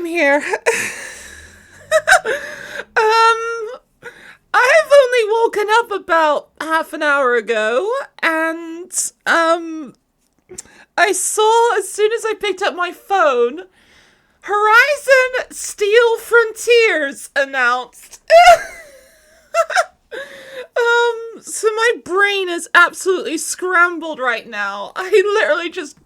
here. I've only woken up about half an hour ago, and, I saw, as soon as I picked up my phone, Horizon Steel Frontiers announced. So my brain is absolutely scrambled right now. I literally just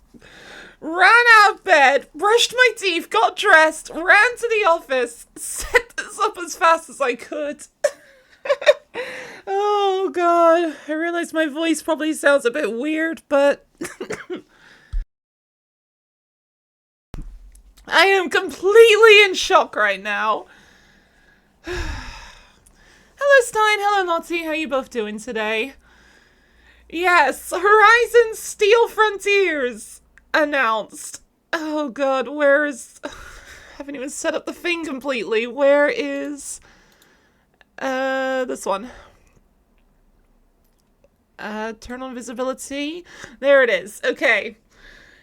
ran out of bed, brushed my teeth, got dressed, ran to the office, set this up as fast as I could. Oh god, I realize my voice probably sounds a bit weird, but I am completely in shock right now. Hello Stein, hello Lottie, how you both doing today? Yes, Horizon Steel Frontiers announced. Oh god, where is... haven't even set up the thing completely. Where is... this one. Turn on visibility. There it is. Okay.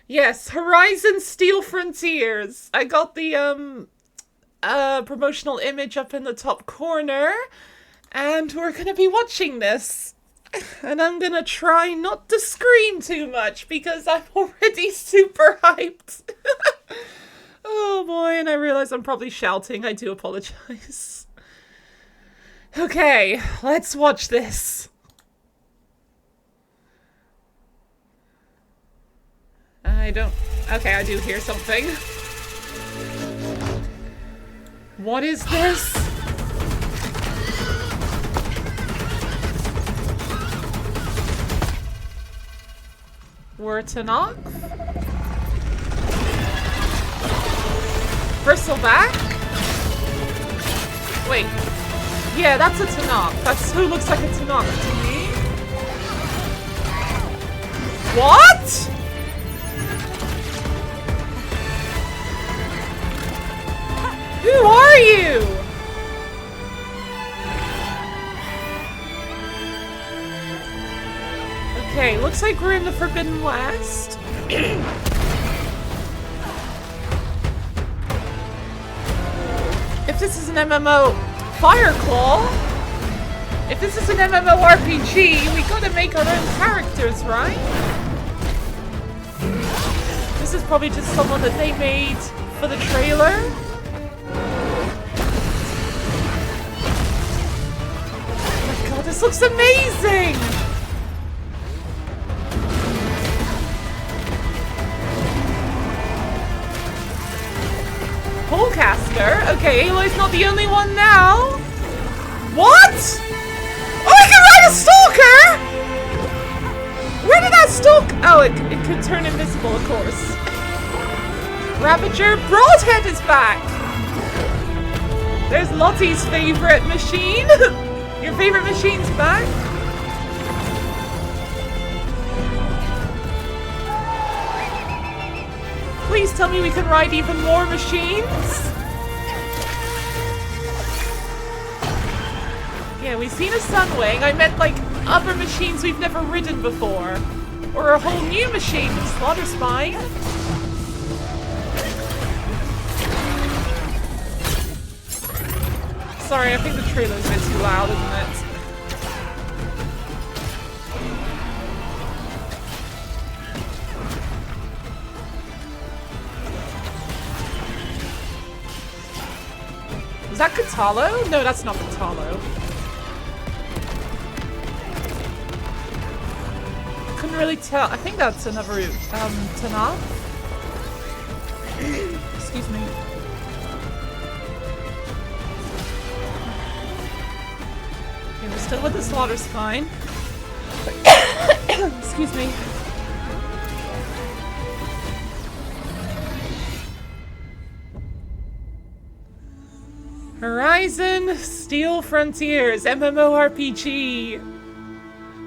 Yes, Horizon Steel Frontiers. I got the, promotional image up in the top corner. And we're gonna be watching this. And I'm gonna try not to scream too much because I'm already super hyped. Oh boy, and I realize I'm probably shouting. I do apologize. Okay, let's watch this. I don't... Okay, I do hear something. What is this? We're Tanakh? Bristleback? Wait. Yeah, that's a Tanakh. That's who looks like a Tanakh to me. What? Who are you? Okay, looks like we're in the Forbidden West. If this is an MMO Fireclaw, if this is an MMORPG, we gotta make our own characters, right? This is probably just someone that they made for the trailer. Oh my god, this looks amazing! Polecaster? Okay, Aloy's not the only one now. What? Oh, I can ride a stalker! Where did that stalk? Oh, it could turn invisible, of course. Ravager Broadhead is back! There's Lottie's favorite machine. Your favorite machine's back? Please tell me we can ride even more machines. Yeah, we've seen a Sunwing. I meant like other machines we've never ridden before. Or a whole new machine with Slaughter Spine. Sorry, I think the trailer's a bit too loud, isn't it? Is that Katalo? No, that's not Katalo. Couldn't really tell. I think that's another Tanakh. Excuse me. Okay, we're still with the Slaughter Spine. Excuse me. Horizon Steel Frontiers MMORPG.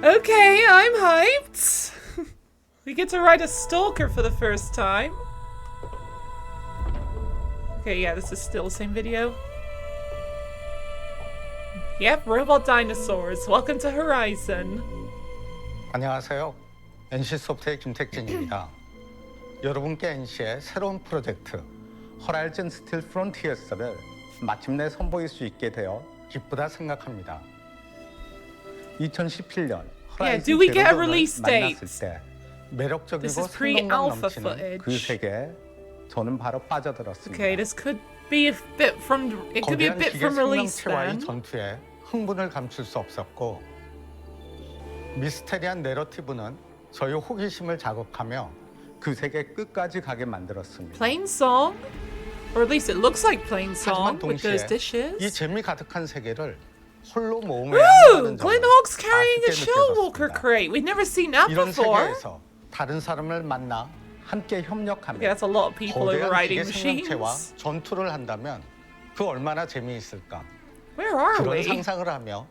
Okay, I'm hyped. We get to ride a stalker for the first time. Okay, yeah, this is still the same video. Yep, robot dinosaurs. Welcome to Horizon. 안녕하세요. NC소프트의 김택진입니다. 여러분께 NC의 새로운 프로젝트 호라이즌 스틸 프론티어스를 마침내 선보일 수 있게 되어 기쁘다 생각합니다. 2017년 호라이즌 do we get a 제로던을 release date? 만났을 때 매력적이고 This is 생동감 pre-alpha 넘치는 그 footage. 세계에 저는 바로 빠져들었습니다. Okay, this could be a bit from. It could be a 거대한 bit 기계 from release 생명체와의 then. 전투에 흥분을 감출 수 없었고 미스테리한 내러티브는 저의 호기심을 자극하며 그 세계 끝까지 가게 만들었습니다. Plain song, or at least it looks like plain 하지만 song with those 동시에 이 dishes. 재미 가득한 세계를 홀로 모험해야 Ooh, 한다는 Glenn 점을 Hawk's carrying a 아쉽게 shell walker 느껴졌습니다. crate. We've never seen that 이런 before. 세계에서 다른 사람을 만나 함께 협력하며 Okay, that's a lot of people 거대한 overriding 기계 생명체와 machines. 전투를 한다면 그 얼마나 재미있을까. Where are 그런 we? 상상을 하며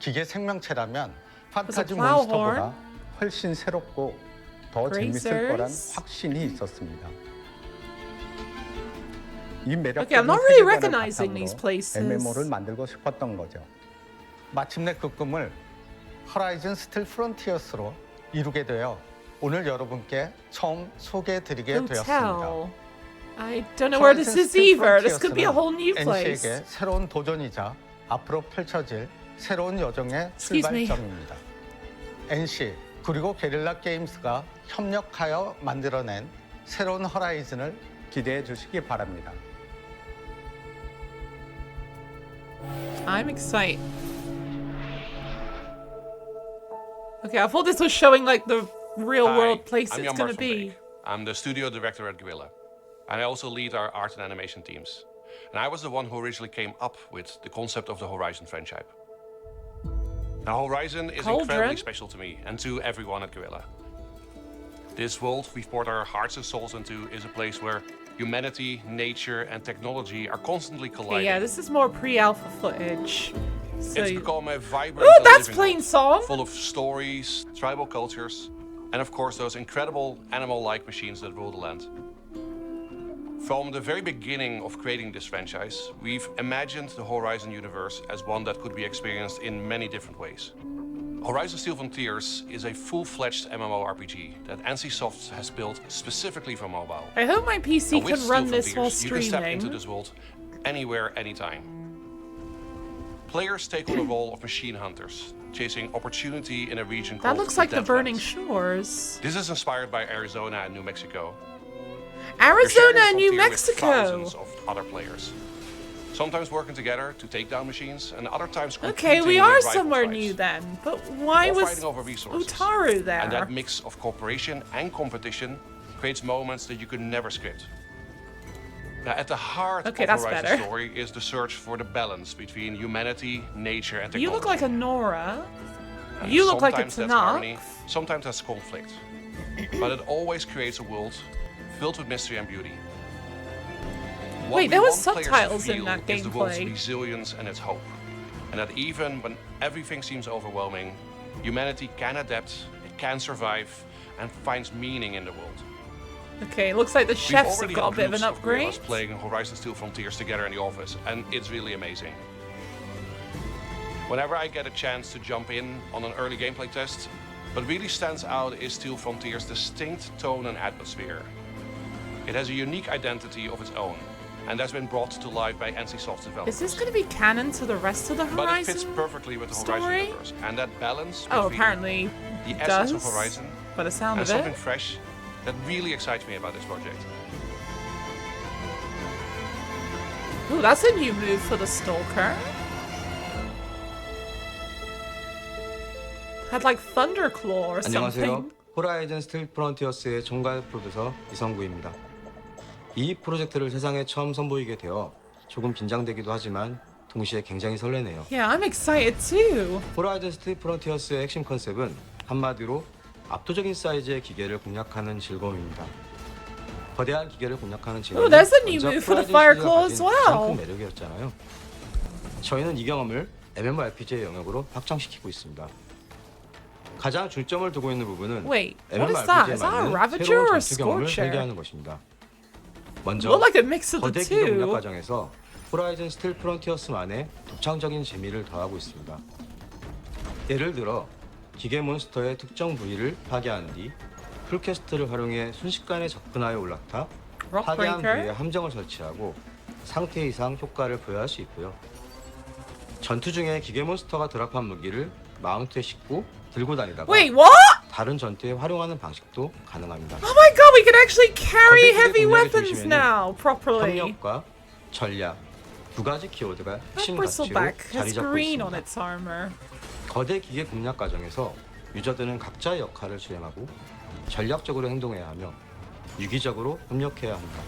기계 생명체라면 판타지 plowhorn. 몬스터보다 훨씬 새롭고 더 재밌을 거란 Grazers. 확신이 있었습니다. 이 매력적인 Okay, I'm not really 세계관을 recognizing these 바탕으로 places. MMO를 만들고 싶었던 거죠. 마침내 그 꿈을 호라이즌 스틸 프론티어스로 이루게 되어 오늘 여러분께 처음 소개해드리게 되었습니다. Hotel. I don't know where this is either. This could be a whole new place. NC에게 새로운 도전이자 앞으로 펼쳐질 새로운 여정의 Excuse me. 출발점입니다. NC 그리고 게릴라 게임스가 협력하여 만들어낸 새로운 호라이즌을 기대해 주시기 바랍니다. I'm excited. Okay, I thought this was showing like the real world place I'm it's Jan gonna Bart van be. Beek. I'm the studio director at Guerrilla. And I also lead our art and animation teams. And I was the one who originally came up with the concept of the Horizon franchise. Now, Horizon is Cauldron? incredibly special to me and to everyone at Guerrilla. This world we've poured our hearts and souls into is a place where humanity, nature, and technology are constantly colliding. Okay, yeah, this is more pre-alpha footage. So It's you- become a vibrant Ooh, and that's living plain world, song. full of stories, tribal cultures, and of course those incredible animal-like machines that rule the land. From the very beginning of creating this franchise, we've imagined the Horizon universe as one that could be experienced in many different ways. Horizon Steel Frontiers is a full-fledged MMORPG that NCSoft has built specifically for mobile. I hope my PC Now, with can run Steel this while Frontiers, you can step into streaming. this world anywhere, anytime. Players take on the role of machine hunters, chasing opportunity in a region That called looks like the Deadlands. Burning Shores. This is inspired by Arizona and New Mexico. You're sharing Arizona the and New frontier with Mexico. thousands of other players. Sometimes working together to take down machines, and other times Okay, competing we with are rival somewhere tribes. new then. But why Or was fighting over resources. Utaru And there? that mix of cooperation and competition creates moments that you could never script. Now, at the heart Okay, of that's Horizon's better. story is the search for the balance between humanity, nature, and technology. You look like a Nora. And You look like a sometimes that's harmony, Tanakh. sometimes that's conflict. But it always creates a world filled with mystery and beauty. What Wait, we there was want players to subtitles in feel that is the world's gameplay. resilience and its hope. And that even when everything seems overwhelming, humanity can adapt, it can survive, and finds meaning in the world. Okay, looks like the We've chefs already have got a bit of groups an of upgrade. gorillas playing Horizon Steel Frontiers together in the office, and it's really amazing. Whenever I get a chance to jump in on an early gameplay test, what really stands out is Steel Frontiers' distinct tone and atmosphere. It has a unique identity of its own, and that's been brought to life by NCSoft developers. Is this going to be canon to the rest of the But it fits Horizon? perfectly with the story? Horizon universe, and that balance Oh, between apparently the it essence does. of Horizon By the sound and of something it. fresh that really excites me about this project. Ooh, that's a new move for the Stalker. Had like Thunderclaw or 안녕하세요. something. 호라이즌 스틸 프론티어스의 총괄 프로듀서 이성구입니다. 이 프로젝트를 세상에 처음 선보이게 되어 조금 긴장되기도 하지만 동시에 굉장히 설레네요. Yeah, I'm excited too. 호라이즌 스틸 프론티어스의 핵심 컨셉은 한마디로 압도적인 사이즈의 기계를 공략하는 즐거움입니다. 거대한 기계를 공략하는 재미는 Oh, there's a new 원작 move for the 호라이즌 Fire 시리즈가 Claw as 가진 가장 well. 큰 매력이었잖아요. 저희는 이 경험을 MMORPG의 영역으로 확장시키고 있습니다. 가장 중점을 두고 있는 부분은 Wait, what is that? MMORPG에 Is that a 맞는 Ravager or 새로운 a 전투 경험을 Scorcher? 설계하는 것입니다. 먼저 Look like a mix of the 거대 기계 공략 two. 과정에서 호라이즌 스틸 프론티어스만의 독창적인 재미를 더하고 있습니다. 예를 들어 기계 몬스터의 특정 부위를 파괴한 뒤 풀캐스트를 활용해 순식간에 접근하여 올라타 파괴한 부위에 Rockbreaker. 함정을 설치하고 상태 이상 효과를 부여할 수 있고요. 전투 중에 기계 몬스터가 드랍한 무기를 마운트에 싣고 들고 다니다가 Wait, what? 다른 전투에 활용하는 방식도 가능합니다. Oh my god, we can actually carry 거대 기계 heavy 공략의 weapons 중심에는 now properly. 협력과 전략 두 가지 키워드가 That 핵심 가치로 bristleback 자리 has 잡고 green on 있습니다. its armor. 거대 기계 공략 과정에서 유저들은 각자의 역할을 수행하고 전략적으로 행동해야 하며 유기적으로 협력해야 합니다.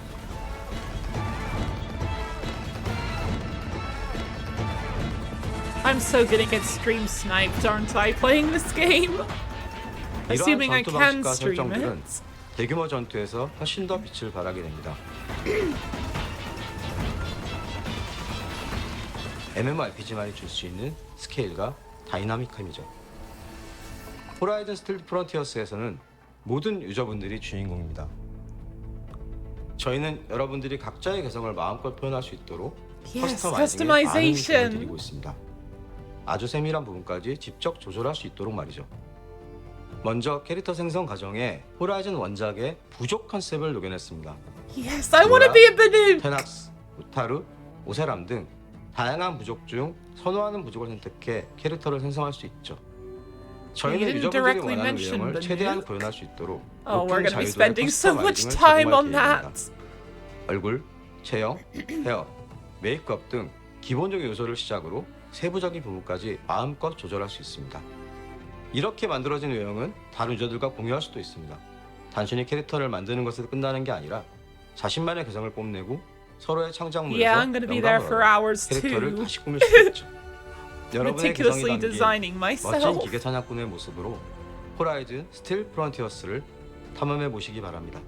I'm so gonna get stream sniped, aren't I, playing this game? 이러한 Assuming I 전투 can 방식과 stream 설정들은 it. 대규모 전투에서 훨씬 더 빛을 발하게 됩니다. MMORPG만이 줄 수 있는 스케일과 다이나믹함이죠. 호라이즌 스틸 프론티어스에서는 모든 유저분들이 주인공입니다. 저희는 여러분들이 각자의 개성을 마음껏 표현할 수 있도록 Yes, 커스터마이징에 많은 customization. 힘을 드리고 있습니다. 아주 세밀한 부분까지 직접 조절할 수 있도록 말이죠. 먼저 캐릭터 생성 과정에 호라이즌 원작의 부족 컨셉을 녹여냈습니다. Yes, I want to be a Banuk! 테낙스, 우타르, 오세람 등 다양한 부족 중 선호하는 부족을 선택해 캐릭터를 생성할 수 있죠. 저희는 didn't 유저분들이 directly 원하는 mention 내용을 the 최대한 nuke. 구현할 수 있도록 Oh, we're 높은 gonna be 자유도의 spending so much 커스터마이징을 time 제공할 on 계획입니다. that. 얼굴, 체형, 헤어, 메이크업 등 기본적인 요소를 시작으로 세부적인 부분까지 마음껏 조절할 수 있습니다. 이렇게 만들어진 외형은 다른 유저들과 공유할 수도 있습니다. 단순히 캐릭터를 만드는 것에서 끝나는 게 아니라 자신만의 개성을 뽐내고 서로의 창작물에서 Yeah, I'm gonna be there for 영감을 hours 얻어 캐릭터를 too. 다시 꾸밀 수 있죠. 여러분의 개성이 Meticulously 담긴 designing 멋진 myself. 기계 사냥꾼의 모습으로 호라이즌 스틸 프론티어스를 탐험해 보시기 바랍니다.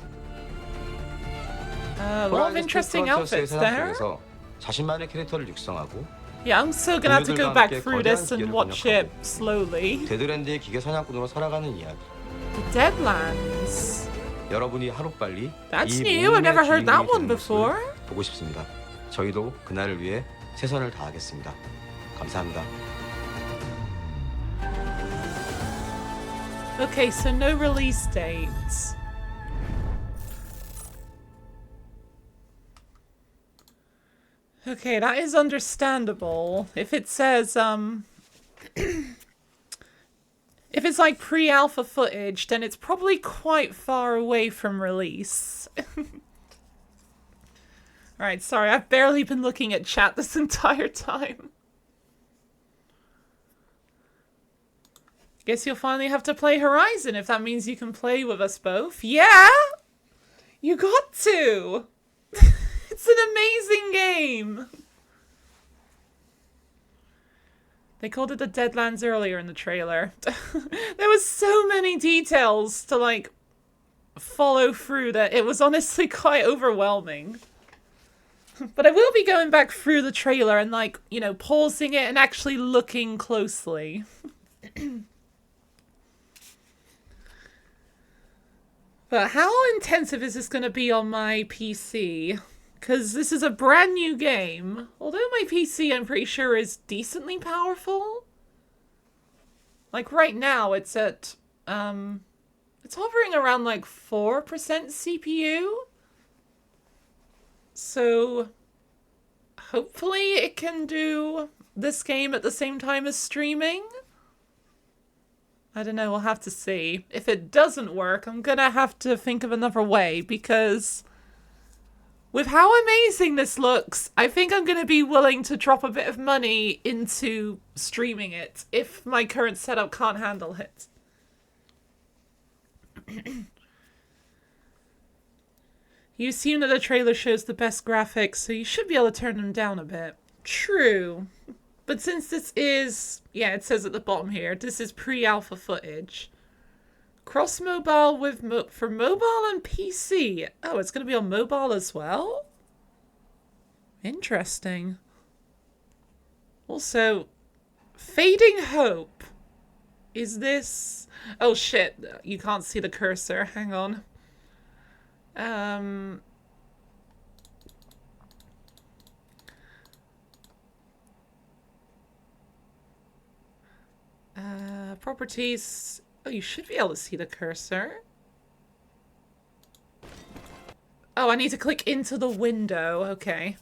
A lot of interesting outfits there. 사냥꾼에서 자신만의 캐릭터를 육성하고 Yeah, I'm so gonna have to go 동료들과 back 함께 through 거대한 this and 기계를 watch it 번역하고 slowly. 데드랜드의 기계 사냥꾼으로 살아가는 이야기. The Deadlands. 여러분이 하루빨리 That's 이 new. I've never 모험의 heard that 주인공이 one 되는 모습을 before. 보고 싶습니다. 저희도 그날을 위해 최선을 다하겠습니다. 감사합니다. Okay, so no release dates. Okay, that is understandable. If it says, if it's like pre-alpha footage, then it's probably quite far away from release. Alright, sorry, I've barely been looking at chat this entire time. Guess you'll finally have to play Horizon if that means you can play with us both. Yeah! You got to! It's an amazing game! They called it the Deadlands earlier in the trailer. There was so many details to, like, follow through that it was honestly quite overwhelming. But I will be going back through the trailer and, like, you know, pausing it and actually looking closely. But how intensive is this going to be on my PC? Because this is a brand new game. Although my PC, I'm pretty sure, is decently powerful. Like, right now, it's at, it's hovering around, like, 4% CPU. So, hopefully it can do this game at the same time as streaming. I don't know, we'll have to see. If it doesn't work, I'm gonna have to think of another way, because with how amazing this looks, I think I'm gonna be willing to drop a bit of money into streaming it, if my current setup can't handle it. You assume that the trailer shows the best graphics, so you should be able to turn them down a bit. True. But since this is, yeah, it says at the bottom here, this is pre-alpha footage. Cross-mobile with for mobile and PC. Oh, it's going to be on mobile as well? Interesting. Also, Fading Hope. Is this... Oh shit, you can't see the cursor. Hang on. Properties. Oh, you should be able to see the cursor. Oh, Oh, I need to click into the window. Okay.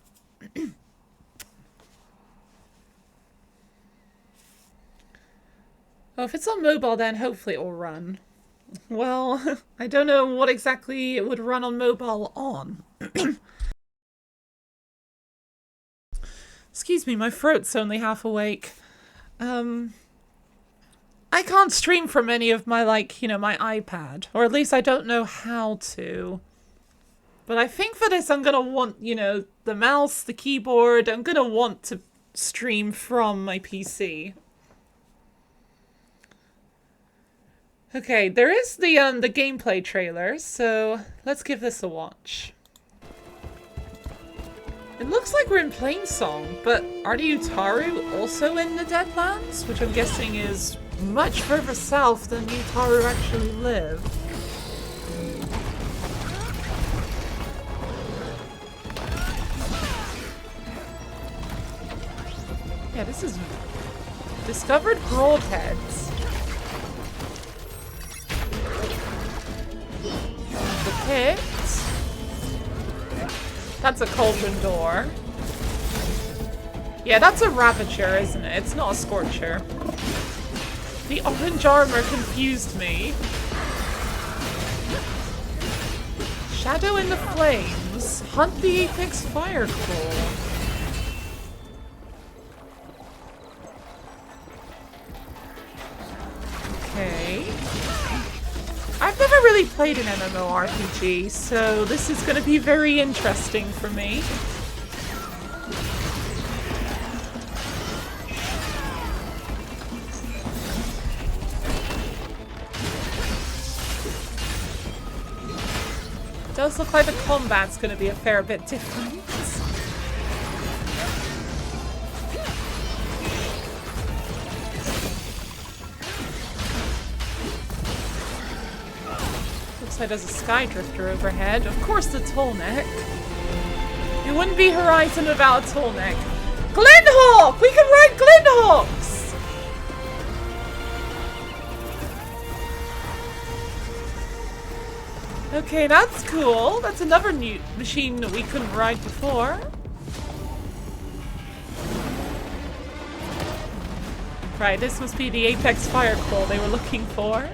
Oh, if it's on mobile, then hopefully it will run. Well, I don't know what exactly it would run on mobile on. Excuse me, my throat's only half awake. I can't stream from any of my, like, you know, my iPad. Or at least I don't know how to. But I think for this I'm gonna want, you know, the mouse, the keyboard. I'm gonna want to stream from my PC. Okay, there is the gameplay trailer, so let's give this a watch. It looks like we're in Plainsong, but are the Utaru also in the Deadlands? Which I'm guessing is much further south than Utaru actually live. Yeah, this is discovered broadheads. The pit. That's a cauldron door. Yeah, that's a Ravager, isn't it? It's not a Scorcher. The orange armor confused me. Shadow in the flames. Hunt the Apex Fireclaw. Okay. I've never really played an MMORPG, so this is going to be very interesting for me. It does look like the combat's going to be a fair bit different. Looks like there's a Sky Drifter overhead. Of course, the Tallneck. It wouldn't be Horizon without a Tallneck. Glenhawk! We can ride Glenhawks! Okay, that's cool. That's another new machine that we couldn't ride before. Right, this must be the Apex Fireclaw they were looking for.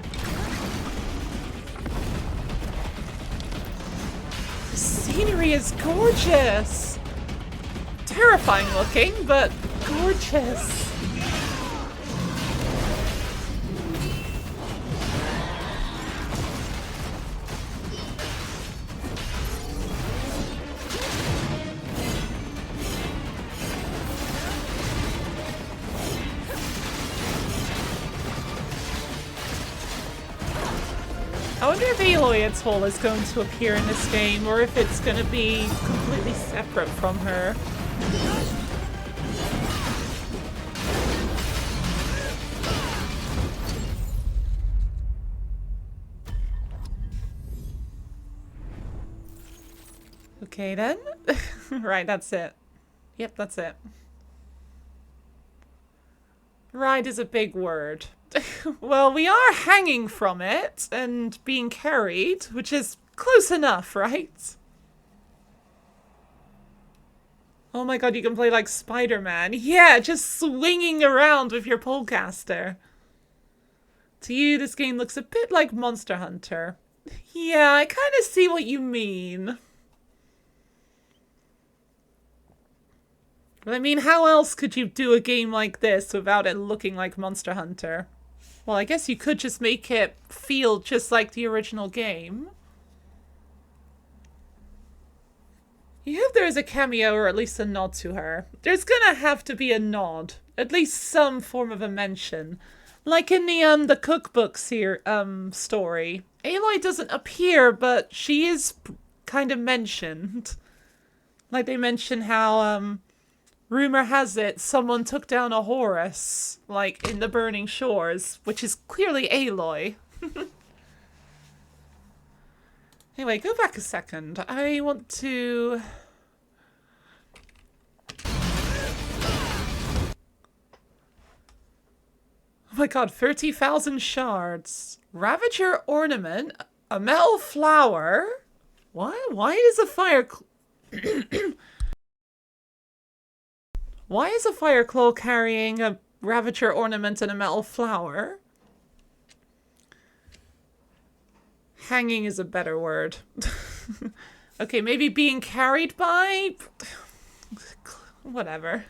The scenery is gorgeous! Terrifying looking, but gorgeous. I wonder if Aloy at all is going to appear in this game, or if it's going to be completely separate from her. Okay then. Right, that's it. Yep, that's it. Ride is a big word. Well, we are hanging from it and being carried, which is close enough, right? Oh my god, you can play like Spider-Man. Yeah, just swinging around with your polecaster. To you, this game looks a bit like Monster Hunter. Yeah, I kind of see what you mean. But I mean, how else could you do a game like this without it looking like Monster Hunter? Well, I guess you could just make it feel just like the original game. You hope there is a cameo or at least a nod to her. There's gonna have to be a nod. At least some form of a mention. Like in the cookbooks here, story. Aloy doesn't appear, but she is kind of mentioned. Like they mention how, rumor has it someone took down a Horus, like, in the Burning Shores, which is clearly Aloy. Anyway, go back a second. I want to... Oh my god, 30,000 shards. Ravager ornament, a metal flower, What? Why is a fire... Why is a fire claw carrying a Ravager ornament and a metal flower? Hanging is a better word. Okay, maybe being carried by? Whatever.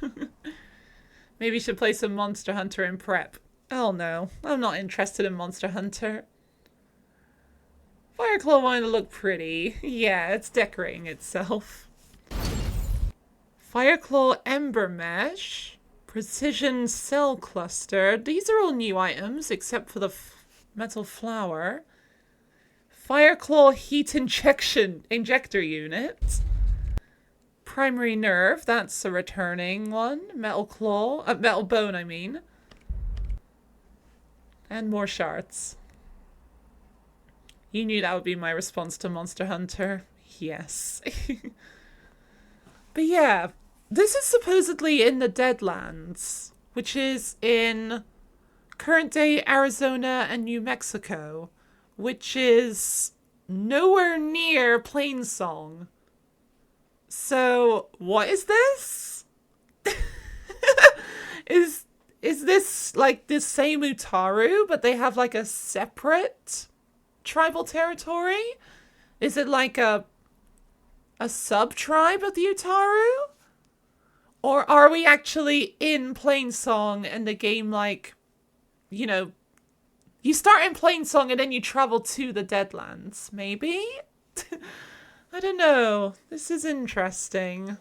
Maybe you should play some Monster Hunter in prep. Oh no, I'm not interested in Monster Hunter. Fireclaw wanted to look pretty. Yeah, it's decorating itself. Fireclaw Ember Mesh. Precision Cell Cluster. These are all new items, except for the metal flower. Fireclaw Heat Injector Unit. Primary Nerve, that's a returning one. Metal Claw, Metal Bone, I mean. And more shards. You knew that would be my response to Monster Hunter. Yes. But yeah, this is supposedly in the Deadlands, which is in current day Arizona and New Mexico, which is nowhere near Plainsong. So, what is this? Is this like the same Utaru, but they have like a separate tribal territory? Is it like a sub-tribe of the Utaru? Or are we actually in Plainsong and the game, like, you know, you start in Plainsong and then you travel to the Deadlands, maybe? I don't know. This is interesting.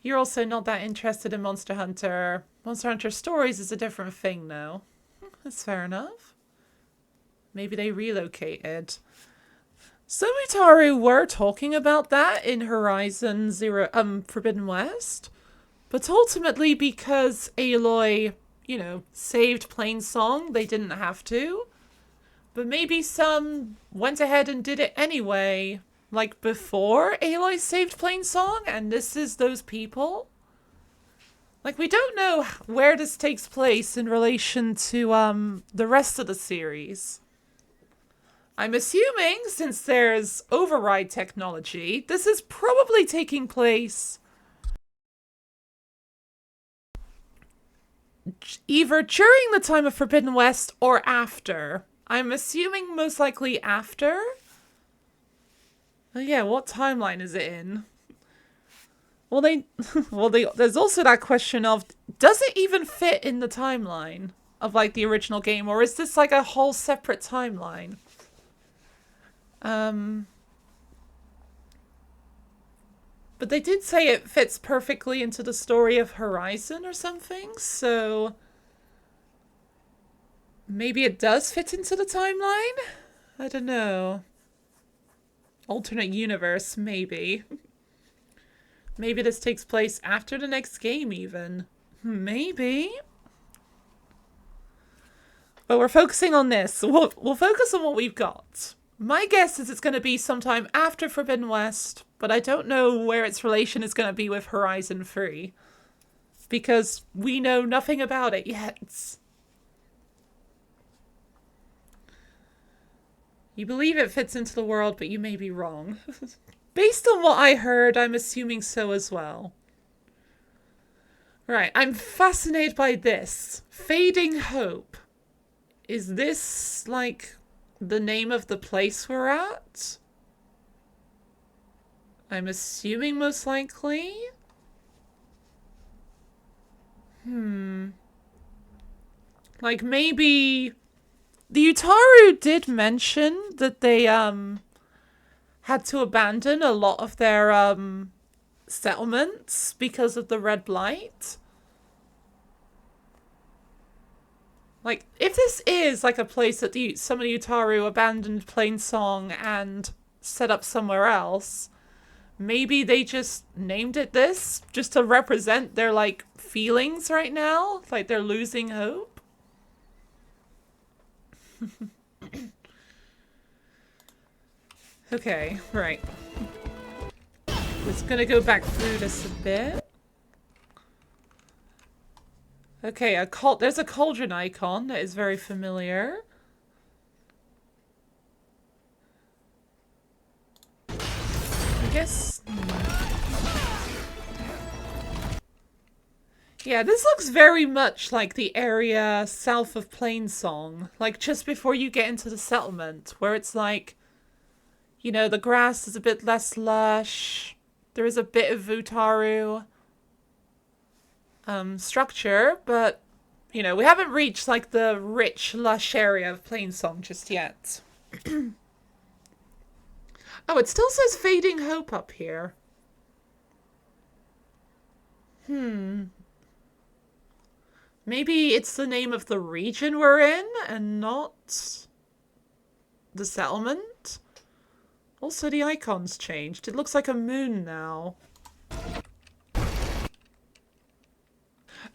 You're also not that interested in Monster Hunter. Monster Hunter Stories is a different thing now. That's fair enough. Maybe they relocated. So Utaru were talking about that in Horizon Forbidden West. But ultimately, because Aloy, you know, saved Plainsong, they didn't have to. But maybe some went ahead and did it anyway, like before Aloy saved Plainsong, and this is those people. Like, we don't know where this takes place in relation to the rest of the series. I'm assuming, since there's override technology, this is probably taking place either during the time of Forbidden West or after. I'm assuming most likely after. Oh yeah, what timeline is it in? Well, there's also that question of, does it even fit in the timeline of like the original game, or is this like a whole separate timeline? But they did say it fits perfectly into the story of Horizon or something, so maybe it does fit into the timeline? I don't know. Alternate universe, maybe. Maybe this takes place after the next game, even. Maybe. But we're focusing on this. We'll focus on what we've got. My guess is it's going to be sometime after Forbidden West, but I don't know where its relation is going to be with Horizon 3. Because we know nothing about it yet. You believe it fits into the world, but you may be wrong. Based on what I heard, I'm assuming so as well. Right, I'm fascinated by this. Fading Hope. Is this, like, the name of the place we're at? I'm assuming most likely. Like, maybe... The Utaru did mention that they, had to abandon a lot of their, settlements because of the red blight. Like, if this is, like, a place that some of the Utaru abandoned Plainsong and set up somewhere else, maybe they just named it this just to represent their, like, feelings right now. Like, they're losing hope. Okay, right. Just gonna go back through this a bit. Okay, there's a cauldron icon that is very familiar. guess... Yeah, this looks very much like the area south of Plainsong. Like, just before you get into the settlement, where it's like, you know, the grass is a bit less lush. There is a bit of Vutaru structure, but, you know, we haven't reached, like, the rich, lush area of Plainsong just yet. Oh, it still says Fading Hope up here. Maybe it's the name of the region we're in and not the settlement? Also, the icon's changed. It looks like a moon now.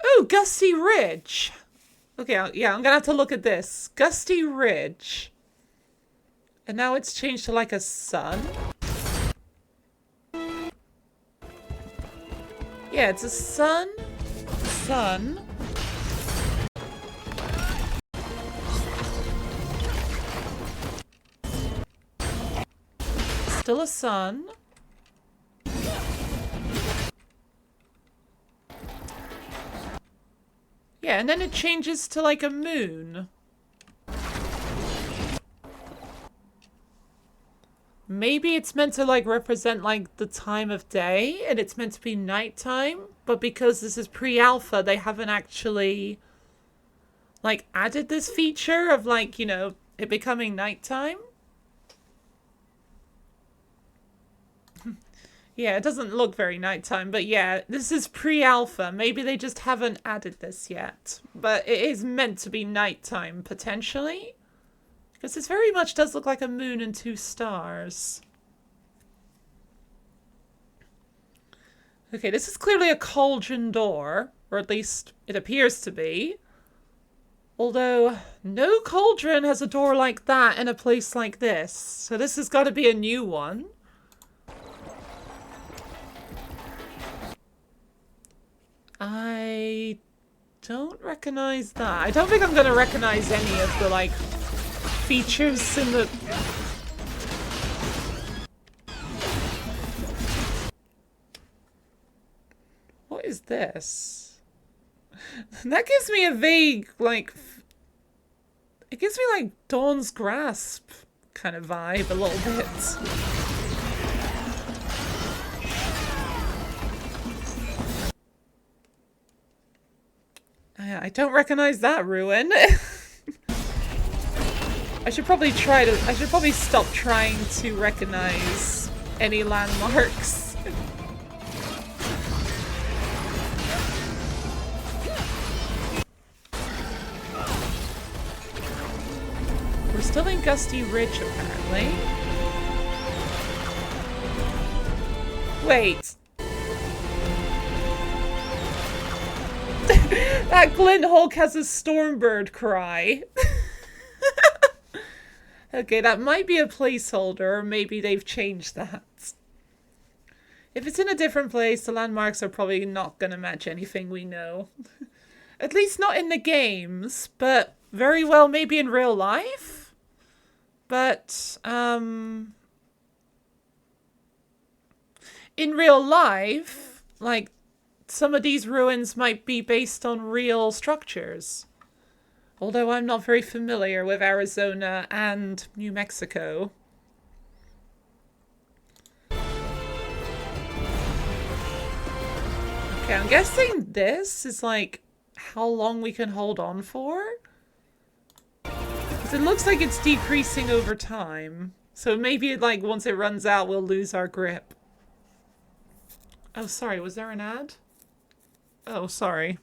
Oh, Gusty Ridge. Okay, yeah, I'm gonna have to look at this. Gusty Ridge. And now it's changed to like a sun. Yeah, it's a sun. Sun. Still a sun. Yeah, and then it changes to like a moon. Maybe it's meant to like represent like the time of day and it's meant to be nighttime, but because this is pre-alpha, they haven't actually like added this feature of like, you know, it becoming nighttime. Yeah, it doesn't look very nighttime, but yeah, this is pre-alpha. Maybe they just haven't added this yet. But it is meant to be nighttime, potentially. Because this very much does look like a moon and 2 stars. Okay, this is clearly a cauldron door. Or at least it appears to be. Although, no cauldron has a door like that in a place like this. So this has got to be a new one. I don't recognize that. I don't think I'm going to recognize any of the, like, features in the... What is this? That gives me a vague, like... It gives me, like, Dawn's Grasp kind of vibe a little bit. I don't recognize that ruin. I should probably stop trying to recognize any landmarks. We're still in Gusty Ridge, apparently. Wait. That Glint Hulk has a Stormbird cry. Okay, that might be a placeholder, or maybe they've changed that. If it's in a different place, the landmarks are probably not going to match anything we know. At least not in the games, but very well maybe in real life. But, in real life, like, some of these ruins might be based on real structures. Although I'm not very familiar with Arizona and New Mexico. Okay, I'm guessing this is like how long we can hold on for. Because it looks like it's decreasing over time. So maybe like once it runs out, we'll lose our grip. Oh, sorry, was there an ad? Oh, sorry.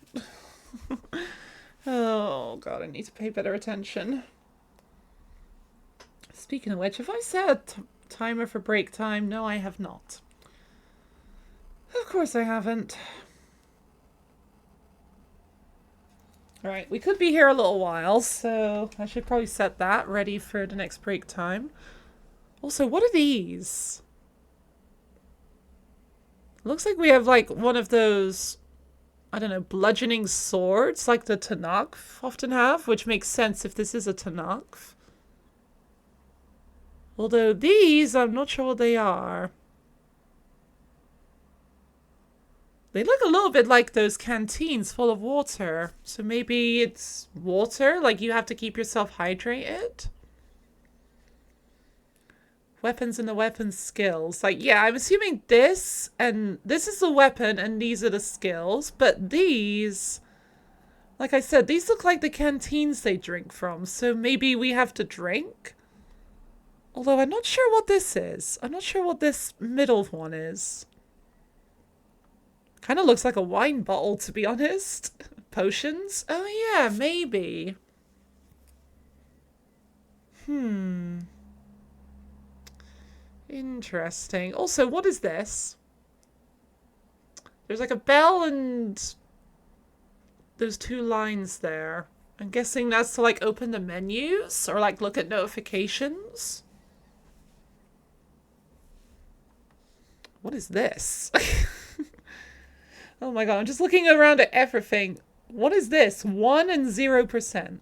Oh, God, I need to pay better attention. Speaking of which, have I set a timer for break time? No, I have not. Of course I haven't. Alright, we could be here a little while, so I should probably set that ready for the next break time. Also, what are these? Looks like we have, like, one of those... I don't know, bludgeoning swords like the Tanakh often have, which makes sense if this is a Tanakh. Although these, I'm not sure what they are. They look a little bit like those canteens full of water. So maybe it's water, like you have to keep yourself hydrated? Weapons and the weapon skills. Like, yeah, I'm assuming this and this is the weapon and these are the skills. But these, like I said, these look like the canteens they drink from. So maybe we have to drink? Although I'm not sure what this is. I'm not sure what this middle one is. Kind of looks like a wine bottle, to be honest. Potions? Oh yeah, maybe. Interesting. Also, what is this? There's like a bell and those two lines there. I'm guessing that's to like open the menus or like look at notifications. What is this? Oh my god, I'm just looking around at everything. What is this? 1 and 0%.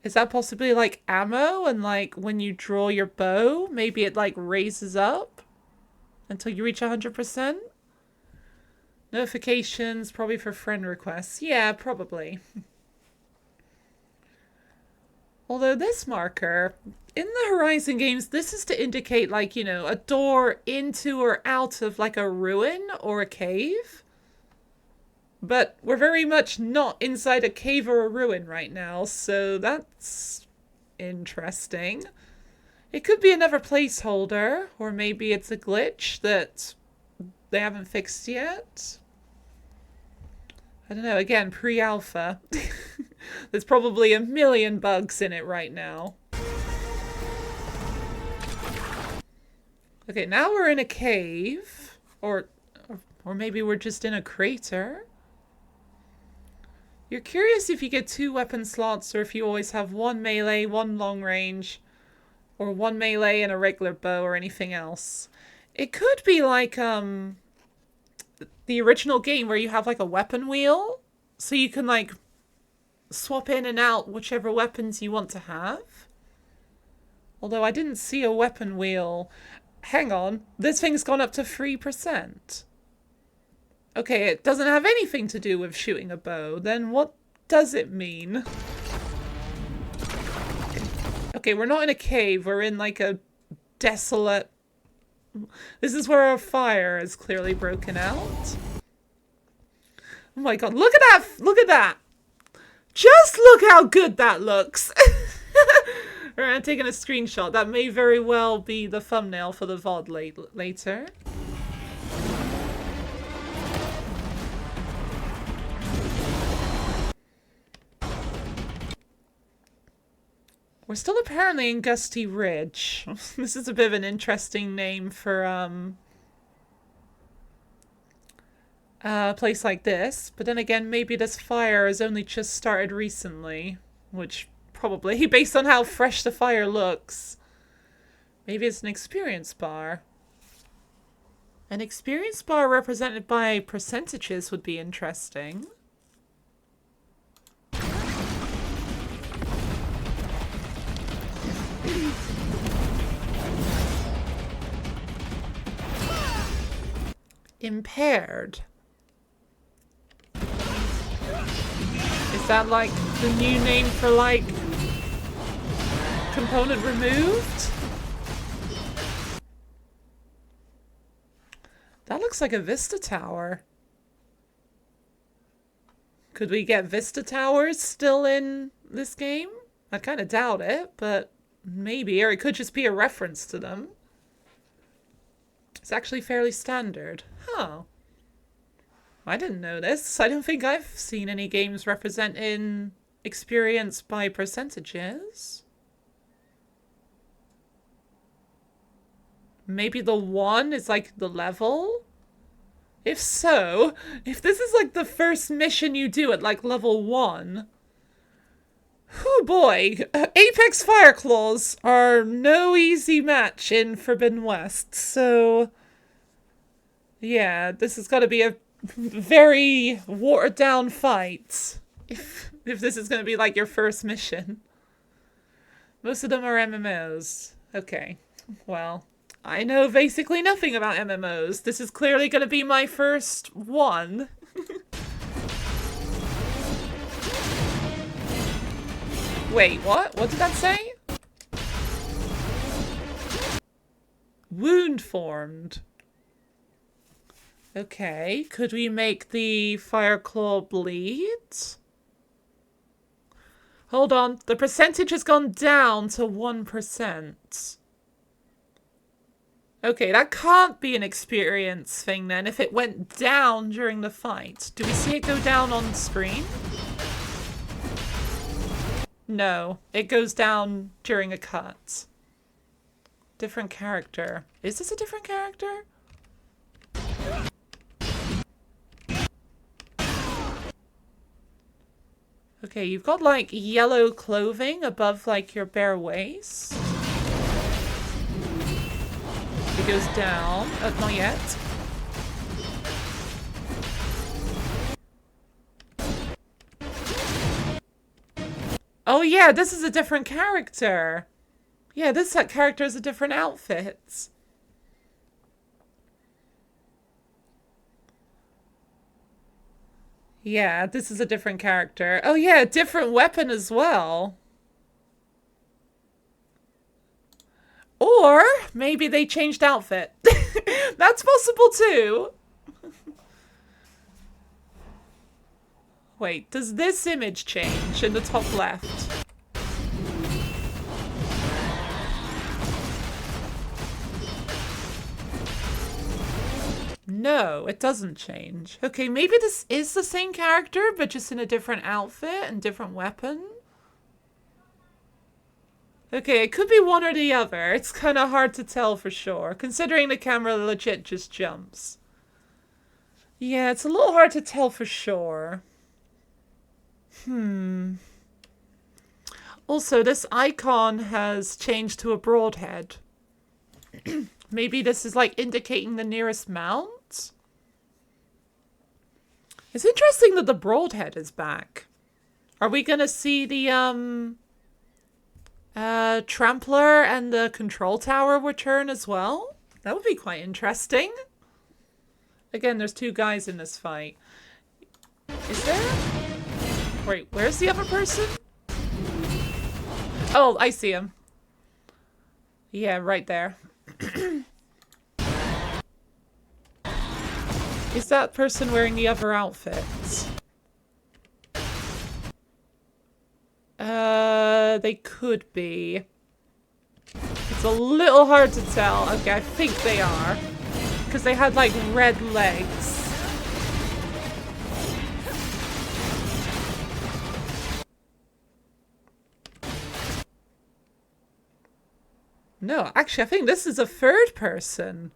Is that possibly like ammo and like when you draw your bow, maybe it like raises up until you reach 100%? Notifications, probably for friend requests. Yeah, probably. Although this marker, in the Horizon games, this is to indicate like, you know, a door into or out of like a ruin or a cave. But we're very much not inside a cave or a ruin right now, so that's interesting. It could be another placeholder, or maybe it's a glitch that they haven't fixed yet. I don't know, again, pre-alpha. There's probably a million bugs in it right now. Okay, now we're in a cave. Or maybe we're just in a crater. You're curious if you get 2 weapon slots or if you always have 1 melee, 1 long range, or 1 melee and a regular bow or anything else. It could be like the original game where you have like a weapon wheel, so you can like swap in and out whichever weapons you want to have. Although I didn't see a weapon wheel. Hang on, this thing's gone up to 3%. Okay, it doesn't have anything to do with shooting a bow. Then what does it mean? Okay, we're not in a cave. We're in like a desolate... This is where a fire is clearly broken out. Oh my god, look at that! Look at that! Just look how good that looks! Alright, I'm taking a screenshot. That may very well be the thumbnail for the VOD later. We're still apparently in Gusty Ridge. This is a bit of an interesting name for a place like this. But then again, maybe this fire has only just started recently. Which probably, based on how fresh the fire looks. Maybe it's an experience bar. An experience bar represented by percentages would be interesting. Impaired. Is that like the new name for like component removed? That looks like a Vista Tower. Could we get Vista Towers still in this game? I kind of doubt it, but maybe. Or it could just be a reference to them. It's actually fairly standard. Huh. I didn't know this. I don't think I've seen any games representing experience by percentages. Maybe the 1 is like the level? If so, if this is like the first mission you do at like level 1... Oh boy, Apex Fireclaws are no easy match in Forbidden West, so... Yeah, this has got to be a very watered down fight. If this is going to be like your first mission. Most of them are MMOs. Okay, well, I know basically nothing about MMOs. This is clearly going to be my first one. Wait, what? What did that say? Wound formed. Okay, could we make the Fireclaw bleed? Hold on, the percentage has gone down to 1%. Okay, that can't be an experience thing then if it went down during the fight. Do we see it go down on screen? No, it goes down during a cut. Different character. Is this a different character? Okay, you've got like yellow clothing above like your bare waist. It goes down. Not yet. Oh yeah, this is a different character. Yeah, this character has a different outfit. Yeah, this is a different character. Oh yeah, a different weapon as well. Or maybe they changed outfit. That's possible too. Wait, does this image change in the top left? No, it doesn't change. Okay, maybe this is the same character, but just in a different outfit and different weapon. Okay, it could be one or the other. It's kind of hard to tell for sure, considering the camera legit just jumps. Yeah, it's a little hard to tell for sure. Also, this icon has changed to a broadhead. Maybe this is like indicating the nearest mount? It's interesting that the broadhead is back. Are we gonna see the trampler and the control tower return as well? That would be quite interesting. Again, there's two guys in this fight. Is there? Wait, where's the other person? Oh, I see him. Yeah, right there. Is that person wearing the other outfit? They could be. It's a little hard to tell. Okay, I think they are. Because they had, like, red legs. No, actually, I think this is a third person.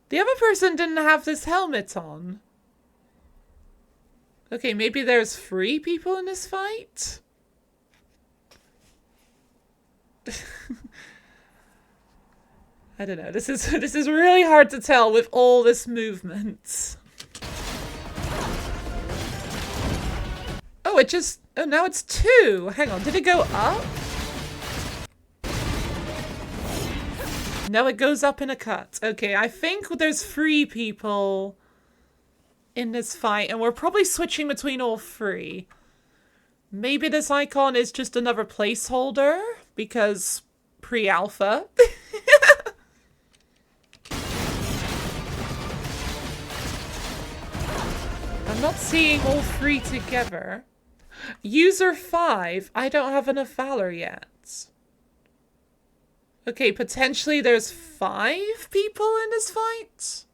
The other person didn't have this helmet on. Okay, maybe there's 3 people in this fight? I don't know. This is really hard to tell with all this movement. Oh, it just... Oh, now it's 2. Hang on, did it go up? No, it goes up in a cut. Okay, I think there's 3 people in this fight, and we're probably switching between all 3. Maybe this icon is just another placeholder, because pre-alpha. I'm not seeing all 3 together. User 5, I don't have enough valor yet. Okay, potentially there's 5 people in this fight?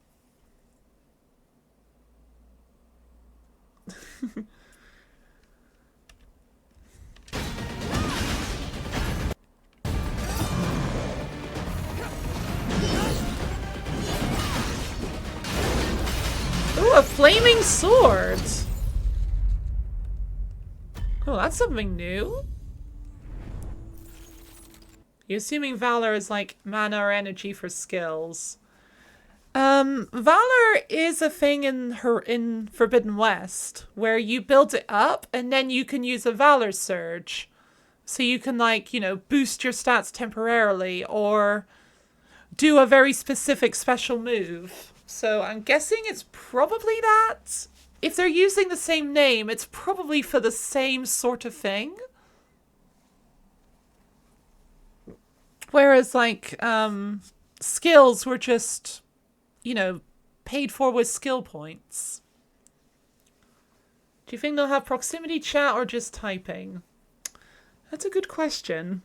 Ooh, a flaming sword! Oh, that's something new. You're assuming Valor is like mana or energy for skills. Valor is a thing in Forbidden West, where you build it up and then you can use a Valor Surge. So you can, like, you know, boost your stats temporarily or do a very specific special move. So I'm guessing it's probably that. If they're using the same name, it's probably for the same sort of thing. Whereas, like, skills were just, paid for with skill points. Do you think they'll have proximity chat or just typing? That's a good question.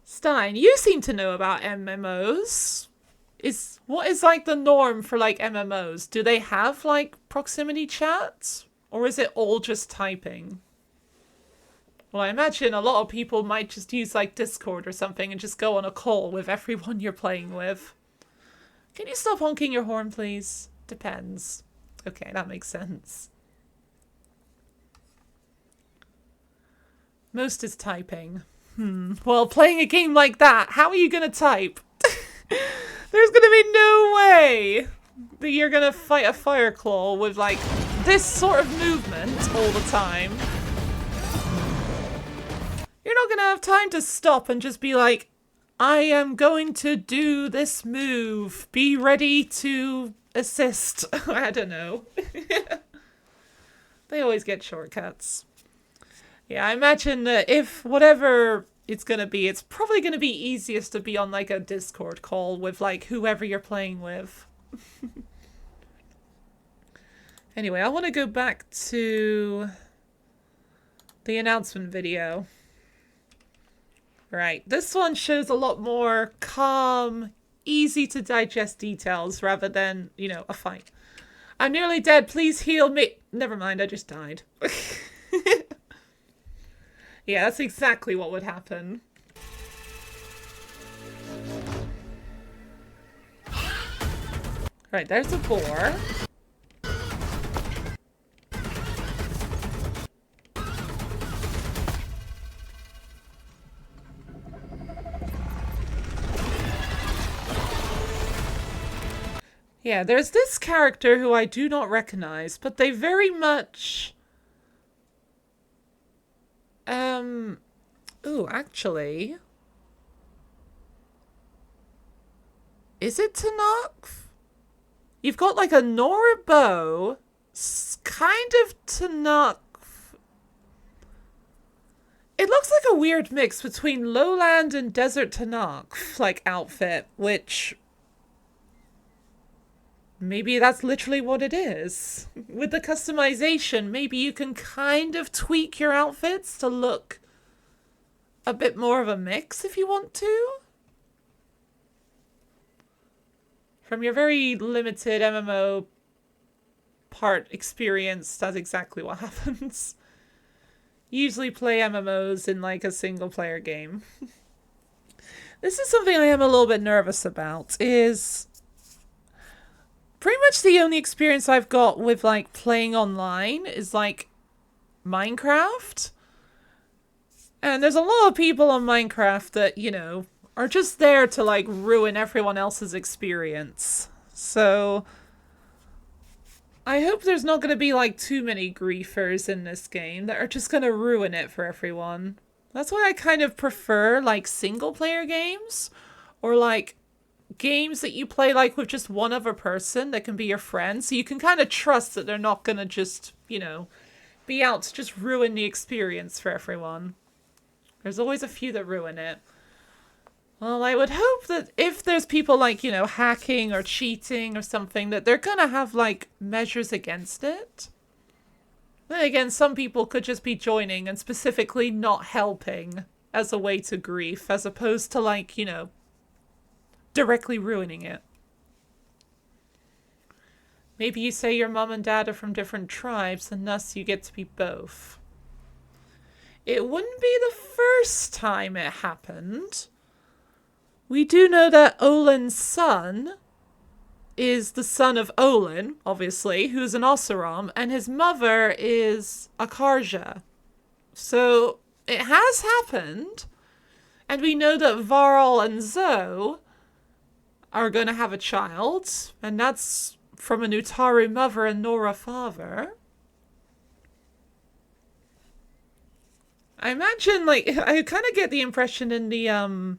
Stein, you seem to know about MMOs. What is like the norm for like MMOs? Do they have like proximity chat? Or is it all just typing? Well, I imagine a lot of people might just use like Discord or something and just go on a call with everyone you're playing with. Can you stop honking your horn, please? Depends. Okay, that makes sense. Most is typing. Well, playing a game like that, how are you gonna type? There's gonna be no way that you're gonna fight a Fireclaw with, like, this sort of movement all the time. You're not gonna have time to stop and just be like, I am going to do this move. Be ready to assist. I don't know. They always get shortcuts. Yeah, I imagine that if whatever it's gonna be, it's probably gonna be easiest to be on like a Discord call with like whoever you're playing with. Anyway, I want to go back to the announcement video. Right, this one shows a lot more calm, easy to digest details rather than, a fight. I'm nearly dead, please heal me. Never mind, I just died. Yeah, that's exactly what would happen. Right, there's a boar. Yeah, there's this character who I do not recognize, but they very much... Ooh, actually... Is it Tanakh? You've got like a Nora bow, kind of Tanakh. It looks like a weird mix between Lowland and Desert Tanakh, like, outfit, which... Maybe that's literally what it is. With the customization, maybe you can kind of tweak your outfits to look a bit more of a mix if you want to. From your very limited MMO part experience, that's exactly what happens. Usually play MMOs in like a single player game. This is something I am a little bit nervous about, is pretty much the only experience I've got with like playing online is like Minecraft. And there's a lot of people on Minecraft that, are just there to like ruin everyone else's experience. So I hope there's not going to be like too many griefers in this game that are just going to ruin it for everyone. That's why I kind of prefer like single player games, or like games that you play like with just one other person that can be your friend, so you can kind of trust that they're not going to just, be out to just ruin the experience for everyone. There's always a few that ruin it. Well, I would hope that if there's people like, hacking or cheating or something, that they're gonna have, like, measures against it. Then again, some people could just be joining and specifically not helping as a way to grief, as opposed to, like, directly ruining it. Maybe you say your mom and dad are from different tribes, and thus you get to be both. It wouldn't be the first time it happened. We do know that Olin's son is the son of Olin, obviously, who's an Oseram, and his mother is a Karja. So it has happened, and we know that Varl and Zoe are going to have a child, and that's from an Utaru mother and Nora father. I imagine, like, I kind of get the impression in the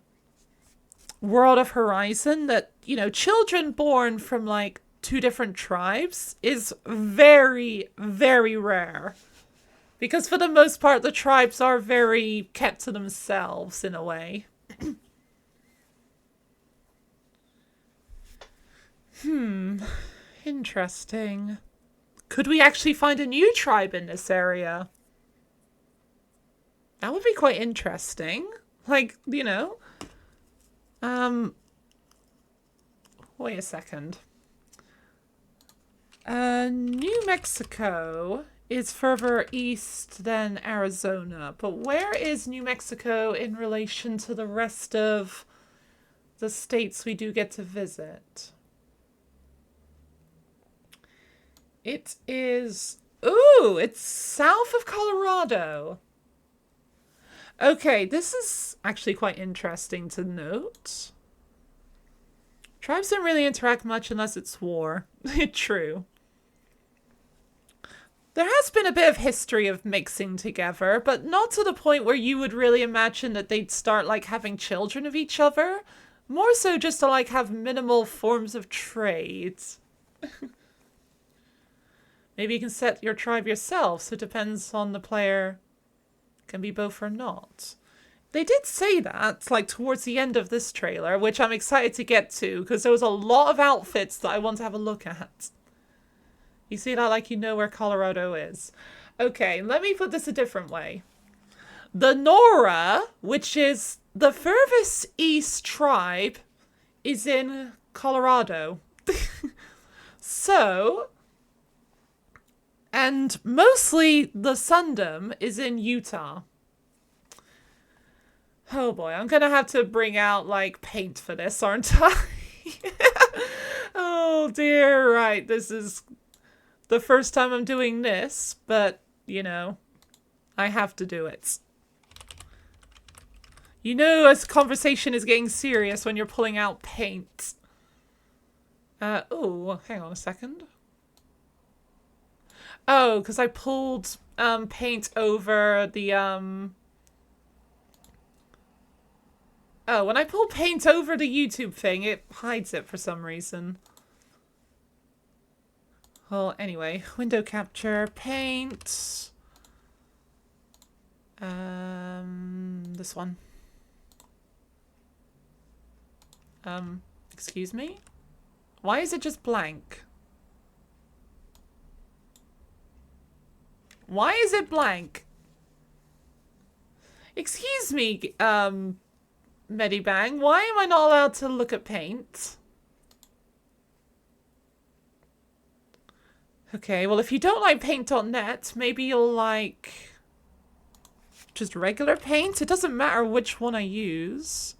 world of Horizon that, you know, children born from like 2 different tribes is very, very rare. Because for the most part, the tribes are very kept to themselves in a way. Interesting. Could we actually find a new tribe in this area? That would be quite interesting. Like, you know. Wait a second. New Mexico is further east than Arizona, but where is New Mexico in relation to the rest of the states we do get to visit? It is... Ooh, it's south of Colorado. Okay, this is actually quite interesting to note. Tribes don't really interact much unless it's war. True. There has been a bit of history of mixing together, but not to the point where you would really imagine that they'd start, like, having children of each other. More so just to, like, have minimal forms of trade. Maybe you can set your tribe yourself, so it depends on the player. Can be both or not. They did say that, like, towards the end of this trailer, which I'm excited to get to, because there was a lot of outfits that I want to have a look at. You see that, like, you know where Colorado is. Okay, let me put this a different way. The Nora, which is the furthest east tribe, is in Colorado. So, and mostly the Sundom is in Utah. Oh boy, I'm gonna have to bring out, like, paint for this, aren't I? Oh dear, right, this is the first time I'm doing this, but, you know, I have to do it. You know a conversation is getting serious when you're pulling out paint. Oh, hang on a second. Oh, because I pulled paint over the Oh, when I pull paint over the YouTube thing, it hides it for some reason. Well, anyway, window capture, paint. This one. Excuse me? Why is it just blank? Why is it blank? Excuse me, Medibang, why am I not allowed to look at paint? Okay, well, if you don't like paint.net, maybe you'll like just regular paint. It doesn't matter which one I use.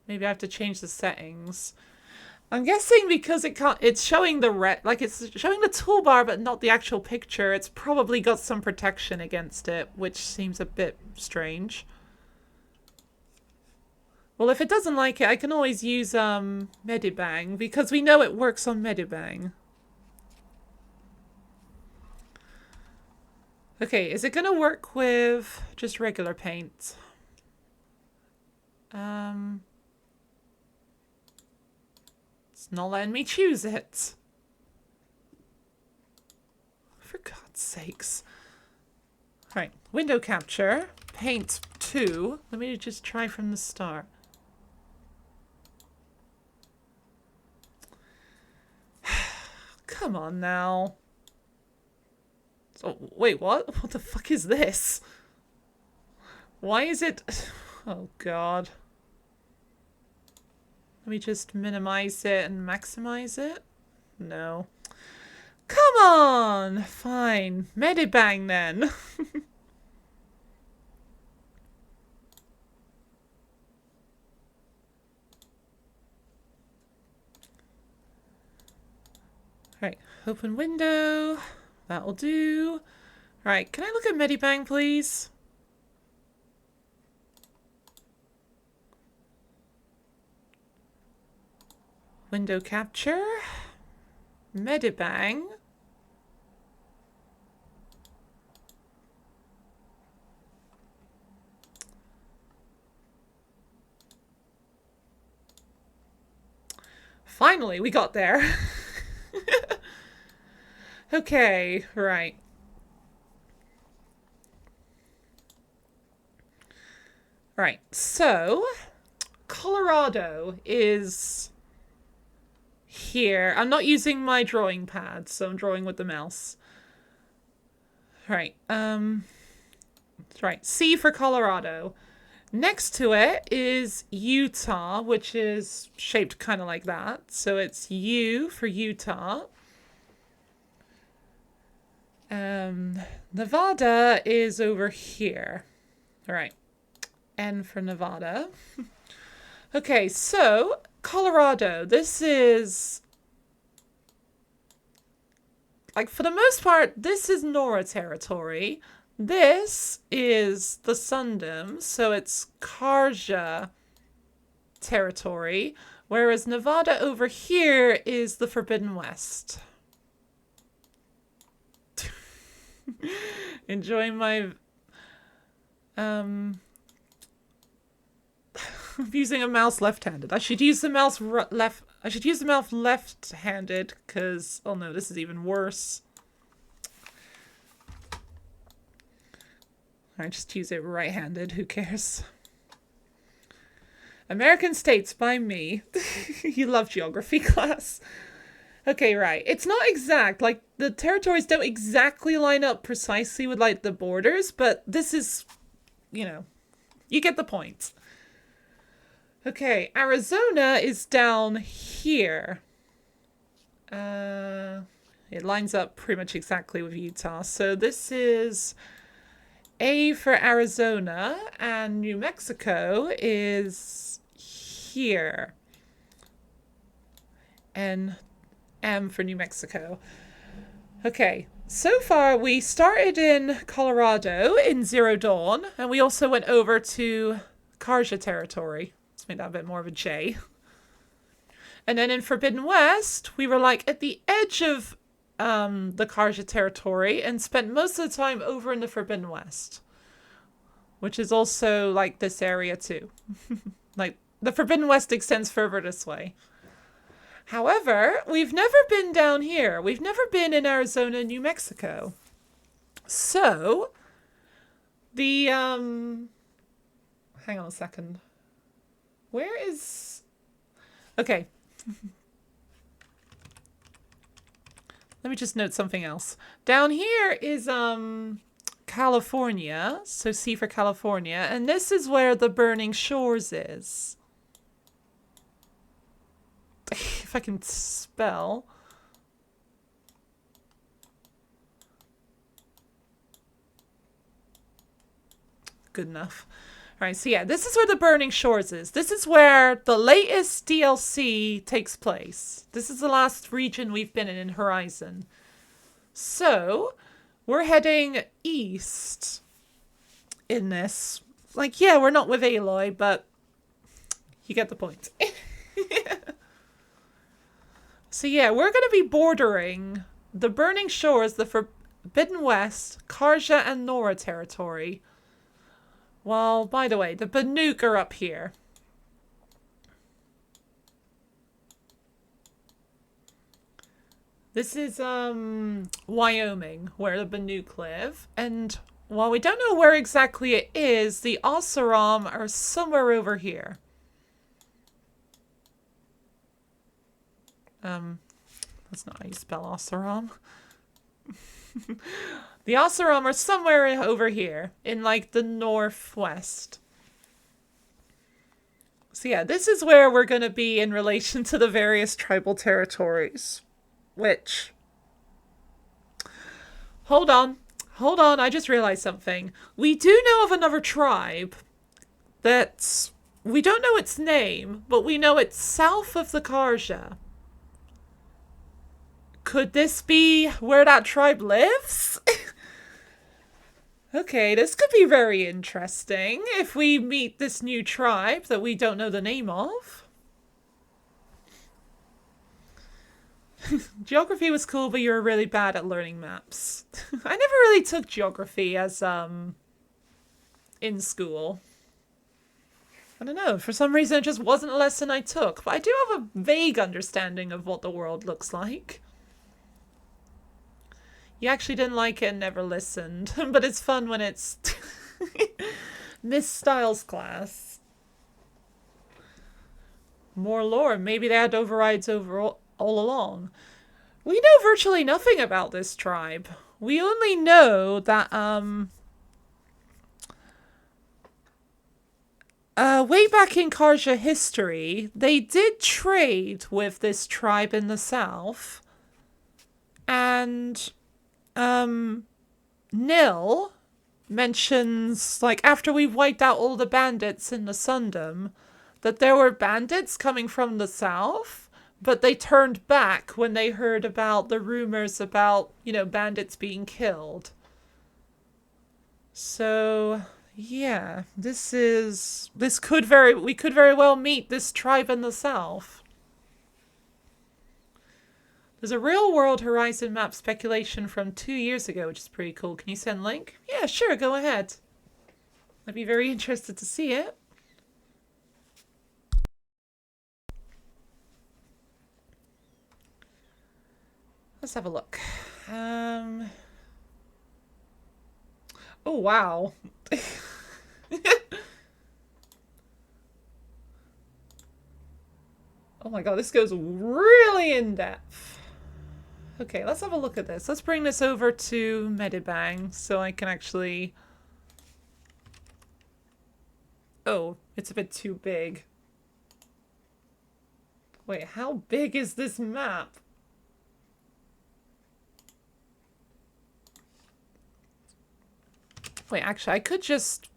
Maybe I have to change the settings. I'm guessing because it's showing the it's showing the toolbar but not the actual picture. It's probably got some protection against it, which seems a bit strange. Well, if it doesn't like it, I can always use Medibang because we know it works on Medibang. Okay, is it gonna work with just regular paint? It's not letting me choose it. For God's sakes. Alright, window capture, paint 2. Let me just try from the start. Come on now. So, wait, what? What the fuck is this? Why is it... Oh God. Let me just minimize it and maximize it. No. Come on! Fine. Medibang then. Alright, open window. That'll do. Alright, can I look at Medibang, please? Window capture. Medibang. Finally, we got there. Okay, right. Right, so Colorado is here. I'm not using my drawing pad, so I'm drawing with the mouse. Right, right, C for Colorado. Next to it is Utah, which is shaped kind of like that. So it's U for Utah. Nevada is over here. All right. N for Nevada. Okay, so Colorado. This is, like, for the most part, this is Nora territory. This is the Sundom, so it's Karja territory, whereas Nevada over here is the Forbidden West. Enjoying my I'm using a mouse left-handed. I should use the mouse left-handed because, oh no, this is even worse. I just use it right-handed. Who cares? American States by me. You love geography class. Okay, right. It's not exact. Like, the territories don't exactly line up precisely with, like, the borders, but this is, you know, you get the point. Okay, Arizona is down here. It lines up pretty much exactly with Utah. So this is A for Arizona, and New Mexico is here. And M for New Mexico. Okay, so far we started in Colorado in Zero Dawn, and we also went over to Karja territory. Let's make that a bit more of a J. And then in Forbidden West, we were like at the edge of the Karja territory and spent most of the time over in the Forbidden West, which is also like this area too. Like the Forbidden West extends further this way. However, we've never been down here. We've never been in Arizona and New Mexico. So, the, hang on a second. Where is, okay. Let me just note something else. Down here is, California. So C for California. And this is where the Burning Shores is. If I can spell. Good enough. All right, so yeah, this is where the Burning Shores is. This is where the latest DLC takes place. This is the last region we've been in Horizon. So, we're heading east in this. Like, yeah, we're not with Aloy, but you get the point. So yeah, we're going to be bordering the Burning Shores, the Forbidden West, Karja, and Nora territory. Well, by the way, the Banuk are up here. This is Wyoming, where the Banuk live. And while we don't know where exactly it is, the Oseram are somewhere over here. That's not how you spell Oseram. The Oseram are somewhere over here, in like the northwest. So yeah, this is where we're going to be in relation to the various tribal territories. Which... Hold on, I just realized something. We do know of another tribe that's... We don't know its name, but we know it's south of the Karja. Could this be where that tribe lives? Okay, this could be very interesting if we meet this new tribe that we don't know the name of. Geography was cool, but you were really bad at learning maps. I never really took geography as, in school. I don't know. For some reason, it just wasn't a lesson I took. But I do have a vague understanding of what the world looks like. You actually didn't like it and never listened. But it's fun when it's Miss Styles class. More lore. Maybe they had overrides all along. We know virtually nothing about this tribe. We only know that, way back in Karja history, they did trade with this tribe in the south. And, Nil mentions, like, after we wiped out all the bandits in the Sundom, that there were bandits coming from the south, but they turned back when they heard about the rumors about, you know, bandits being killed. So, yeah, we could very well meet this tribe in the south. There's a real-world Horizon map speculation from 2 years ago, which is pretty cool. Can you send link? Yeah, sure, go ahead. I'd be very interested to see it. Let's have a look. Oh, wow. Oh my god, this goes really in depth. Okay, let's have a look at this. Let's bring this over to Medibang so I can actually... Oh, it's a bit too big. Wait, how big is this map? Wait, actually, I could just,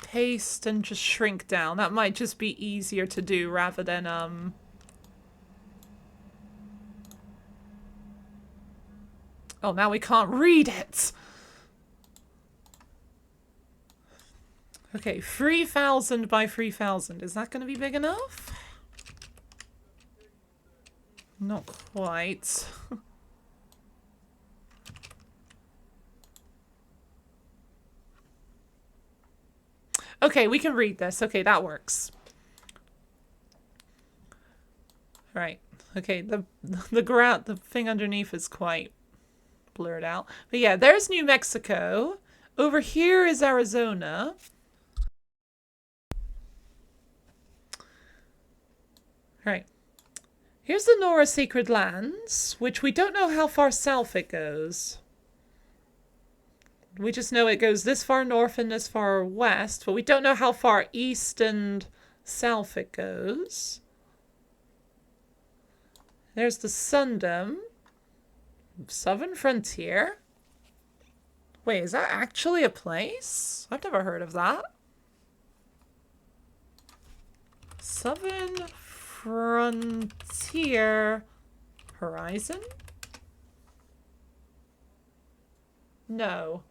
paste and just shrink down. That might just be easier to do rather than, Oh, now we can't read it! Okay, 3,000 by 3,000. Is that going to be big enough? Not quite. Okay, we can read this. Okay, that works. Right. Okay, the thing underneath is quite blurred out. But yeah, there's New Mexico. Over here is Arizona. Right. Here's the Nora Sacred Lands, which we don't know how far south it goes. We just know it goes this far north and this far west, but we don't know how far east and south it goes. There's the Sundom. Southern Frontier. Wait, is that actually a place? I've never heard of that. Southern Frontier Horizon? No.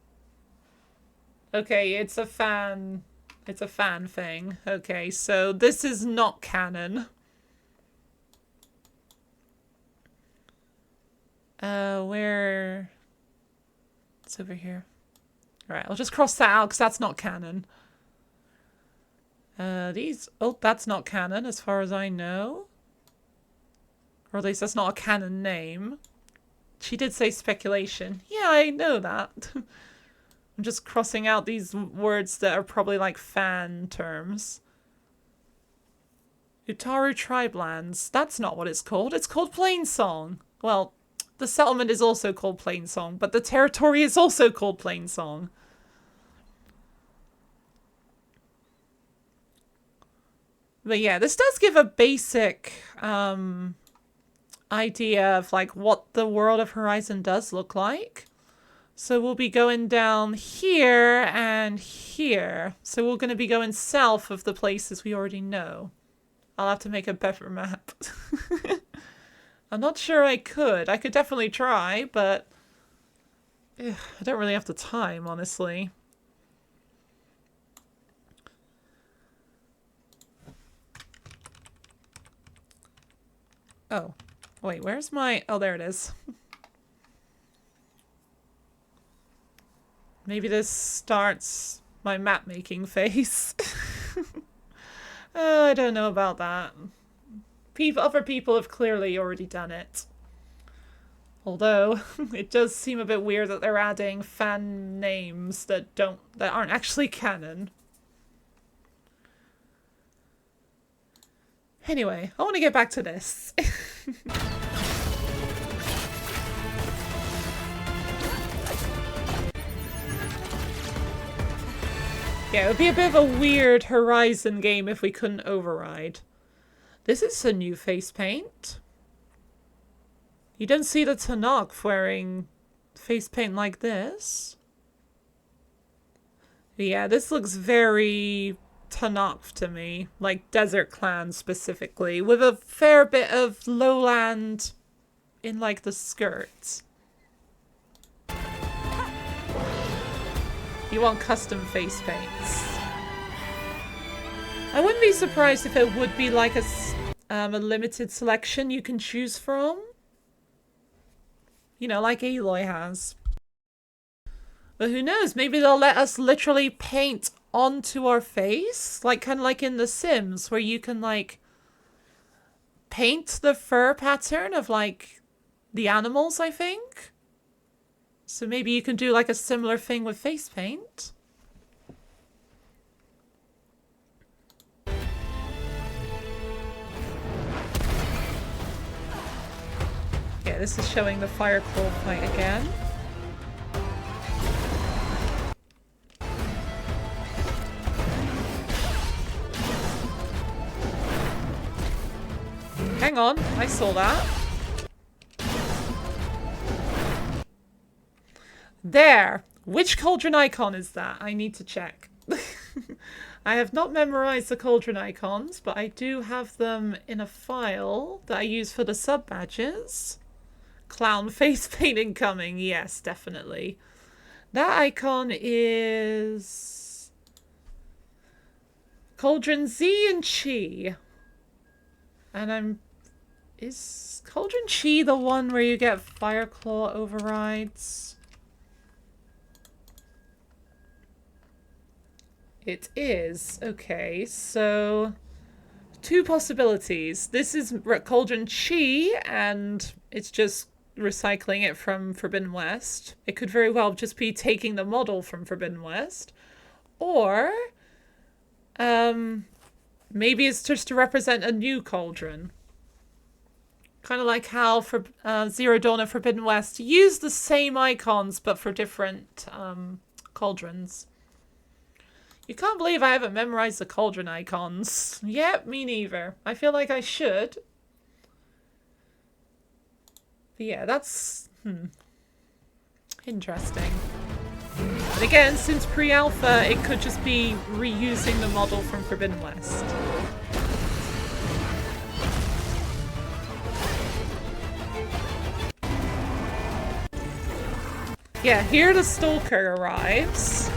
Okay, it's a fan thing. Okay, so this is not canon. Where? It's over here. Alright, I'll just cross that out because that's not canon. Oh, that's not canon as far as I know. Or at least that's not a canon name. She did say speculation. Yeah, I know that. I'm just crossing out these words that are probably like fan terms. Utaru Tribelands. That's not what it's called. It's called Plainsong. Well, the settlement is also called Plainsong, but the territory is also called Plainsong. But yeah, this does give a basic idea of like what the world of Horizon does look like. So we'll be going down here and here. So we're going to be going south of the places we already know. I'll have to make a better map. I'm not sure I could. I could definitely try, but I don't really have the time, honestly. Oh, wait, where's my... Oh, there it is. Maybe this starts my map making face. I don't know about that. Other people have clearly already done it. Although, it does seem a bit weird that they're adding fan names that aren't actually canon. Anyway, I want to get back to this. Yeah, it would be a bit of a weird Horizon game if we couldn't override. This is a new face paint. You don't see the Tanakh wearing face paint like this. Yeah, this looks very Tanakh to me. Like Desert Clan specifically. With a fair bit of lowland in like the skirts. You want custom face paints. I wouldn't be surprised if it would be like a limited selection you can choose from. You know, like Aloy has. But who knows? Maybe they'll let us literally paint onto our face. Like, kind of like in The Sims, where you can, like, paint the fur pattern of, like, the animals, I think. So maybe you can do, like, a similar thing with face paint. Yeah, this is showing the Fireclaw fight again. Hang on, I saw that. There! Which cauldron icon is that? I need to check. I have not memorized the cauldron icons, but I do have them in a file that I use for the sub badges. Clown face paint incoming. Yes, definitely. That icon is Cauldron Z and Chi. And is Cauldron Chi the one where you get Fireclaw overrides? It is. Okay, so two possibilities. This is Cauldron Chi, and it's just recycling it from Forbidden West. It could very well just be taking the model from Forbidden West. Or maybe it's just to represent a new cauldron. Kind of like how for Zero Dawn and Forbidden West use the same icons but for different cauldrons. You can't believe I haven't memorized the cauldron icons. Yep, me neither. I feel like I should. But yeah, that's interesting. But again, since pre-alpha, it could just be reusing the model from Forbidden West. Yeah, here the Stalker arrives.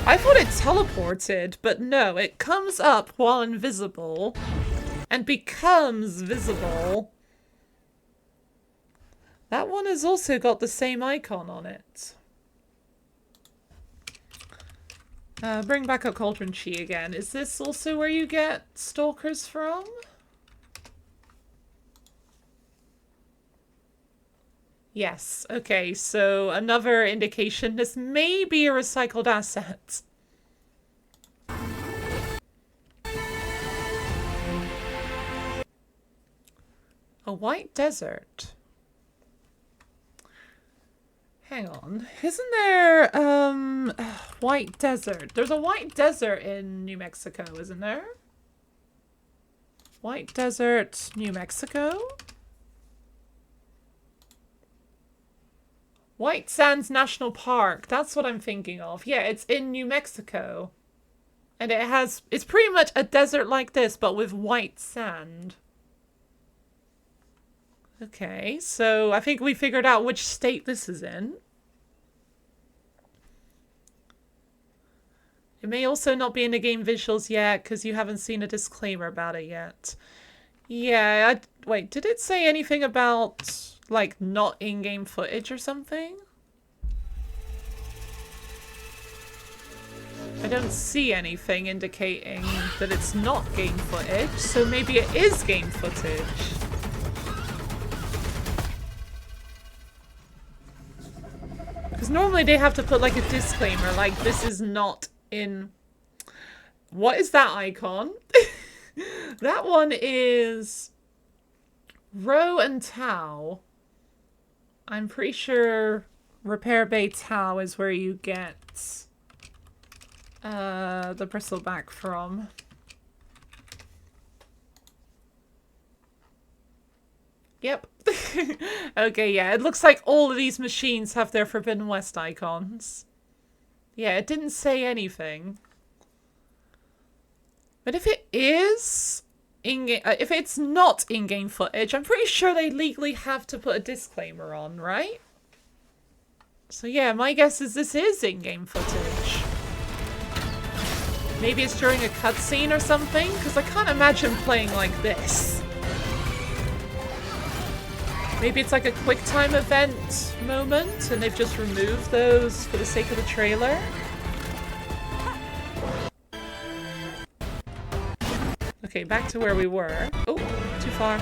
I thought it teleported, but no, it comes up while invisible and becomes visible. That one has also got the same icon on it. Bring back up Cauldron Chi again. Is this also where you get stalkers from? Yes. Okay, so another indication this may be a recycled asset. A white desert. Hang on. Isn't there, white desert? There's a white desert in New Mexico, isn't there? White desert, New Mexico? White Sands National Park. That's what I'm thinking of. Yeah, it's in New Mexico. And it's pretty much a desert like this, but with white sand. Okay, so I think we figured out which state this is in. It may also not be in the game visuals yet, because you haven't seen a disclaimer about it yet. Yeah, wait, did it say anything about, like, not in-game footage or something? I don't see anything indicating that it's not game footage, so maybe it is game footage. Because normally they have to put like a disclaimer, like this is not in... What is that icon? That one is Ro and Tau. I'm pretty sure Repair Bay Tau is where you get the bristleback from. Yep. Okay, yeah, it looks like all of these machines have their Forbidden West icons. Yeah, it didn't say anything. But if it is in-game, if it's not in-game footage, I'm pretty sure they legally have to put a disclaimer on, right? So yeah, my guess is this is in-game footage. Maybe it's during a cutscene or something, because I can't imagine playing like this. Maybe it's like a quick time event moment, and they've just removed those for the sake of the trailer. Okay, back to where we were. Oh, too far.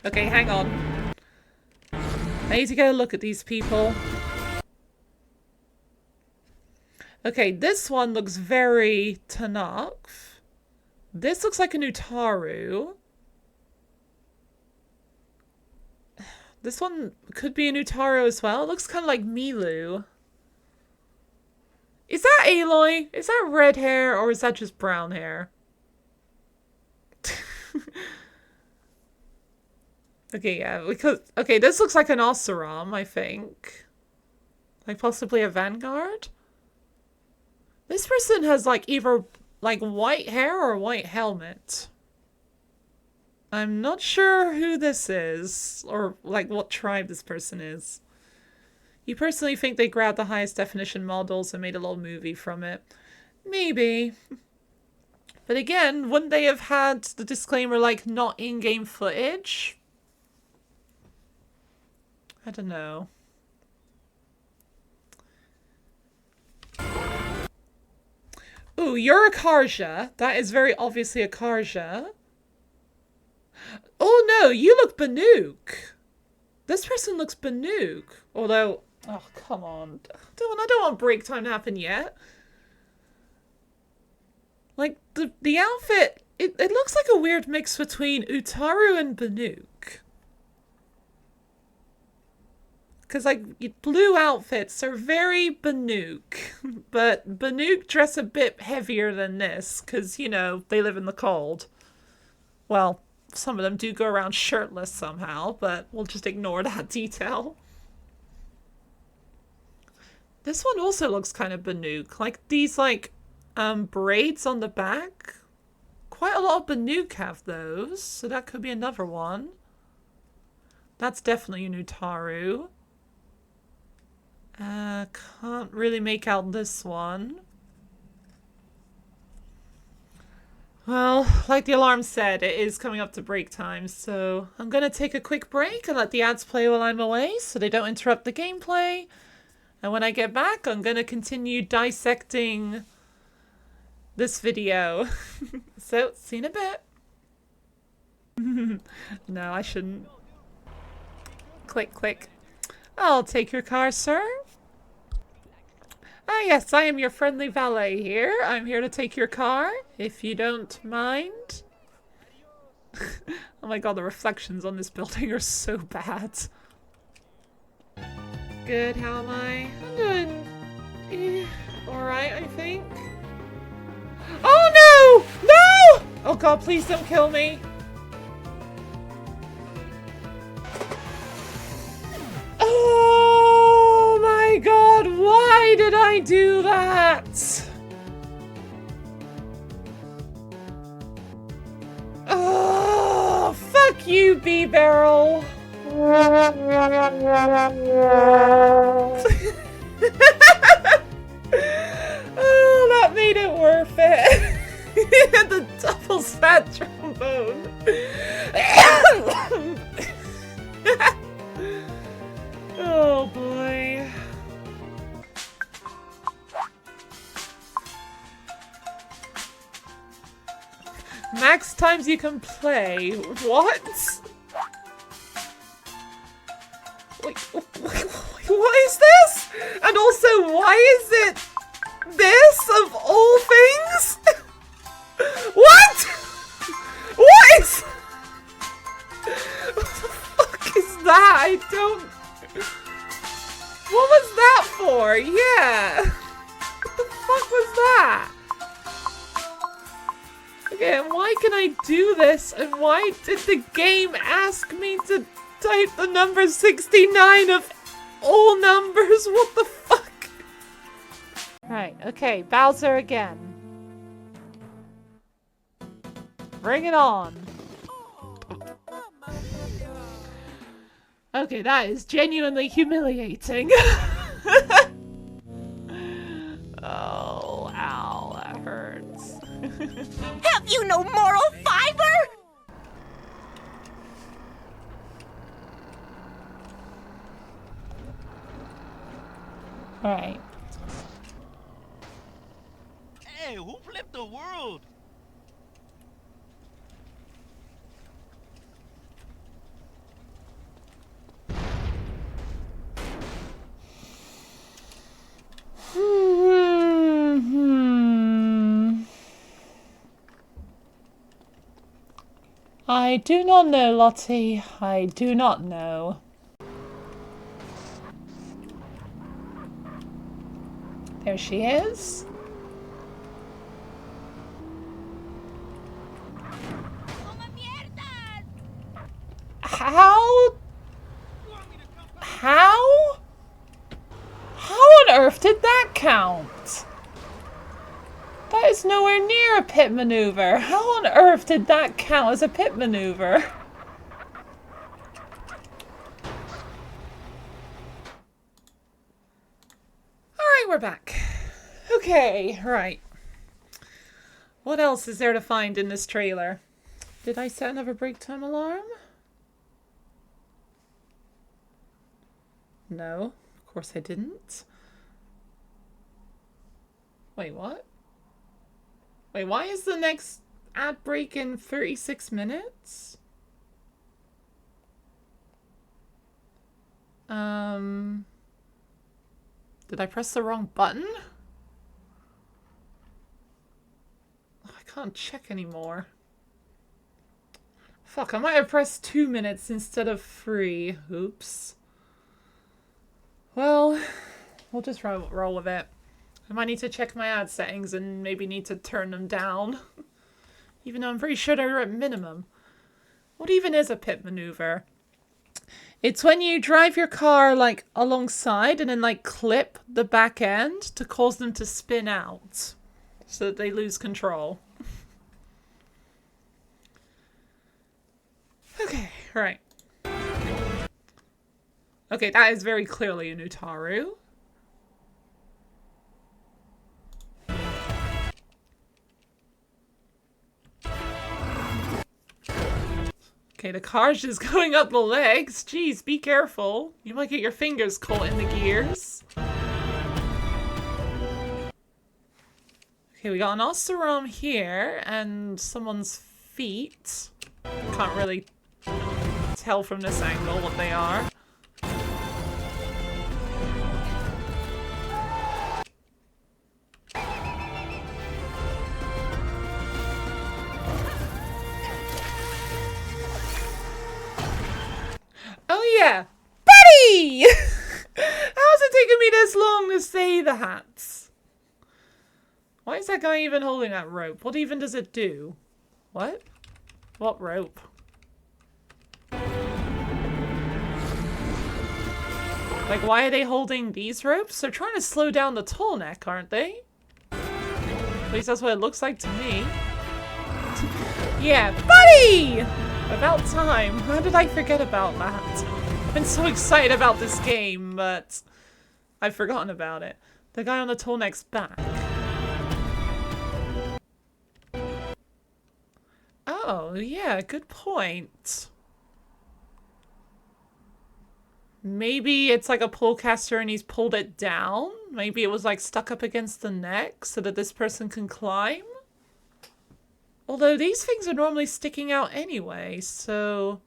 Okay, hang on. I need to get a look at these people. Okay, this one looks very Tanakh. This looks like a Utaru. This one could be a Utaru as well. It looks kind of like Milu. Is that Aloy? Is that red hair or is that just brown hair? Okay, yeah, because... Okay, this looks like an Oseram, I think. Like, possibly a Vanguard? This person has, like, either, like, white hair or a white helmet. I'm not sure who this is, or, like, what tribe this person is. You personally think they grabbed the highest definition models and made a little movie from it? Maybe. But again, wouldn't they have had the disclaimer, like, not in-game footage? I don't know. Ooh, you're a Karja. That is very obviously a Karja. Oh no, you look Banuk. This person looks Banuk. Although, oh, come on. I don't want break time to happen yet. Like, the outfit, it looks like a weird mix between Utaru and Banuk. Because, like, blue outfits are very Banuk. But Banuk dress a bit heavier than this. Because, you know, they live in the cold. Well, some of them do go around shirtless somehow. But we'll just ignore that detail. This one also looks kind of Banuk. Like, these, like, braids on the back. Quite a lot of Banuk have those. So that could be another one. That's definitely an Utaru. Can't really make out this one. Well, like the alarm said, it is coming up to break time, so I'm gonna take a quick break and let the ads play while I'm away so they don't interrupt the gameplay. And when I get back, I'm gonna continue dissecting this video. So, see you in a bit. No, I shouldn't. Click, click. I'll take your car, sir. Ah, yes, I am your friendly valet here. I'm here to take your car, if you don't mind. Oh my god, the reflections on this building are so bad. Good, how am I? I'm doing alright, I think. Oh no! No! Oh god, please don't kill me. Oh my god, why did I do that? Oh, fuck you, B-Barrel. Oh, that made it worth it. The double sad trombone. Oh boy. Max times you can play. What? Wait, what is this? And also, why is it this of all things? What? What is... What the fuck is that? I don't... What was that for? Yeah. What the fuck was that? Okay, and why can I do this? And why did the game ask me to type the number 69 of all numbers? What the fuck? Right, okay, Bowser again. Bring it on. Okay, that is genuinely humiliating. Oh, ow, that hurts. Have you no moral fiber? Alright. Hey, who flipped the world? I do not know, Lottie. I do not know. There she is. How? How? How on earth did that count? That is nowhere near a pit maneuver. How on earth did that count as a pit maneuver? Alright, we're back. Okay, right. What else is there to find in this trailer? Did I set another break time alarm? No, of course I didn't. Wait, what? Wait, why is the next ad break in 36 minutes? Did I press the wrong button? I can't check anymore. Fuck, I might have pressed 2 minutes instead of 3. Oops. Well, we'll just roll with it. I might need to check my ad settings and maybe need to turn them down. Even though I'm pretty sure they're at minimum. What even is a pit maneuver? It's when you drive your car like alongside and then like clip the back end to cause them to spin out. So that they lose control. Okay, right. Okay, that is very clearly an Utaru. Okay, the car's just going up the legs. Jeez, be careful. You might get your fingers caught in the gears. Okay, we got an Osterom here and someone's feet. Can't really tell from this angle what they are. Oh yeah, buddy! How's it taking me this long to say that? Why is that guy even holding that rope? What even does it do? What? What rope? Like, why are they holding these ropes? They're trying to slow down the tall neck, aren't they? At least that's what it looks like to me. Yeah, buddy! About time. How did I forget about that? I've been so excited about this game, but I've forgotten about it. The guy on the tall neck's back. Oh, yeah, good point. Maybe it's like a pullcaster and he's pulled it down? Maybe it was like stuck up against the neck so that this person can climb? Although these things are normally sticking out anyway, so...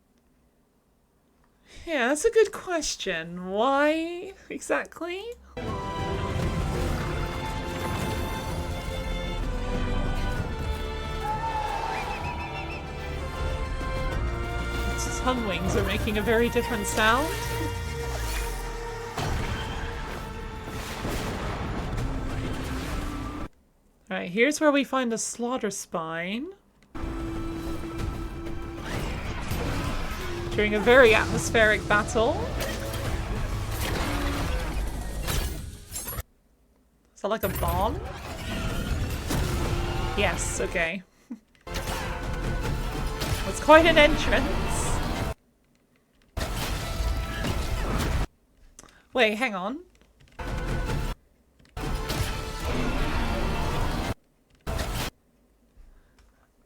Yeah, that's a good question. Why exactly? Its tongue wings are making a very different sound. Alright, here's where we find the slaughter spine. During a very atmospheric battle. Is that like a bomb? Yes, okay. That's quite an entrance. Wait, hang on.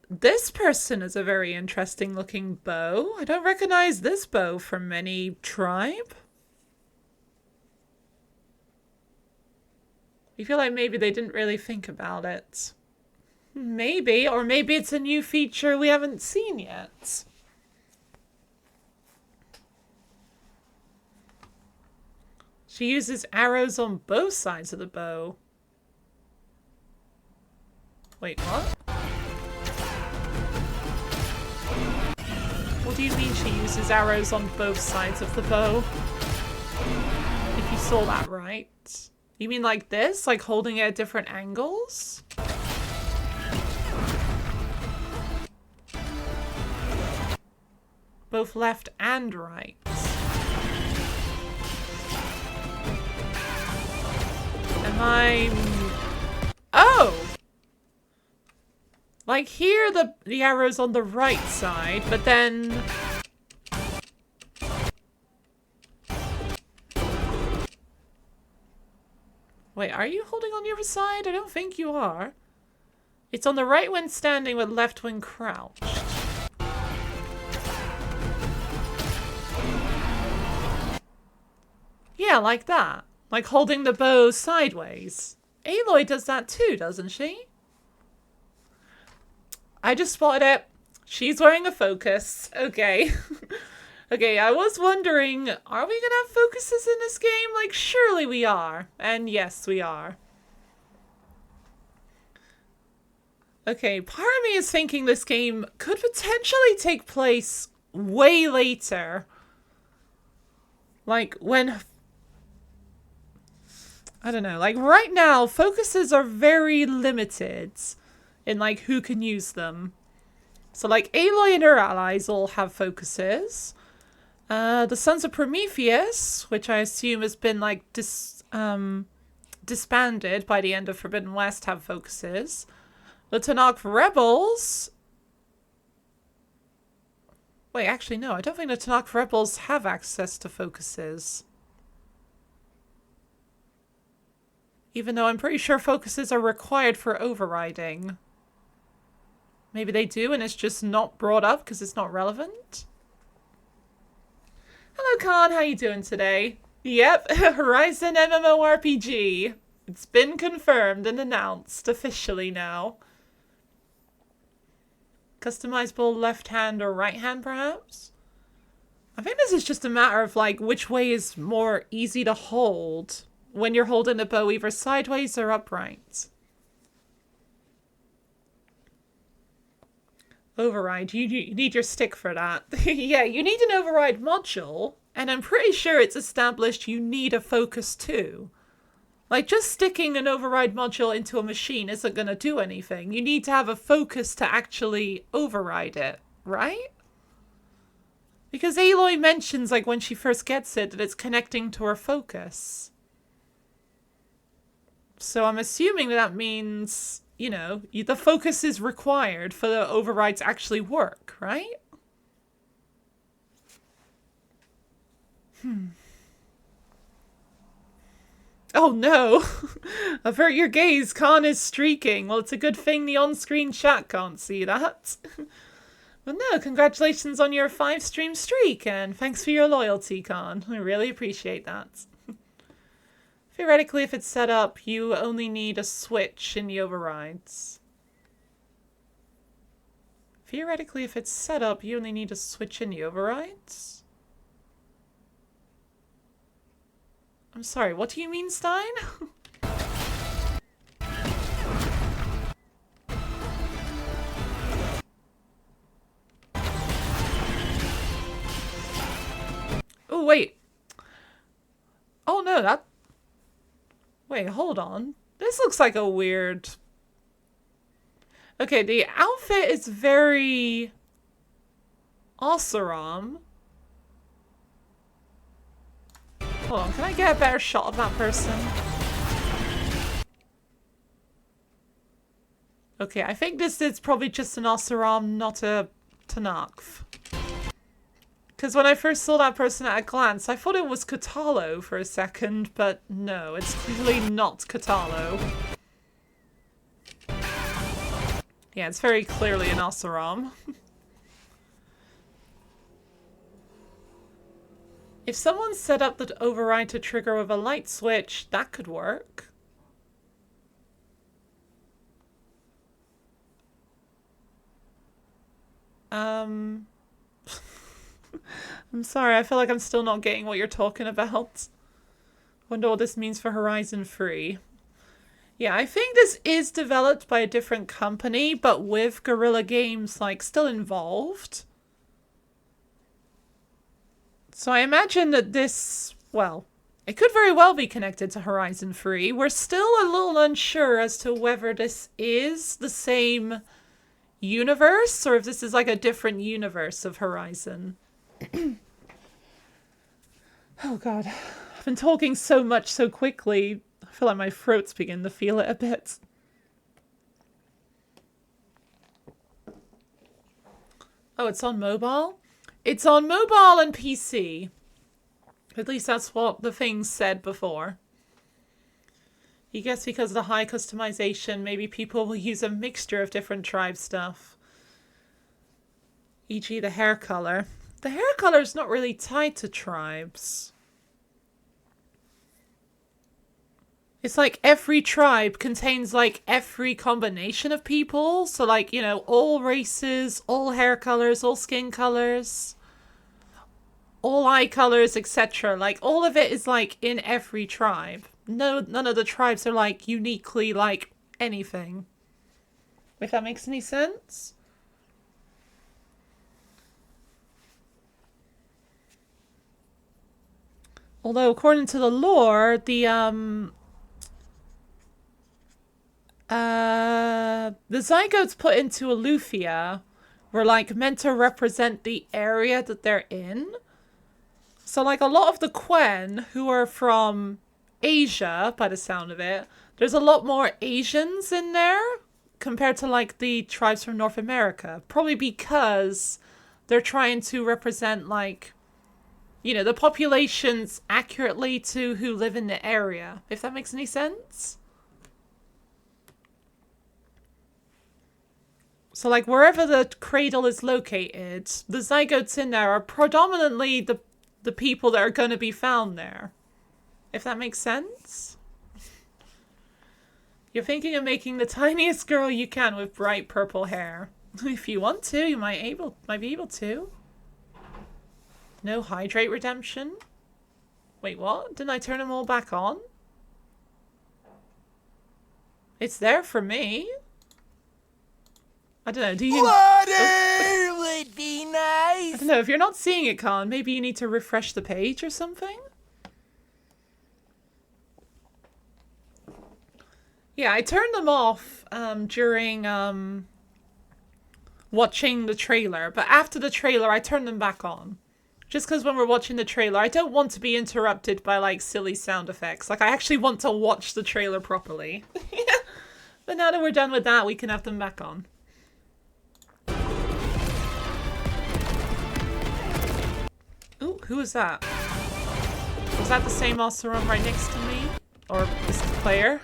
This person is a very interesting looking bow. I don't recognize this bow from any tribe. I feel like maybe they didn't really think about it. Maybe, or maybe it's a new feature we haven't seen yet. She uses arrows on both sides of the bow. Wait, what? What do you mean she uses arrows on both sides of the bow? If you saw that right. You mean like this? Like holding it at different angles? Both left and right. Am I... Oh! Like here, the arrow's on the right side, but then... Wait, are you holding on the other side? I don't think you are. It's on the right when standing, but left when crouched. Yeah, like that. Like holding the bow sideways. Aloy does that too, doesn't she? I just spotted it. She's wearing a focus. Okay. Okay, I was wondering, are we gonna have focuses in this game? Like, surely we are. And yes, we are. Okay, part of me is thinking this game could potentially take place way later. Like, when... I don't know, like, right now, focuses are very limited in, like, who can use them. So, like, Aloy and her allies all have focuses. The Sons of Prometheus, which I assume has been, like, disbanded by the end of Forbidden West, have focuses. The Tanakh Rebels... Wait, actually, no, I don't think the Tanakh Rebels have access to focuses. Even though I'm pretty sure focuses are required for overriding. Maybe they do and it's just not brought up because it's not relevant? Hello, Khan. How you doing today? Yep, Horizon MMORPG. It's been confirmed and announced officially now. Customizable left hand or right hand, perhaps? I think this is just a matter of, like, which way is more easy to hold when you're holding the bow either sideways or upright. Override. You need your stick for that. Yeah, you need an override module, and I'm pretty sure it's established you need a focus too. Like, just sticking an override module into a machine isn't going to do anything. You need to have a focus to actually override it, right? Because Aloy mentions, like, when she first gets it, that it's connecting to her focus. So I'm assuming that means, you know, the focus is required for the override to actually work, right? Oh no! Avert your gaze, Khan is streaking. Well, it's a good thing the on-screen chat can't see that. But no, congratulations on your 5-stream streak, and thanks for your loyalty, Khan. I really appreciate that. Theoretically, if it's set up, you only need a switch in the overrides. Theoretically, if it's set up, you only need to switch in the overrides. I'm sorry, what do you mean, Stein? Oh, wait. Oh, no, that... Wait, hold on. This looks like a weird... Okay, the outfit is very... Oseram. Hold on, can I get a better shot of that person? Okay, I think this is probably just an Oseram, not a Tanakh. Because when I first saw that person at a glance, I thought it was Katalo for a second, but no, it's clearly not Katalo. Yeah, it's very clearly an Oseram. If someone set up the override to trigger with a light switch, that could work. I'm sorry, I feel like I'm still not getting what you're talking about. Wonder what this means for Horizon 3. Yeah, I think this is developed by a different company, but with Guerrilla Games, like, still involved. So I imagine that this, well, it could very well be connected to Horizon 3. We're still a little unsure as to whether this is the same universe, or if this is like a different universe of Horizon. Oh god, I've been talking so much so quickly, I feel like my throat's beginning to feel it a bit. Oh, it's on mobile? It's on mobile and PC. At least that's what the thing said before. I guess because of the high customization, maybe people will use a mixture of different tribe stuff. E.g. the hair color. The hair color is not really tied to tribes. It's like every tribe contains like every combination of people. So like, you know, all races, all hair colors, all skin colors, all eye colors, etc. Like all of it is like in every tribe. No, none of the tribes are like uniquely like anything. If that makes any sense. Although according to the lore, the zygotes put into Alufia were like meant to represent the area that they're in. So like a lot of the Quen who are from Asia, by the sound of it, there's a lot more Asians in there compared to like the tribes from North America. Probably because they're trying to represent like, you know, the populations accurately to who live in the area, if that makes any sense. So like wherever the cradle is located, the zygotes in there are predominantly the people that are going to be found there. If that makes sense. You're thinking of making the tiniest girl you can with bright purple hair. If you want to, you might be able to. No hydrate redemption? Wait, what? Didn't I turn them all back on? It's there for me. I don't know, do you... Water would be nice. I don't know, if you're not seeing it, Colin, maybe you need to refresh the page or something? Yeah, I turned them off during watching the trailer, but after the trailer I turned them back on. Just because when we're watching the trailer, I don't want to be interrupted by like silly sound effects. Like I actually want to watch the trailer properly. But now that we're done with that, we can have them back on. Ooh, who was that? Was that the same Oseram right next to me? Or this player?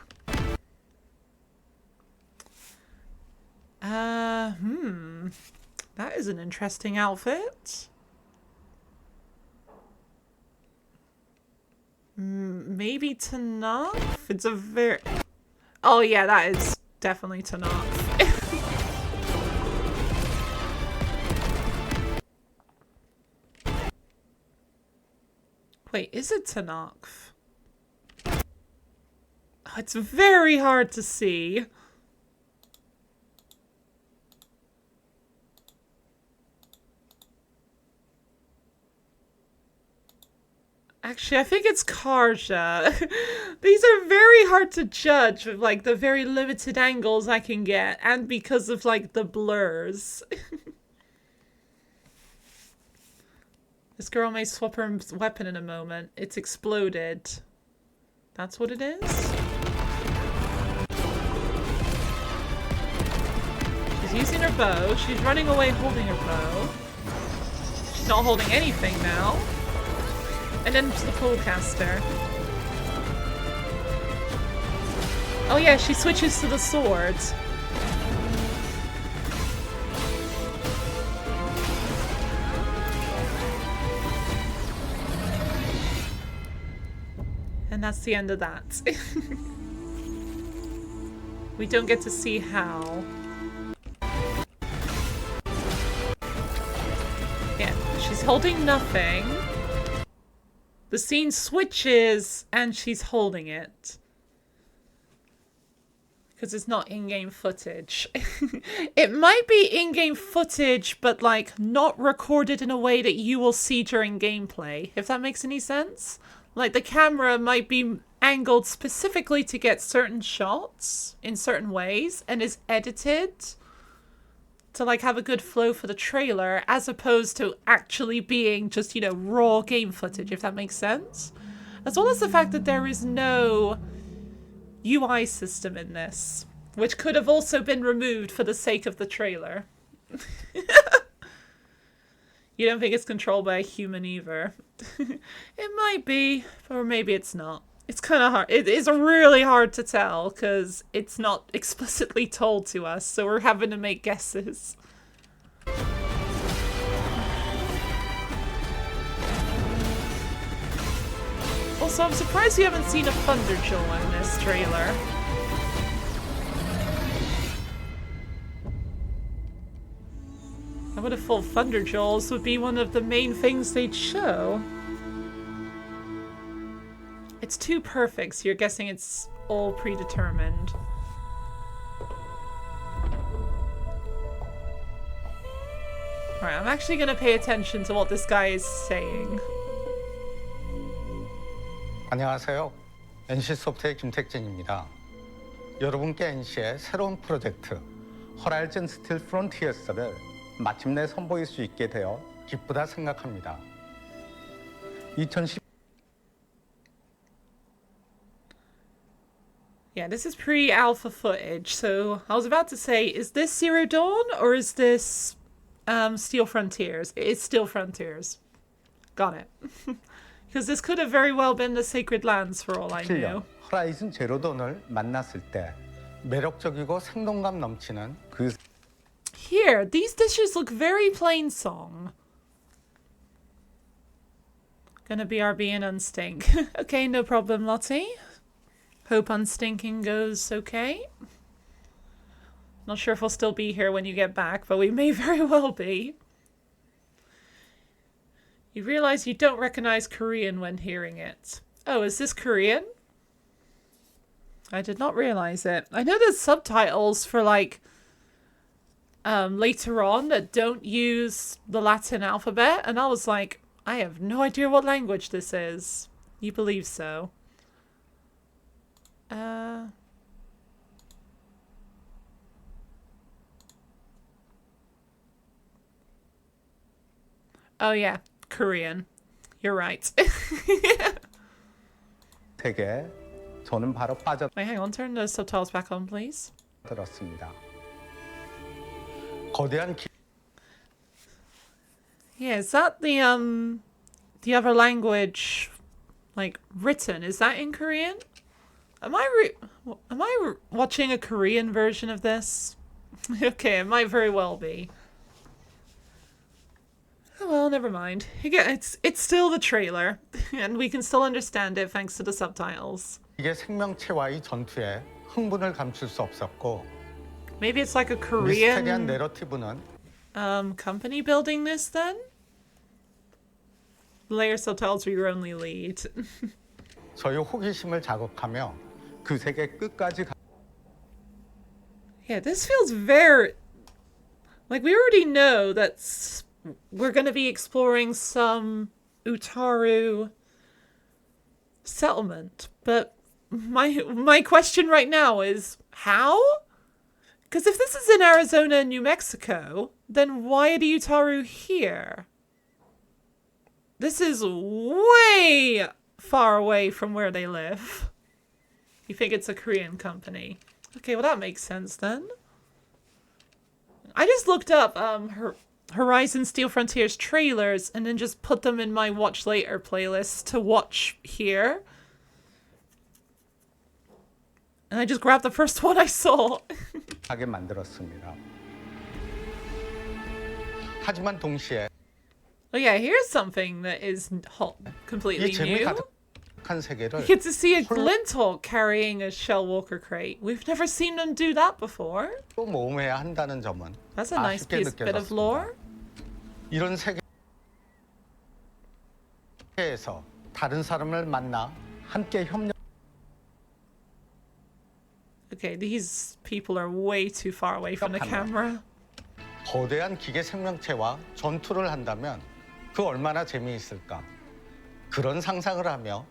That is an interesting outfit. Maybe Tanakh? It's a very... Oh yeah, that is definitely Tanakh. Wait, is it Tanakh? Oh, it's very hard to see. Actually, I think it's Karja. These are very hard to judge with, like, the very limited angles I can get, and because of, like, the blurs. This girl may swap her weapon in a moment. It's exploded. That's what it is? She's using her bow. She's running away holding her bow. She's not holding anything now. And then to the polecaster. Oh yeah, she switches to the sword. And that's the end of that. We don't get to see how. Yeah, she's holding nothing. The scene switches and she's holding it. Because it's not in-game footage. It might be in-game footage, but like not recorded in a way that you will see during gameplay, if that makes any sense. Like the camera might be angled specifically to get certain shots in certain ways and is edited to like have a good flow for the trailer, as opposed to actually being just, you know, raw game footage, if that makes sense. As well as the fact that there is no UI system in this, which could have also been removed for the sake of the trailer. You don't think it's controlled by a human either? It might be, or maybe it's not. It's kind of hard. It is really hard to tell because it's not explicitly told to us, so we're having to make guesses. Also, I'm surprised you haven't seen a Thunderjaw in this trailer. I would have thought Thunderjaws would be one of the main things they'd show. It's too perfect, so you're guessing it's all predetermined. Alright, I'm actually gonna pay attention to what this guy is saying. 안녕하세요. NC소프트의 김택진입니다. 여러분께 NC의 새로운 프로젝트 허라이즌 스틸 프론티어스를 마침내 선보일 수 있게 되어 기쁘다 생각합니다. 2010 Yeah, this is pre-alpha footage, so I was about to say, is this Zero Dawn or is this Steel Frontiers? It's Steel Frontiers. Got it. Because this could have very well been the Sacred Lands for all I knew. 허라이즌 제로 던을 만났을 때 매력적이고 생동감 넘치는 그 Here, these dishes look very plain song. Gonna BRB and unstink. Okay, no problem, Lottie. Hope unstinking goes okay. Not sure if we'll still be here when you get back, but we may very well be. You realize you don't recognize Korean when hearing it. Oh, is this Korean? I did not realize it. I know there's subtitles for like later on that don't use the Latin alphabet, and I was like, I have no idea what language this is. You believe so? Oh yeah, Korean. You're right. 세계 저는 바로 Wait, hang on. Turn the subtitles back on, please. 빠져들었습니다. 거대한 Yeah, is that the other language, like written? Is that in Korean? Am I watching a Korean version of this? Okay, it might very well be. Oh well, never mind. Again, it's still the trailer, and we can still understand it thanks to the subtitles. 이게 생명체와의 전투에 흥분을 감출 수 없었고 Maybe it's like a 미스테리한 Korean 내러티브는 company building this then? Layers hotels are your only lead. 저희 호기심을 자극하며 그 세계 끝까지 Yeah, this feels very... Like, we already know that we're going to be exploring some Utaru settlement, but my question right now is, how? Because if this is in Arizona and New Mexico, then why are the Utaru here? This is way far away from where they live. You think it's a Korean company. Okay, well that makes sense then. I just looked up Horizon Steel Frontiers trailers and then just put them in my Watch Later playlist to watch here. And I just grabbed the first one I saw. 하게 만들었습니다. 하지만 동시에 Oh yeah, here's something that is completely 이 재미 new. 가득한 세계를 You get to see a Glinthawk carrying a Shell Walker crate. We've never seen them do that before. 또 모험해야 한다는 점은 That's a nice 아쉽게 bit of lore. 느껴졌습니다. 이런 세계에서 다른 사람을 만나 함께 협력. Okay, these people are way too far away from the camera. 거대한 기계 생명체와 전투를 한다면 그 얼마나 재미있을까. 그런 상상을 하며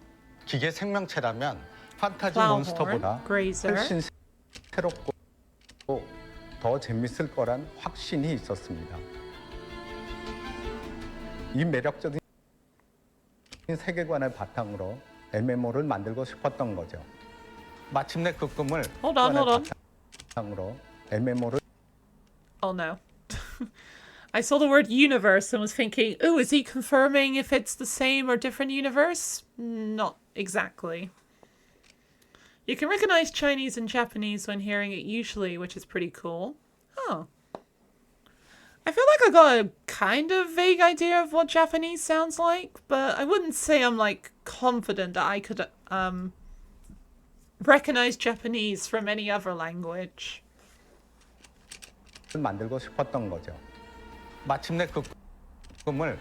기계 생명체라면 판타지 Plowhorn, 몬스터보다 Grazer. 훨씬 새롭고 더 재밌을 거란 확신이 있었습니다. 이 매력적인 세계관을 바탕으로 MMO를 만들고 싶었던 거죠. 마침내 그 꿈을 Hold on. 바탕으로 MMO를 Oh no. I saw the word universe and was thinking, oh, is he confirming if it's the same or different universe? Not exactly. You can recognize Chinese and Japanese when hearing it usually, which is pretty cool. Oh. I feel like I got a kind of vague idea of what Japanese sounds like, but I wouldn't say I'm like confident that I could recognize Japanese from any other language. 만들고 싶었던 거죠. 마침내 그 꿈을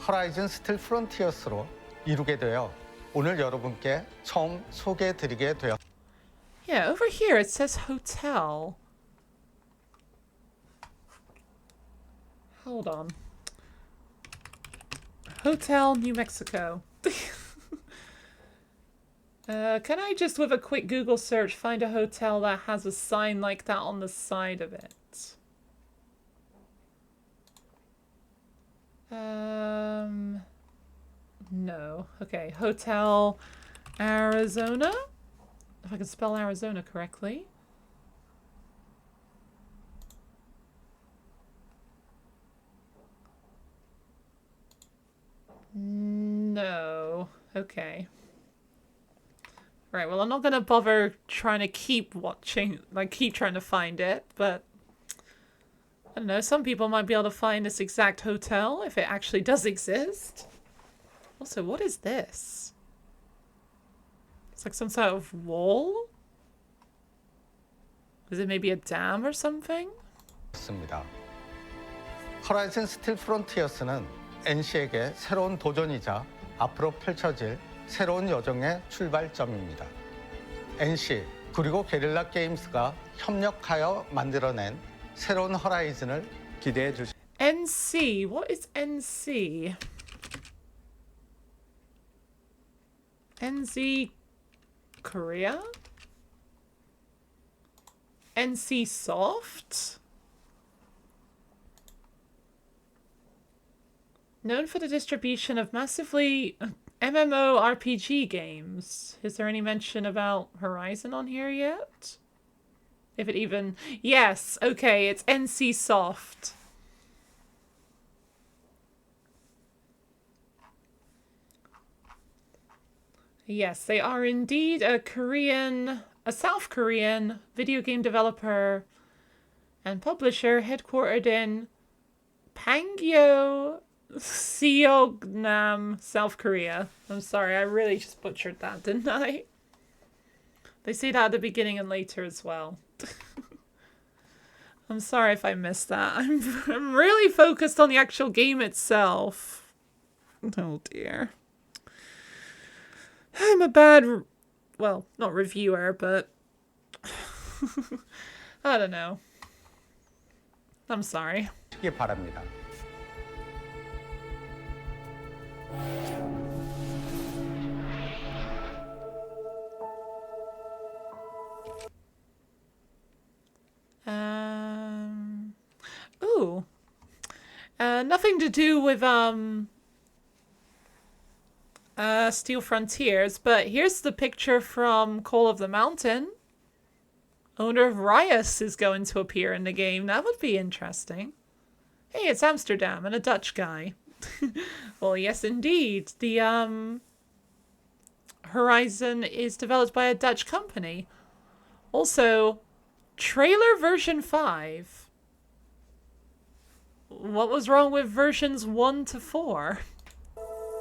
허라이즌 스틸 프론티어스로 이루게 되어 오늘 여러분께 처음 소개해드리게 되었습니다. Yeah, over here it says hotel. Hold on. Hotel New Mexico. Can I just, with a quick Google search, find a hotel that has a sign like that on the side of it? No. Okay, Hotel Arizona? If I can spell Arizona correctly. No. Okay. Right, well, I'm not gonna bother trying to keep watching, like, keep trying to find it, but I don't know, some people might be able to find this exact hotel if it actually does exist. Also, what is this? It's like some sort of wall? Is it maybe a dam or something? 허라이즌 스틸 프론티어스는 NC에게 새로운 도전이자 앞으로 펼쳐질 새로운 여정의 출발점입니다. NC 그리고 게릴라 게임스가 협력하여 만들어낸 새로운 허라이즌을 기대해 주시. NC. What is NC? NC Korea? NC Soft? Known for the distribution of massively MMORPG games. Is there any mention about Horizon on here yet? If it even... Yes, okay, it's NC Soft. Yes, they are indeed a South Korean video game developer and publisher headquartered in Pangyo, Seognam, South Korea. I'm sorry, I really just butchered that, didn't I? They say that at the beginning and later as well. I'm sorry if I missed that. I'm really focused on the actual game itself. Oh dear. I'm a bad, well, not reviewer, but I don't know. I'm sorry. 시기 바랍니다. Ooh. Nothing to do with, Steel Frontiers, but here's the picture from Call of the Mountain. Owner of Rias is going to appear in the game. That would be interesting. Hey, it's Amsterdam and a Dutch guy. Well, yes, indeed. The, Horizon is developed by a Dutch company. Also, trailer version 5. What was wrong with versions 1 to 4?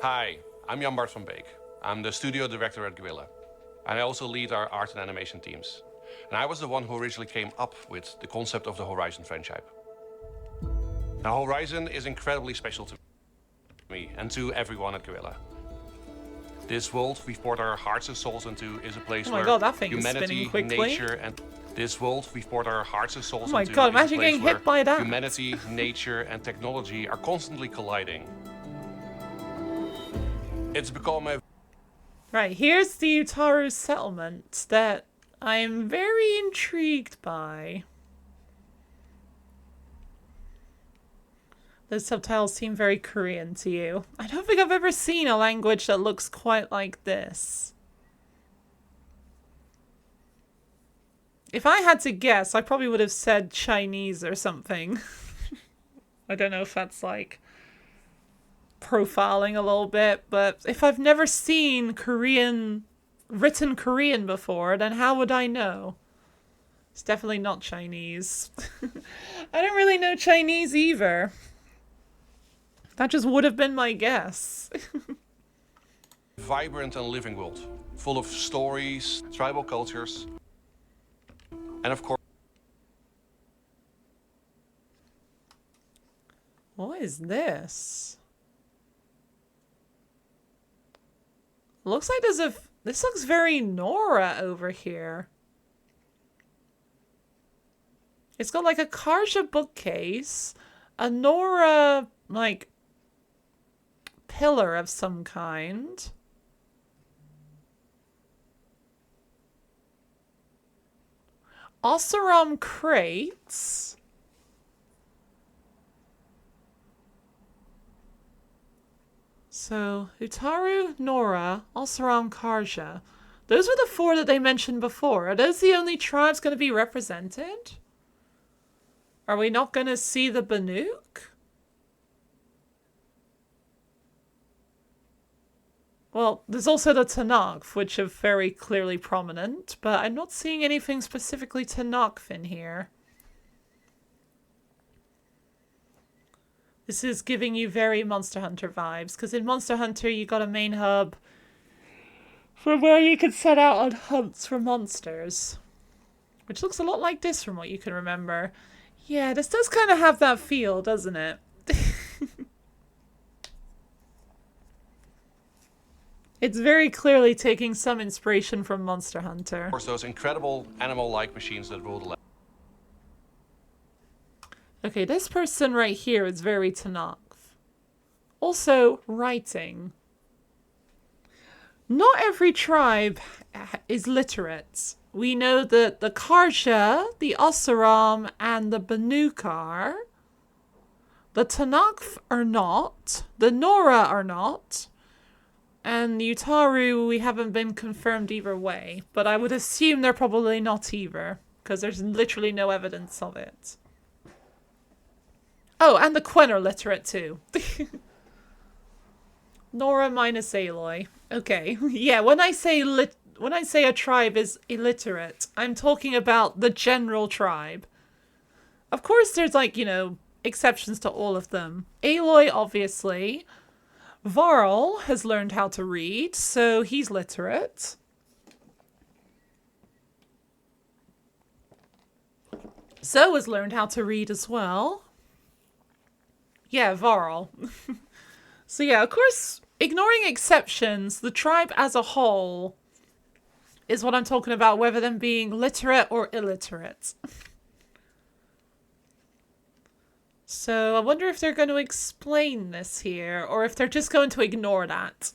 Hi, I'm Jan Bart van Beek. I'm the studio director at Guerrilla. And I also lead our art and animation teams. And I was the one who originally came up with the concept of the Horizon franchise. Now, Horizon is incredibly special to me and to everyone at Guerrilla. This world we've poured our hearts and souls into is a place Oh my where god, that thing is humanity, spinning quickly. nature, and this world we've poured our hearts and souls Oh my into god, is a imagine place getting where hit by that. humanity, nature, and technology are constantly colliding. It's become a Right, here's the Utaru settlement that I'm very intrigued by. Those subtitles seem very Korean to you. I don't think I've ever seen a language that looks quite like this. If I had to guess, I probably would have said Chinese or something. I don't know if that's like profiling a little bit, but if I've never seen Korean, written Korean before, then how would I know? It's definitely not Chinese. I don't really know Chinese either. That just would have been my guess. vibrant and living world, full of stories, tribal cultures, and of course, What is this? Looks like there's a... This looks very Nora over here. It's got like a Karja bookcase, a Nora, like, pillar of some kind. Oseram crates. So, Utaru, Nora, Oseram, Karja. Those were the 4 that they mentioned before. Are those the only tribes going to be represented? Are we not going to see the Banuk? Well, there's also the Tanakh, which are very clearly prominent, but I'm not seeing anything specifically Tanakh in here. This is giving you very Monster Hunter vibes, because in Monster Hunter you got a main hub from where you can set out on hunts for monsters. Which looks a lot like this from what you can remember. Yeah, this does kind of have that feel, doesn't it? It's very clearly taking some inspiration from Monster Hunter. of course, those incredible animal-like machines that rule the land. Okay, this person right here is very Tanakh. Also, writing. Not every tribe is literate. We know that the Karja, the Oseram, and the Banuk are. The Tanakh are not. The Nora are not. And the Utaru, we haven't been confirmed either way. But I would assume they're probably not either. Because there's literally no evidence of it. Oh, and the Quen are literate too. Nora minus Aloy. Okay. Yeah, when I say a tribe is illiterate, I'm talking about the general tribe. Of course there's like, you know, exceptions to all of them. Aloy, obviously. Varl has learned how to read, so he's literate. Zoe has learned how to read as well. Yeah, Varl. So yeah, of course, ignoring exceptions, the tribe as a whole is what I'm talking about, whether them being literate or illiterate. So I wonder if they're going to explain this here, or if they're just going to ignore that.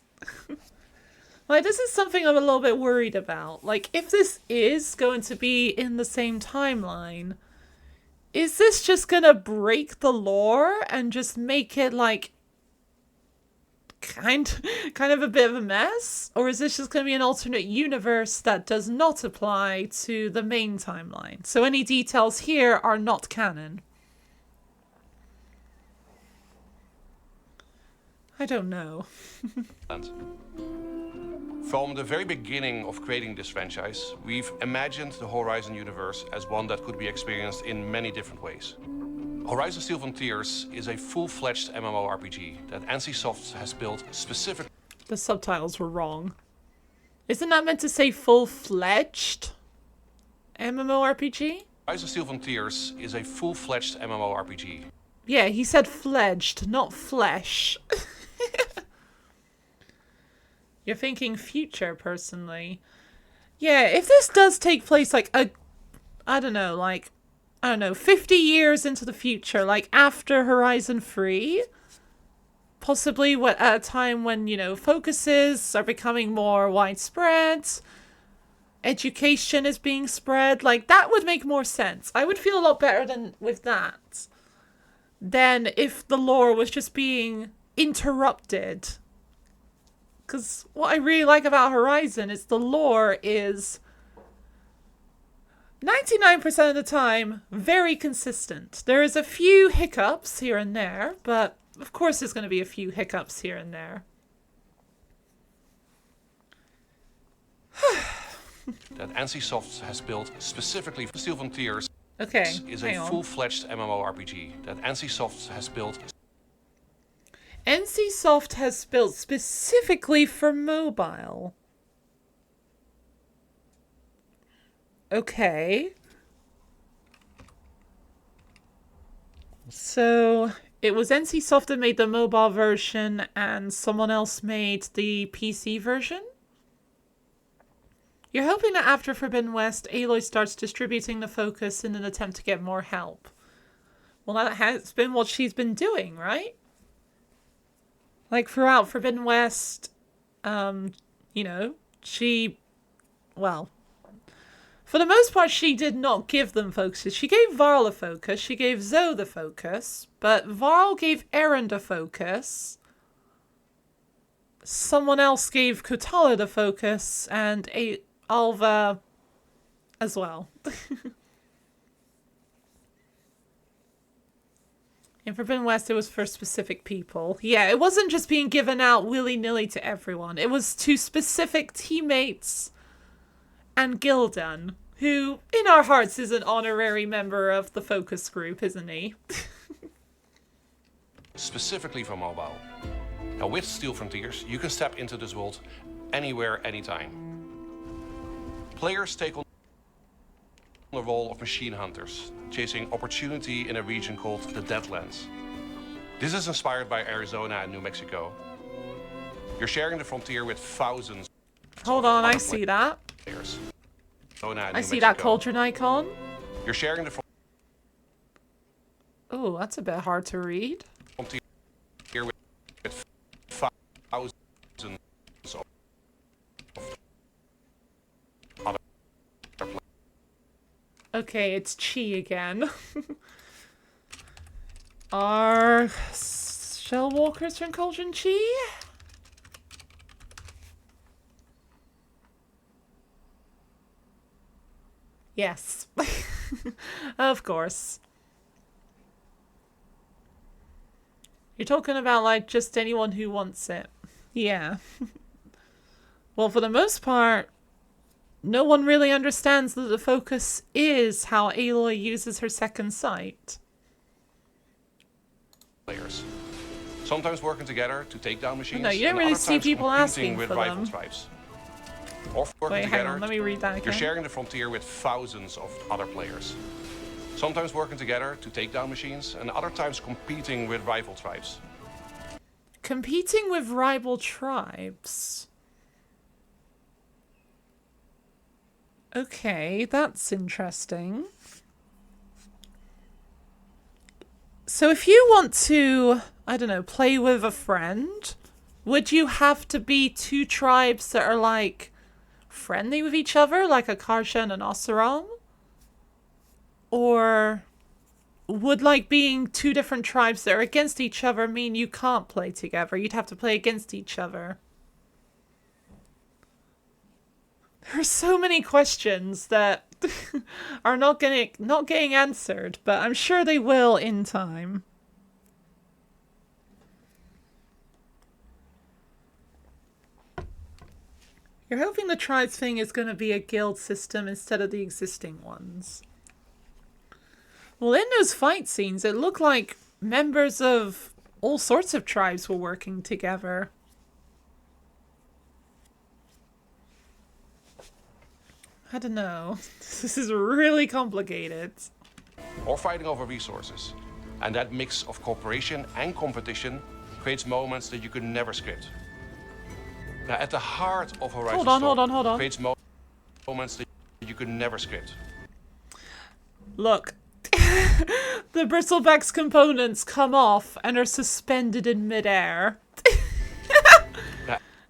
Like, this is something I'm a little bit worried about. Like, if this is going to be in the same timeline, is this just going to break the lore and just make it, like, kind of a bit of a mess? Or is this just going to be an alternate universe that does not apply to the main timeline? So any details here are not canon. I don't know. From the very beginning of creating this franchise, we've imagined the Horizon universe as one that could be experienced in many different ways. Horizon Steel Frontiers is a full-fledged MMORPG that NCSoft has built specifically. The subtitles were wrong. Isn't that meant to say full-fledged MMORPG? Horizon Steel Frontiers is a full-fledged MMORPG. Yeah, he said fledged, not flesh. You're thinking future, personally. Yeah, if this does take place, like, I don't know, 50 years into the future, like, after Horizon 3, possibly at a time when, you know, focuses are becoming more widespread, education is being spread, like, that would make more sense. I would feel a lot better with that than if the lore was just being interrupted. Because what I really like about Horizon is the lore is 99% of the time very consistent. There is a few hiccups here and there, but of course there's going to be a few hiccups here and there. That NCSoft has built specifically for Steel Frontiers. Okay, Is a full-fledged MMORPG that NCSoft has built. NCSoft has built specifically for mobile. Okay. So it was NCSoft that made the mobile version and someone else made the PC version? You're hoping that after Forbidden West, Aloy starts distributing the focus in an attempt to get more help. Well, that has been what she's been doing, right? Like, throughout Forbidden West, you know, well, for the most part, she did not give them focuses. She gave Varl a focus, she gave Zoe the focus, but Varl gave Erend a focus. Someone else gave Kutala the focus, and Alva as well. In Forbidden West, it was for specific people. Yeah, it wasn't just being given out willy-nilly to everyone. It was to specific teammates and Gildan, who, in our hearts, is an honorary member of the focus group, isn't he? Specifically for mobile. Now with Steel Frontiers, you can step into this world anywhere, anytime. Players take on the role of machine hunters, chasing opportunity in a region called the Deadlands. This is inspired by Arizona and New Mexico. You're sharing the frontier with thousands. Hold on, I see that. Players. Arizona and I New see Mexico. that cauldron icon. You're sharing the Oh, that's a bit hard to read. frontier with thousands of other players. Okay, it's Chi again. Are Shellwalkers from Cauldron Chi? Yes. Of course. You're talking about, like, just anyone who wants it. Yeah. Well, for the most part, no one really understands that the focus is how Aloy uses her second sight. Players. Sometimes working together to take down machines. No, you don't and really other see times people competing asking with for rival them. tribes. Or working Wait, hang together. on, let me read that You're again. sharing the frontier with thousands of other players. Sometimes working together to take down machines, and other times competing with rival tribes. Competing with rival tribes. Okay, that's interesting. So if you want to, I don't know, play with a friend, would you have to be two tribes that are like friendly with each other, like a Karsha and an Oseram? Or would like being two different tribes that are against each other mean you can't play together? You'd have to play against each other. There are so many questions that are not getting answered, but I'm sure they will in time. You're hoping the tribes thing is going to be a guild system instead of the existing ones. Well, in those fight scenes, it looked like members of all sorts of tribes were working together. I don't know. This is really complicated. Or fighting over resources. And that mix of cooperation and competition creates moments that you could never script. Now, at the heart of Horizon Hold on. creates moments that you could never script. Look. The bristleback's components come off and are suspended in midair.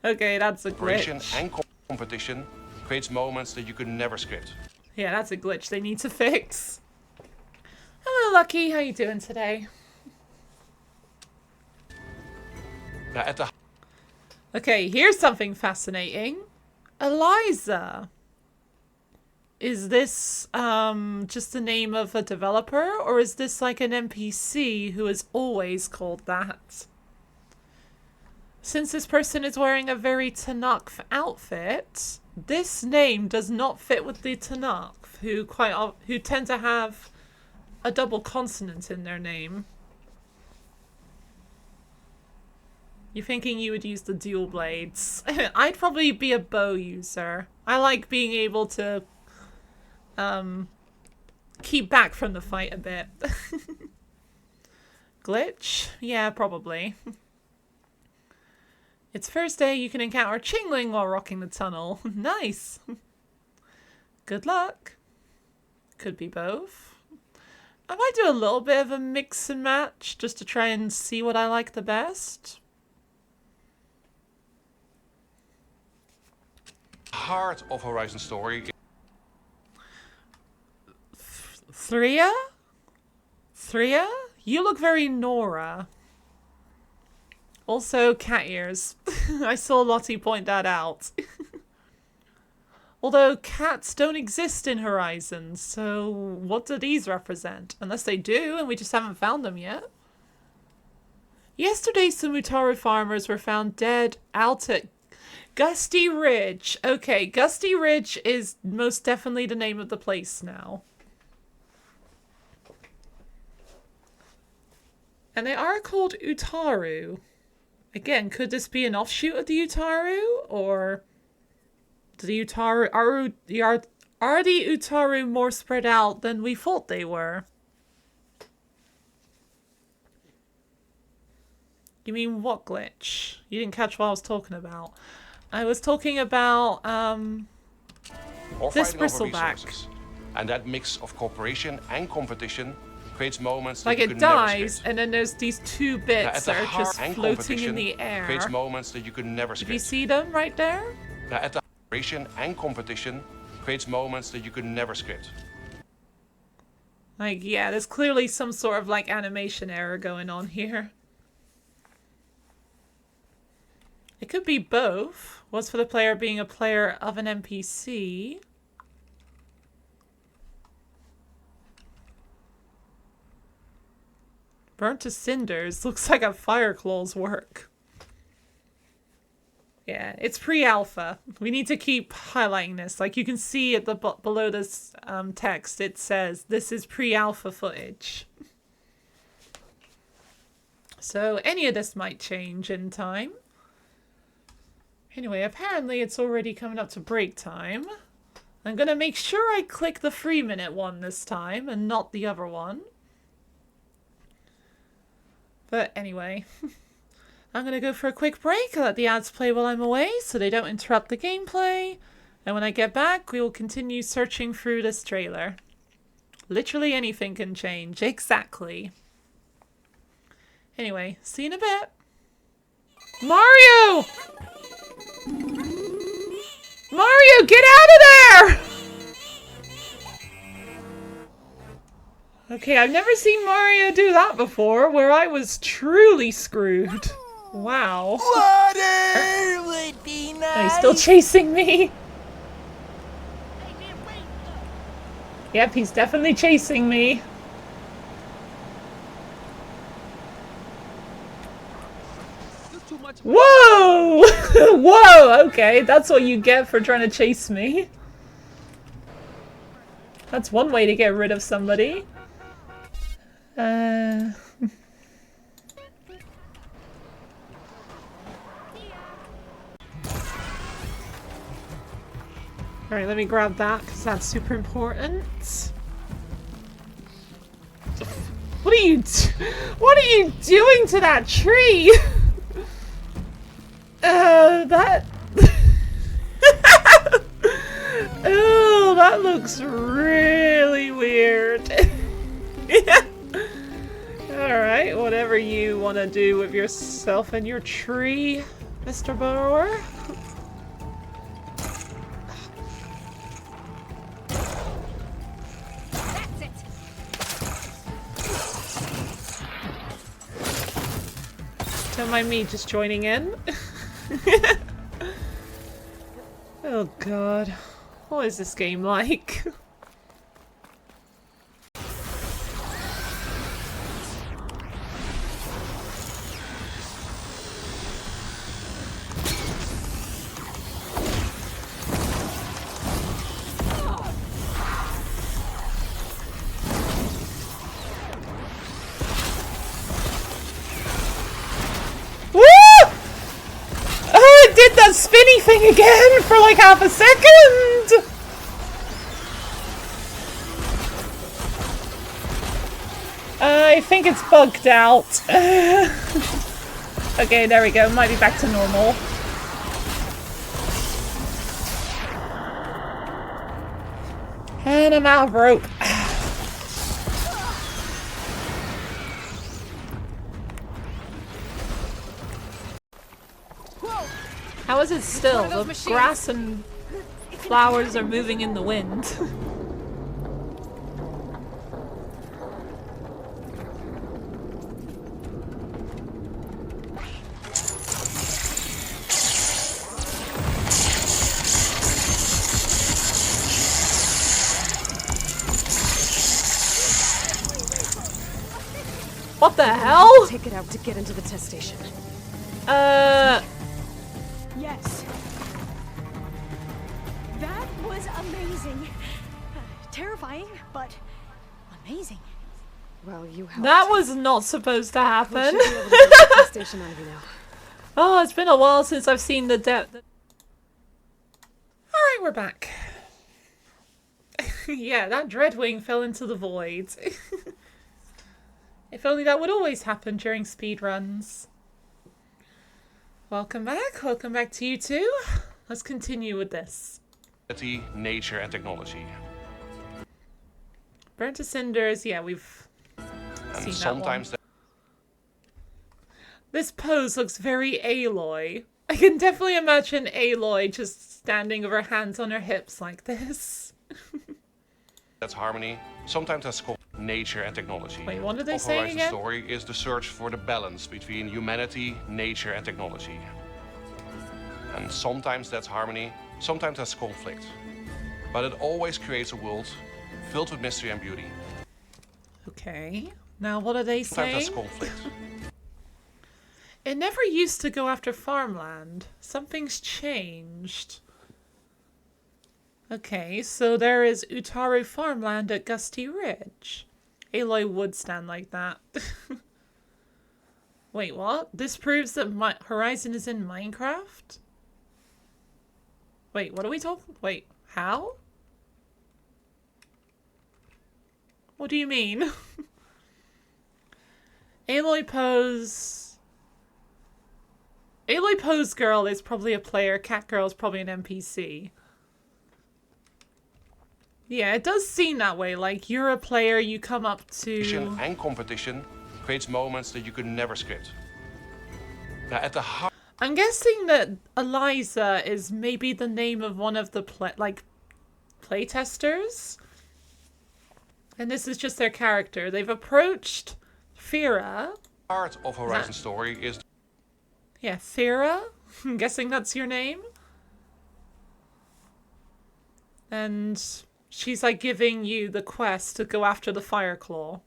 Okay, that's a glitch. And competition creates moments that you could never script. Yeah, that's a glitch they need to fix. Hello, Lucky. How you doing today? Now, Okay, here's something fascinating. Eliza. Is this just the name of a developer, or is this like an NPC who is always called that? Since this person is wearing a very Tanakh outfit, this name does not fit with the Tanakh, who tend to have a double consonant in their name. You're thinking you would use the dual blades. I'd probably be a bow user. I like being able to keep back from the fight a bit. Glitch? Yeah, probably. It's Thursday, you can encounter Chingling while rocking the tunnel. Nice! Good luck. Could be both. I might do a little bit of a mix and match, just to try and see what I like the best. Heart of Horizon story. Thria? Thria? You look very Nora. Also, cat ears. I saw Lottie point that out. Although cats don't exist in Horizon, so what do these represent? Unless they do, and we just haven't found them yet. Yesterday, some Utaru farmers were found dead out at Gusty Ridge. Okay, Gusty Ridge is most definitely the name of the place now. And they are called Utaru. Again, could this be an offshoot of the Utaru? Or do the Utaru are the Utaru more spread out than we thought they were? You mean what glitch? You didn't catch what I was talking about. I was talking about this bristleback. And that mix of cooperation and competition creates moments like that you it could never dies, script. and then there's these two bits that are just floating in the air. Creates moments that you could never script. Do you see them right there? Now, at the cooperation and competition creates moments that you could never script. Like, yeah, there's clearly some sort of like animation error going on here. It could be both. Was for the player being a player of an NPC. Burnt to cinders looks like a Fireclaw's work. Yeah, it's pre-alpha. We need to keep highlighting this. Like you can see at the below this text, it says this is pre-alpha footage. So any of this might change in time. Anyway, apparently it's already coming up to break time. I'm gonna make sure I click the 3-minute one this time and not the other one. But anyway, I'm gonna go for a quick break, let the ads play while I'm away so they don't interrupt the gameplay. And when I get back, we will continue searching through this trailer. Literally anything can change. Exactly. Anyway, see you in a bit. Mario! Mario, get out of there! Okay, I've never seen Mario do that before, where I was truly screwed. Wow. Water would be nice. And he's still chasing me. Yep, he's definitely chasing me. Whoa! Whoa, okay, that's what you get for trying to chase me. That's one way to get rid of somebody. Alright, let me grab that because that's super important. What are you doing to that tree? That oh, that looks really weird. Alright, whatever you want to do with yourself and your tree, Mr. Burrower. That's it. Don't mind me just joining in. Oh god. What is this game like? Did that spinny thing again for like half a second! I think it's bugged out. Okay, there we go. Might be back to normal. And I'm out of rope. How is it still? The grass and flowers are moving in the wind. What the hell? Take it out to get into the test station. Yes. That was amazing. Terrifying, but amazing. Well, you helped. That was not supposed to We happen. should be able to get the test station out of you now. Oh, it's been a while since I've seen the depth. Alright, we're back. Yeah, that Dreadwing fell into the void. If only that would always happen during speedruns. Welcome back to you too. Let's continue with this. Nature and technology. Burnt to Cinders, yeah, we've And seen sometimes that one. This pose looks very Aloy. I can definitely imagine Aloy just standing with her hands on her hips like this. that's harmony. Sometimes that's called nature and technology. Wait, what did they say Horizon's again? story is the search for the balance between humanity, nature, and technology. And sometimes that's harmony, sometimes that's conflict. But it always creates a world filled with mystery and beauty. Okay. Now what are they Sometimes saying? that's conflict. It never used to go after farmland. Something's changed. Okay, so there is Utaru farmland at Gusty Ridge. Aloy would stand like that. Wait, what? This proves that Horizon is in Minecraft? Wait, what are we talking? Wait, how? What do you mean? Aloy pose Aloy Pose Girl is probably a player. Cat Girl is probably an NPC. Yeah, it does seem that way. Like, you're a player, you come up to... And competition creates moments that you could never script. Now, at the heart... I'm guessing that Eliza is maybe the name of one of the playtesters. And this is just their character. They've approached Fira. Part of Horizon's story is... Yeah, Fira. I'm guessing that's your name. And she's like giving you the quest to go after the Fireclaw.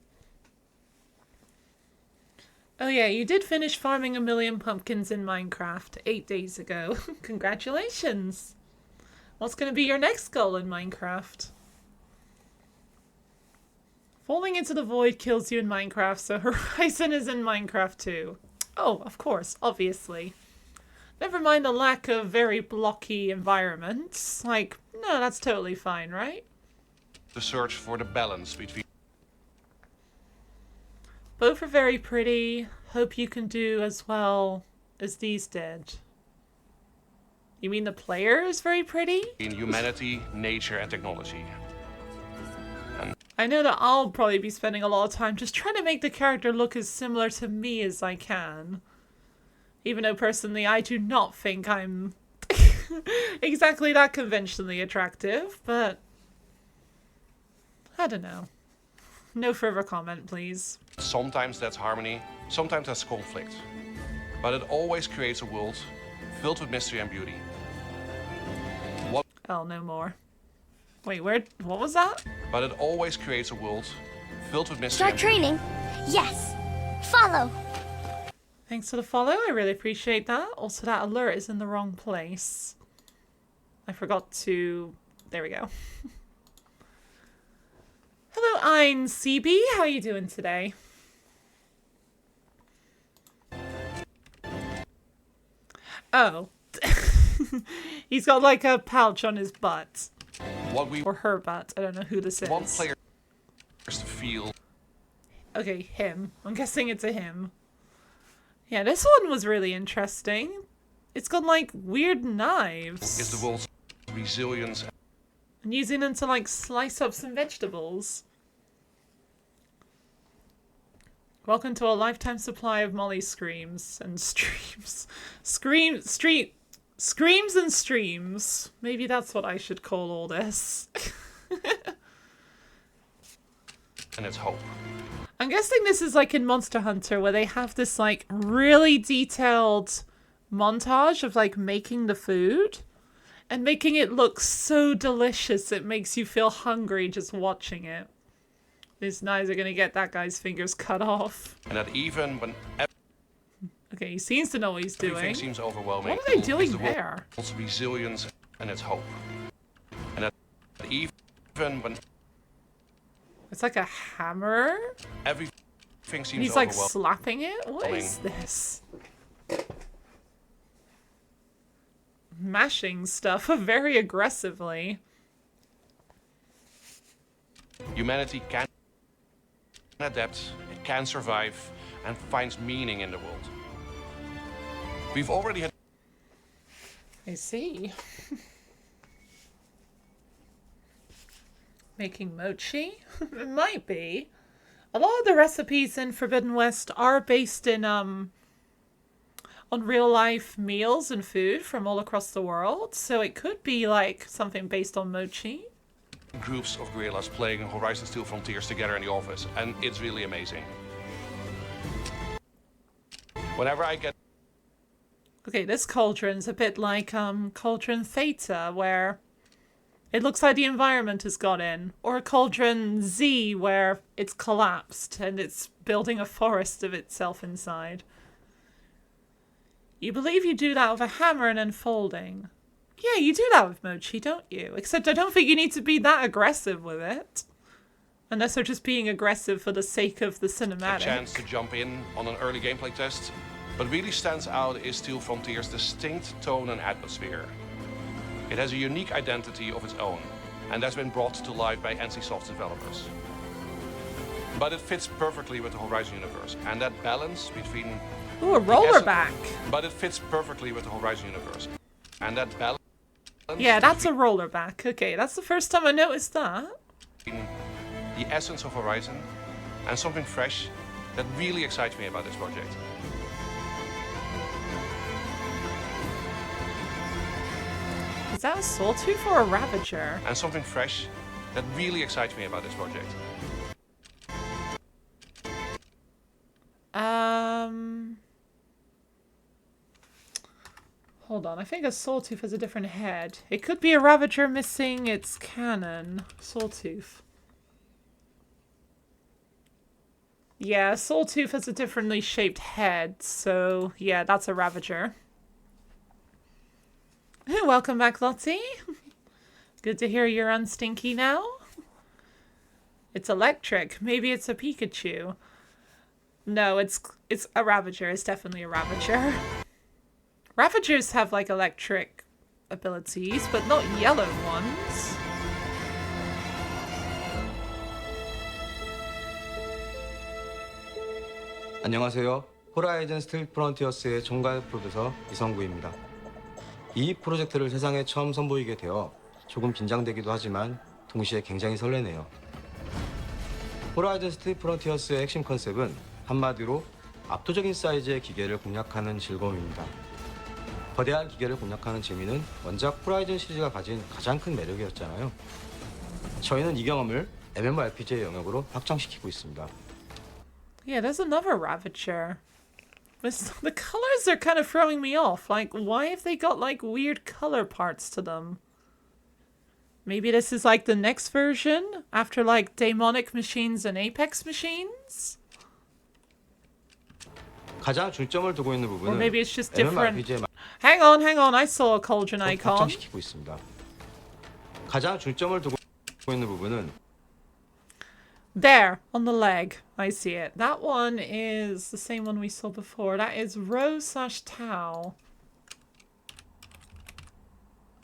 Oh yeah, you did finish farming 1,000,000 pumpkins in Minecraft 8 days ago. Congratulations! What's going to be your next goal in Minecraft? Falling into the void kills you in Minecraft, so Horizon is in Minecraft too. Oh, of course, obviously. Never mind the lack of very blocky environments. Like, no, that's totally fine, right? The search for the balance between... Both are very pretty. Hope you can do as well as these did. You mean the player is very pretty? In humanity, nature, and technology. I know that I'll probably be spending a lot of time just trying to make the character look as similar to me as I can. Even though personally I do not think I'm exactly that conventionally attractive, but I don't know. No further comment, please. Sometimes that's harmony, sometimes that's conflict. But it always creates a world filled with mystery and beauty. Oh, no more. Wait, what was that? But it always creates a world filled with mystery and Start beauty. training. Yes. Follow. Thanks for the follow, I really appreciate that. Also, that alert is in the wrong place. I forgot to... There we go. Hello, Ein CB. How are you doing today? Oh. He's got like a pouch on his butt. What we Or her butt. I don't know who this want is. players to feel... Okay, him. I'm guessing it's a him. Yeah, this one was really interesting. It's got like weird knives. is the world's resilience And using them to like slice up some vegetables. Welcome to a lifetime supply of Molly screams and streams. Screams and streams. Maybe that's what I should call all this. and its hope. I'm guessing this is like in Monster Hunter where they have this like really detailed montage of like making the food and making it look so delicious it makes you feel hungry just watching it. These knives are gonna get that guy's fingers cut off. And that even when Okay, he seems to know what he's everything doing. seems overwhelming, What are they is doing the there? world's resilience and its hope. And that even when It's like a hammer? everything seems And he's like overwhelming. slapping it? What is this? Mashing stuff very aggressively. Humanity can adapt, it can survive, and finds meaning in the world. We've already had I see. Making mochi? It might be. A lot of the recipes in Forbidden West are based in on real life meals and food from all across the world, so it could be like something based on mochi. groups of guerrillas playing Horizon Steel Frontiers together in the office, and it's really amazing. Whenever I get Okay, this cauldron's a bit like Cauldron Theta, where it looks like the environment has got in, or Cauldron Z, where it's collapsed and it's building a forest of itself inside. You believe you do that with a hammer and then folding. Yeah, you do that with Mochi, don't you? Except I don't think you need to be that aggressive with it. Unless they're just being aggressive for the sake of the a cinematic. chance to jump in on an early gameplay test, what really stands out is Steel Frontier's distinct tone and atmosphere. It has a unique identity of its own, and that's been brought to life by NCSoft's developers. but it fits perfectly with the Horizon universe. And that balance between... Ooh, a rollerback. But it fits perfectly with the Horizon universe. And that balance... Yeah, that's a rollerback. Okay, that's the first time I noticed that. The essence of Horizon and something fresh that really excites me about this project. Is that a Sawtooth or a Ravager? And something fresh that really excites me about this project. Hold on, I think a Sawtooth has a different head. It could be a Ravager missing its cannon. Sawtooth. Yeah, Sawtooth has a differently shaped head, so yeah, that's a Ravager. Welcome back, Lottie. Good to hear you're unstinky now. It's electric. Maybe it's a Pikachu. No, it's a Ravager. It's definitely a Ravager. Ravagers have like electric abilities, but not yellow ones. 안녕하세요. 호라이즌 스틸 프론티어스의 총괄 프로듀서 이성구입니다. 이 프로젝트를 세상에 처음 선보이게 되어 조금 긴장되기도 하지만 동시에 굉장히 설레네요. 호라이즌 스틸 프론티어스의 핵심 컨셉은 한마디로 압도적인 사이즈의 기계를 공략하는 즐거움입니다. 거대한 기계를 공략하는 재미는 원작 호라이즌 시리즈가 가진 가장 큰 매력이었잖아요. 저희는 이 경험을 MMORPG의 영역으로 확장시키고 있습니다. Yeah, there's another Ravager. The colors are kind of throwing me off. Like, why have they got like weird color parts to them? Maybe this is like the next version after like Daemonic Machines and Apex Machines? 가장 중점을 두고 있는 부분은 Or maybe it's just different. MMORPG의 Hang on, I saw a cauldron icon. 확장시키고 있습니다. 가장 중점을 두고 있는 부분은 There, on the leg. I see it. That one is the same one we saw before. That is Rose/Tau.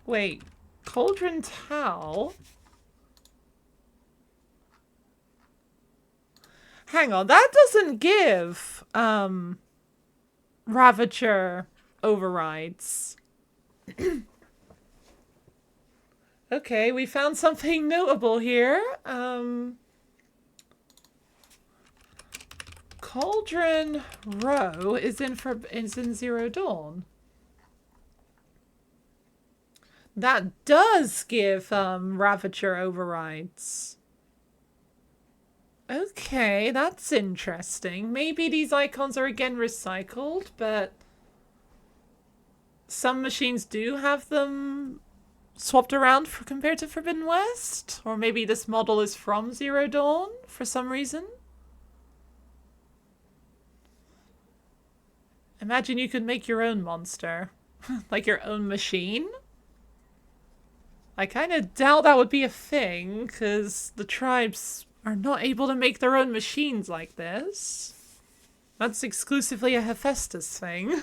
Wait, Cauldron Tau? Hang on, that doesn't give, Ravager overrides. Okay, we found something notable here. Cauldron Row is in Zero Dawn. That does give Ravager overrides. Okay, that's interesting. Maybe these icons are again recycled, but some machines do have them swapped around compared to Forbidden West. Or maybe this model is from Zero Dawn for some reason. Imagine you could make your own monster. Like your own machine. I kind of doubt that would be a thing, because the tribes are not able to make their own machines like this. That's exclusively a Hephaestus thing.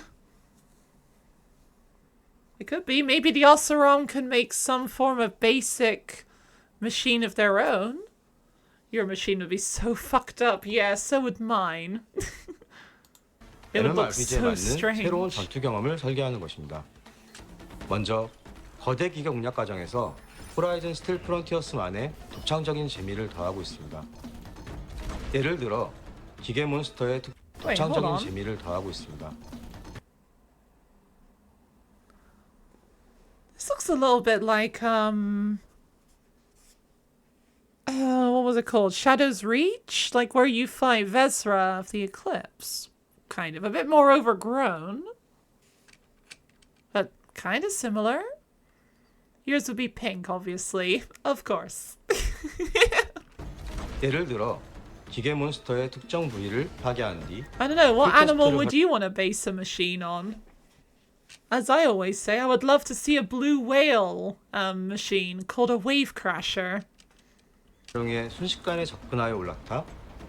It could be. Maybe the Oseram can make some form of basic machine of their own. Your machine would be so fucked up. Yeah, so would mine. It would look MMORPG에 so 맞는 strange. 새로운 전투 경험을 설계하는 것입니다. 먼저 거대 기계 공략 과정에서 호라이즌 스틸 프론티어스만의 독창적인 재미를 더하고 있습니다. 예를 들어 기계 몬스터의 독창적인 재미를 더하고 있습니다. This looks a little bit like, what was it called? Shadow's Reach? Like where you fight Vezra of the Eclipse. Kind of. A bit more overgrown. But kind of similar. Yours would be pink, obviously. Of course. 예를 들어 기계 몬스터의 특정 부위를 파괴한 뒤 I don't know, what animal would you want to base a machine on? As I always say, I would love to see a blue whale machine called a wave crasher. 에 순식간에 접근하여 올라타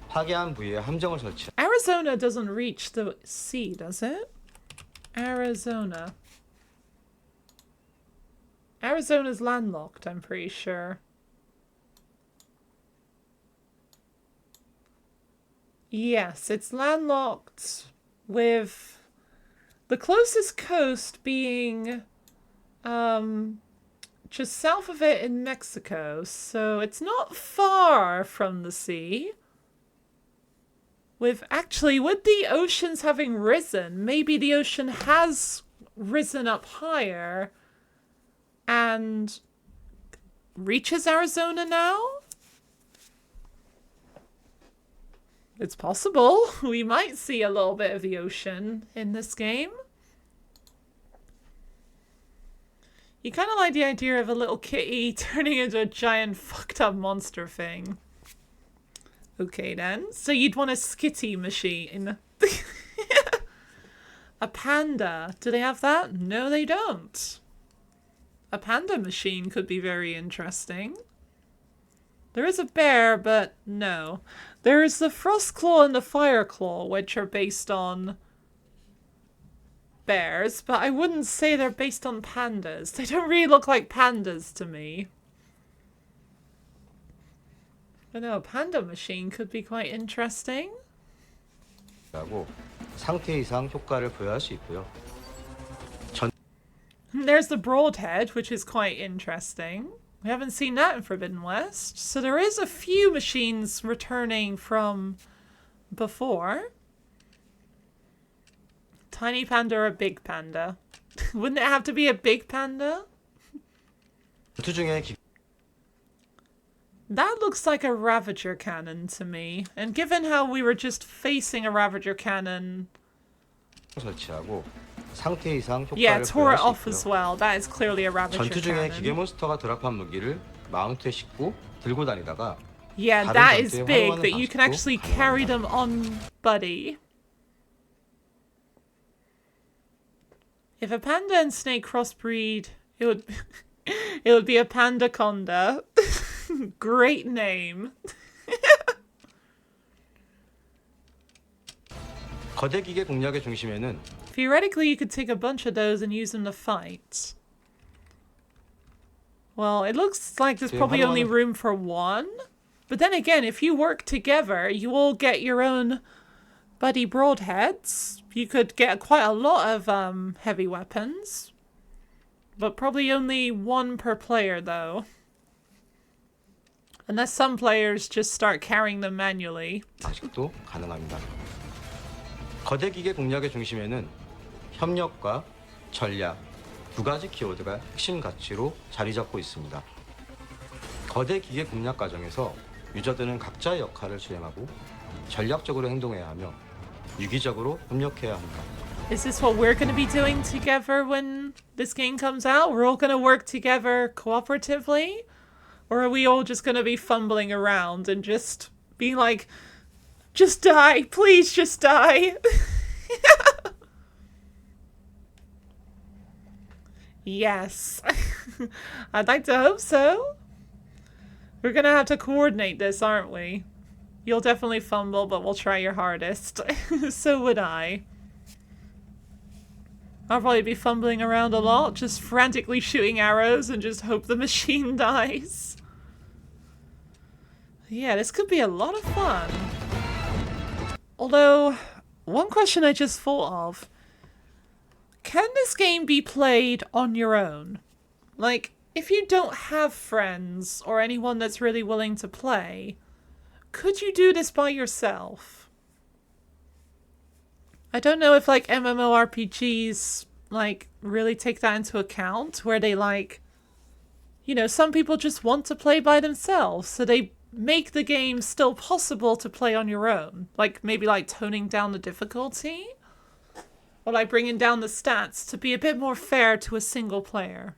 파괴한 부위에 함정을 설치. Arizona doesn't reach the sea, does it? Arizona. Arizona's landlocked, I'm pretty sure. Yes, it's landlocked with the closest coast being just south of it in Mexico, so it's not far from the sea. With the oceans having risen, maybe the ocean has risen up higher and reaches Arizona now? It's possible. We might see a little bit of the ocean in this game. You kind of like the idea of a little kitty turning into a giant fucked up monster thing. Okay then. So you'd want a skitty machine. A panda. Do they have that? No, they don't. A panda machine could be very interesting. There is a bear, but no. There is the Frost Claw and the Fire Claw, which are based on bears, but I wouldn't say they're based on pandas. They don't really look like pandas to me. But no, a panda machine could be quite interesting. 하고 상태 이상 효과를 부여할 수 있고요. There's the Broadhead, which is quite interesting. We haven't seen that in Forbidden West. So there is a few machines returning from before. Tiny panda or a big panda? Wouldn't it have to be a big panda? 전투 중에 That looks like a Ravager cannon to me. And given how we were just facing a Ravager cannon... 설치하고 상태 이상 효과를 Yeah, tore it 부여할 수 off as 있고요. well. That is clearly a Ravager 전투 중에 기계 cannon. 몬스터가 드랍한 무기를 마운트에 싣고 들고 다니다가 Yeah, 다른 that is 전투에 big, 활용하는 that you can 방식도 actually carry 가능합니다. them on Buddy. If a panda and snake crossbreed, it would it would be a pandaconda. Great name. 거대 기계 공략의 중심에는 Theoretically, you could take a bunch of those and use them to fight. Well, it looks like there's probably only room for one. But then again, if you work together, you all get your own buddy broadheads. You could get quite a lot of heavy weapons. But probably only one per player, though. Unless some players just start carrying them manually. 아직도 가능합니다. 거대 기계 공략의 중심에는 협력과 전략 두 가지 키워드가 핵심 가치로 자리 잡고 있습니다. 거대 기계 공략 과정에서 유저들은 각자의 역할을 수행하고 전략적으로 행동해야 하며 유기적으로 협력해야 합니다. Is this what we're going to be doing together when this game comes out? We're all going to work together cooperatively? Or are we all just going to be fumbling around and just being like, just die, please just die? Yes. I'd like to hope so. We're going to have to coordinate this, aren't we? You'll definitely fumble, but we'll try your hardest. So would I. I'll probably be fumbling around a lot, just frantically shooting arrows and just hope the machine dies. Yeah, this could be a lot of fun. Although, one question I just thought of. Can this game be played on your own? Like, if you don't have friends or anyone that's really willing to play, could you do this by yourself? I don't know if, like, MMORPGs, like, really take that into account, where they, like, you know, some people just want to play by themselves, so they make the game still possible to play on your own. Like, maybe, like, toning down the difficulty? Or, like, bringing down the stats to be a bit more fair to a single player.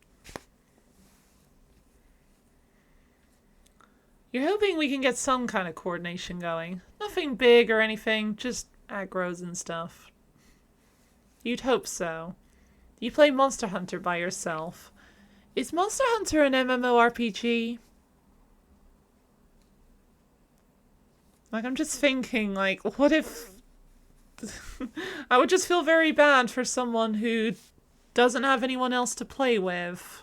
You're hoping we can get some kind of coordination going. Nothing big or anything, just aggros and stuff. You'd hope so. You play Monster Hunter by yourself. Is Monster Hunter an MMORPG? Like, I'm just thinking, like, what if... I would just feel very bad for someone who doesn't have anyone else to play with.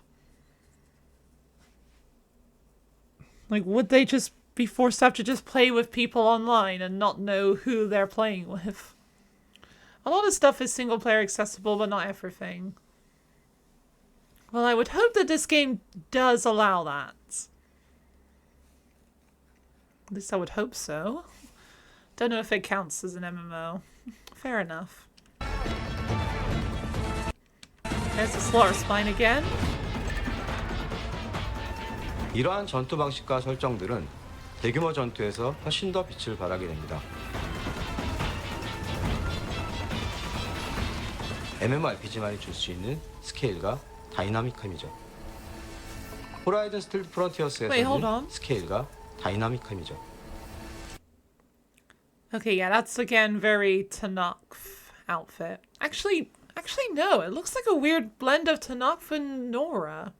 Like, would they just be forced to have to just play with people online and not know who they're playing with. A lot of stuff is single player accessible, but not everything. Well, I would hope that this game does allow that. At least I would hope so. Don't know if it counts as an MMO. Fair enough. There's the slaughter spine again. 이러한 전투 방식과 설정들은 대규모 전투에서 훨씬 더 빛을 발하게 됩니다. MMORPG만이 줄 수 있는 스케일과 다이나믹함이죠. 호라이즌 스틸 프론티어스에서는 스케일과 다이나믹함이죠. Okay, yeah, that's again very Tanakh outfit. Actually no, it looks like a weird blend of Tanakh and Nora.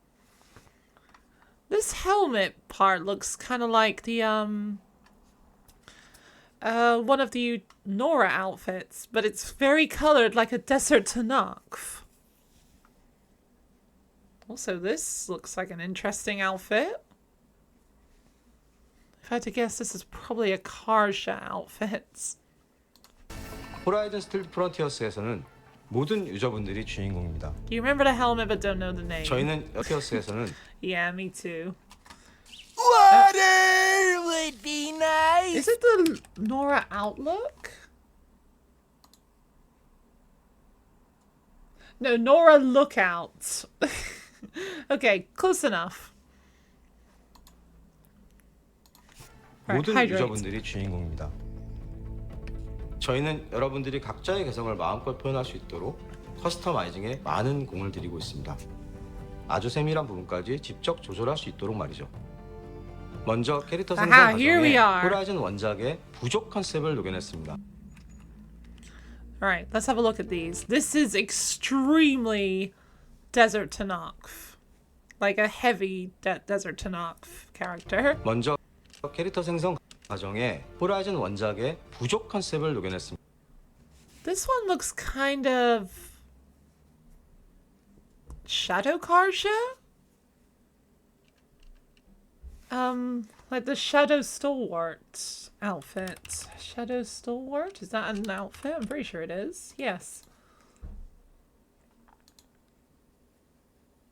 This helmet part looks kind of like the one of the Nora outfits, but it's very colored like a desert Tanakh. Also, this looks like an interesting outfit. If I had to guess, this is probably a Karja outfit. 호라이즌 스틸 프론티어스에서는 모든 유저분들이 주인공입니다. You remember the helmet but don't know the name. 저희는 티어스에서는 Yeah, me too. Water would be nice. Is it the Nora Outlook? No, Nora Lookout. Okay, close enough. 모든 hydrate. 유저분들이 주인공입니다. 저희는 여러분들이 각자의 개성을 마음껏 표현할 수 있도록 커스터마이징에 많은 공을 들이고 있습니다. 아주 세밀한 부분까지 직접 조절할 수 있도록 말이죠. 먼저 캐릭터 생성 Aha, here we 과정에 are. 호라이즌 원작의 부족 컨셉을 녹여냈습니다. Alright, let's have a look at these. This is extremely Desert Tanakh. Like a heavy Desert Tanakh character. 먼저 캐릭터 생성 과정에 호라이즌 원작의 부족 컨셉을 녹여냈습니다. This one looks kind of Shadow Karja? Like the Shadow Stalwart outfit. Shadow Stalwart? Is that an outfit? I'm pretty sure it is. Yes.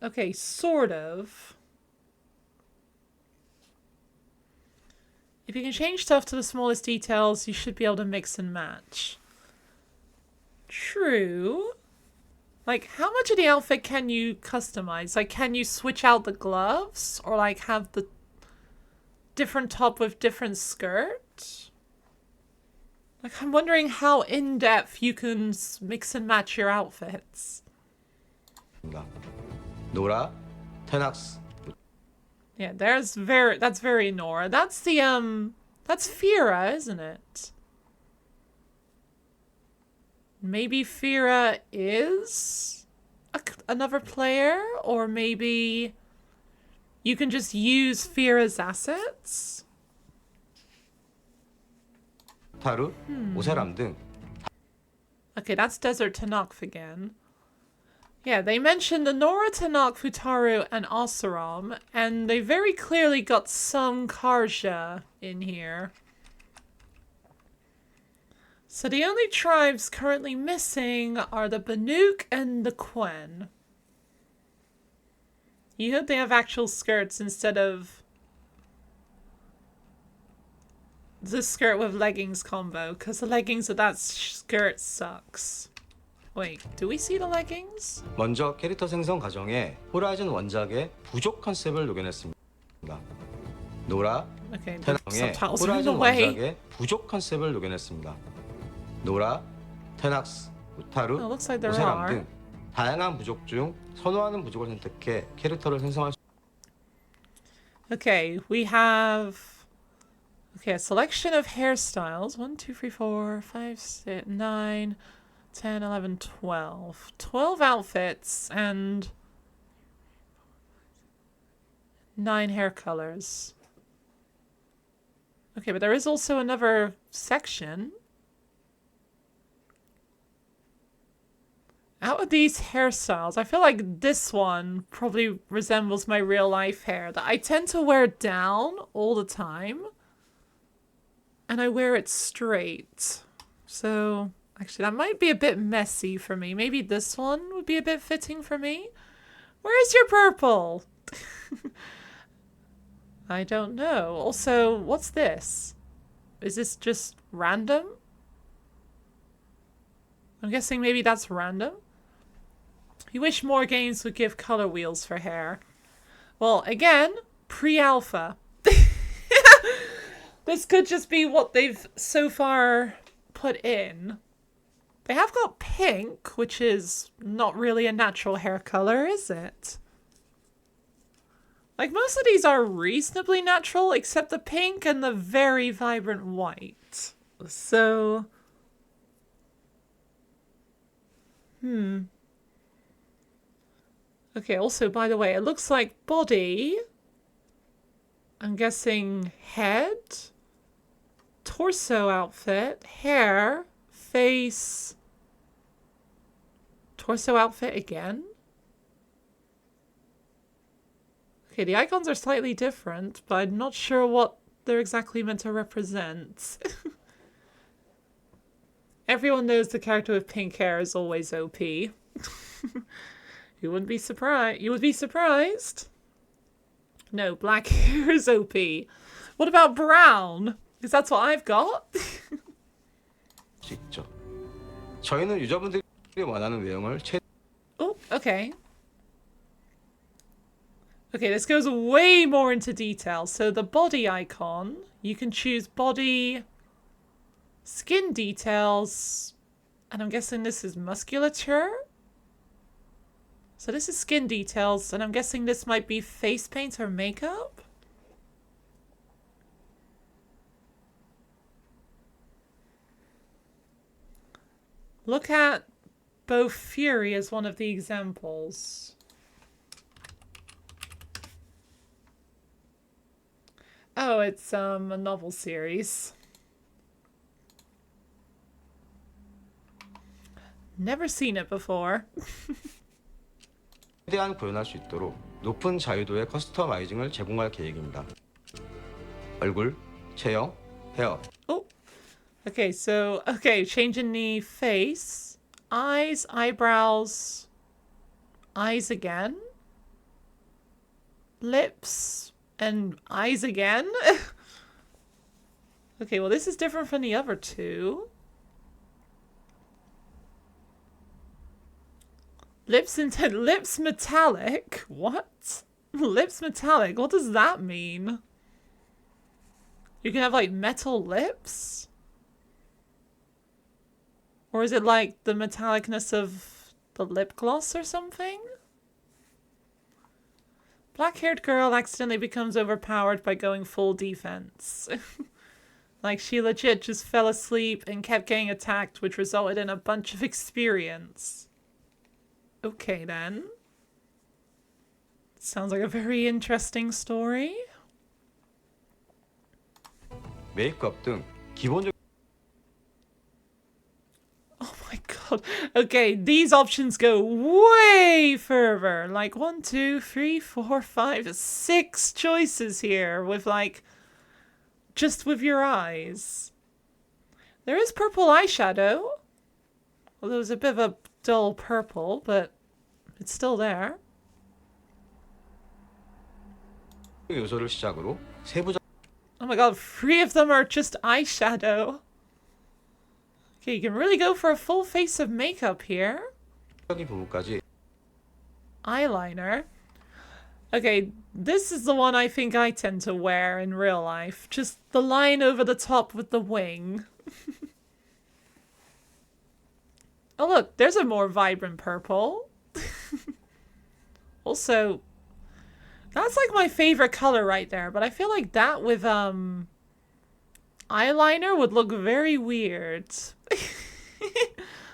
Okay, sort of. If you can change stuff to the smallest details, you should be able to mix and match. True. Like, how much of the outfit can you customize? Like, can you switch out the gloves? Or, like, have the different top with different skirt? Like, I'm wondering how in-depth you can mix and match your outfits. 노라, 테낙스. Yeah, that's very Nora. That's the, that's Fira, isn't it? Maybe Fira is another player, or maybe you can just use Fira's assets? 타루, 오세람 등 Okay, that's Desert Tanakh again. Yeah, they mentioned the Nora, Tanakh, Futaru, and Oseram, and they very clearly got some Karja in here. So the only tribes currently missing are the Banuk and the Quen. You hope they have actual skirts instead of the skirt with leggings combo, because the leggings of that skirt sucks. Wait, do we see the leggings? 먼저 캐릭터 생성 과정에 호라이즌 원작의 부족 컨셉을 녹여냈습니다. 노라, Okay, the 테낙스의 subtitles are in the 호라이즌 way. 원작의 부족 컨셉을 녹여냈습니다. 노라, 테낙스, 우타루, Oh, looks like there 오세람 are. 등 다양한 부족 중 선호하는 부족을 선택해 캐릭터를 생성할 수 Okay, we have a selection of hairstyles. 1, 2, 3, 4, 5, 6, 9, 10, 11, 12. 12 outfits and 9 hair colors. Okay, but there is also another section. Out of these hairstyles, I feel like this one probably resembles my real life hair that I tend to wear down all the time. and I wear it straight. So, actually, that might be a bit messy for me. Maybe this one would be a bit fitting for me. Where's your purple? I don't know. Also, what's this? Is this just random? I'm guessing maybe that's random. You wish more games would give color wheels for hair. Well, again, pre-alpha. This could just be what they've so far put in. They have got pink, which is not really a natural hair color, is it? Like, most of these are reasonably natural, except the pink and the very vibrant white. So... Okay, also, by the way, it looks like body. I'm guessing head. Torso outfit. Hair. Face. Torso outfit again? Okay, the icons are slightly different, but I'm not sure what they're exactly meant to represent. Everyone knows the character with pink hair is always OP. You wouldn't be surprised. You would be surprised. No, black hair is OP. What about brown? Because that's what I've got. 수 있죠. 저희는 유저분들이 원하는 외형을 Oh, okay. Okay, this goes way more into detail. So the body icon, you can choose body, skin details, and I'm guessing this is musculature. So this is skin details, and I'm guessing this might be face paint or makeup. Look at Bo Fury as one of the examples. Oh, it's a novel series. Never seen it before. 최대한 구현할 수 있도록 높은 자유도의 커스터마이징을 제공할 계획입니다. 얼굴, 체형, 헤어. Oh. Okay, so, changing the face. Eyes, eyebrows. Eyes again. Lips. And eyes again? Okay, well this is different from the other two. Lips metallic? What? Lips metallic? What does that mean? You can have like metal lips? Or is it like the metallicness of the lip gloss or something? Black-haired girl accidentally becomes overpowered by going full defense. Like she legit just fell asleep and kept getting attacked, which resulted in a bunch of experience. Okay then. Sounds like a very interesting story. 메이크업 등 기본적 Oh my god. Okay, these options go way further. Like 1, 2, 3, 4, 5, 6 choices here with like, just with your eyes. There is purple eyeshadow. Although it's a bit of a dull purple, but it's still there. 요소를 시작으로 세부적 Oh my god, 3 of them are just eyeshadow. Okay, you can really go for a full face of makeup here. 부분까지 Eyeliner. Okay, this is the one I think I tend to wear in real life. Just the line over the top with the wing. Oh look, there's a more vibrant purple. Also, that's like my favorite color right there, but I feel like that with eyeliner would look very weird.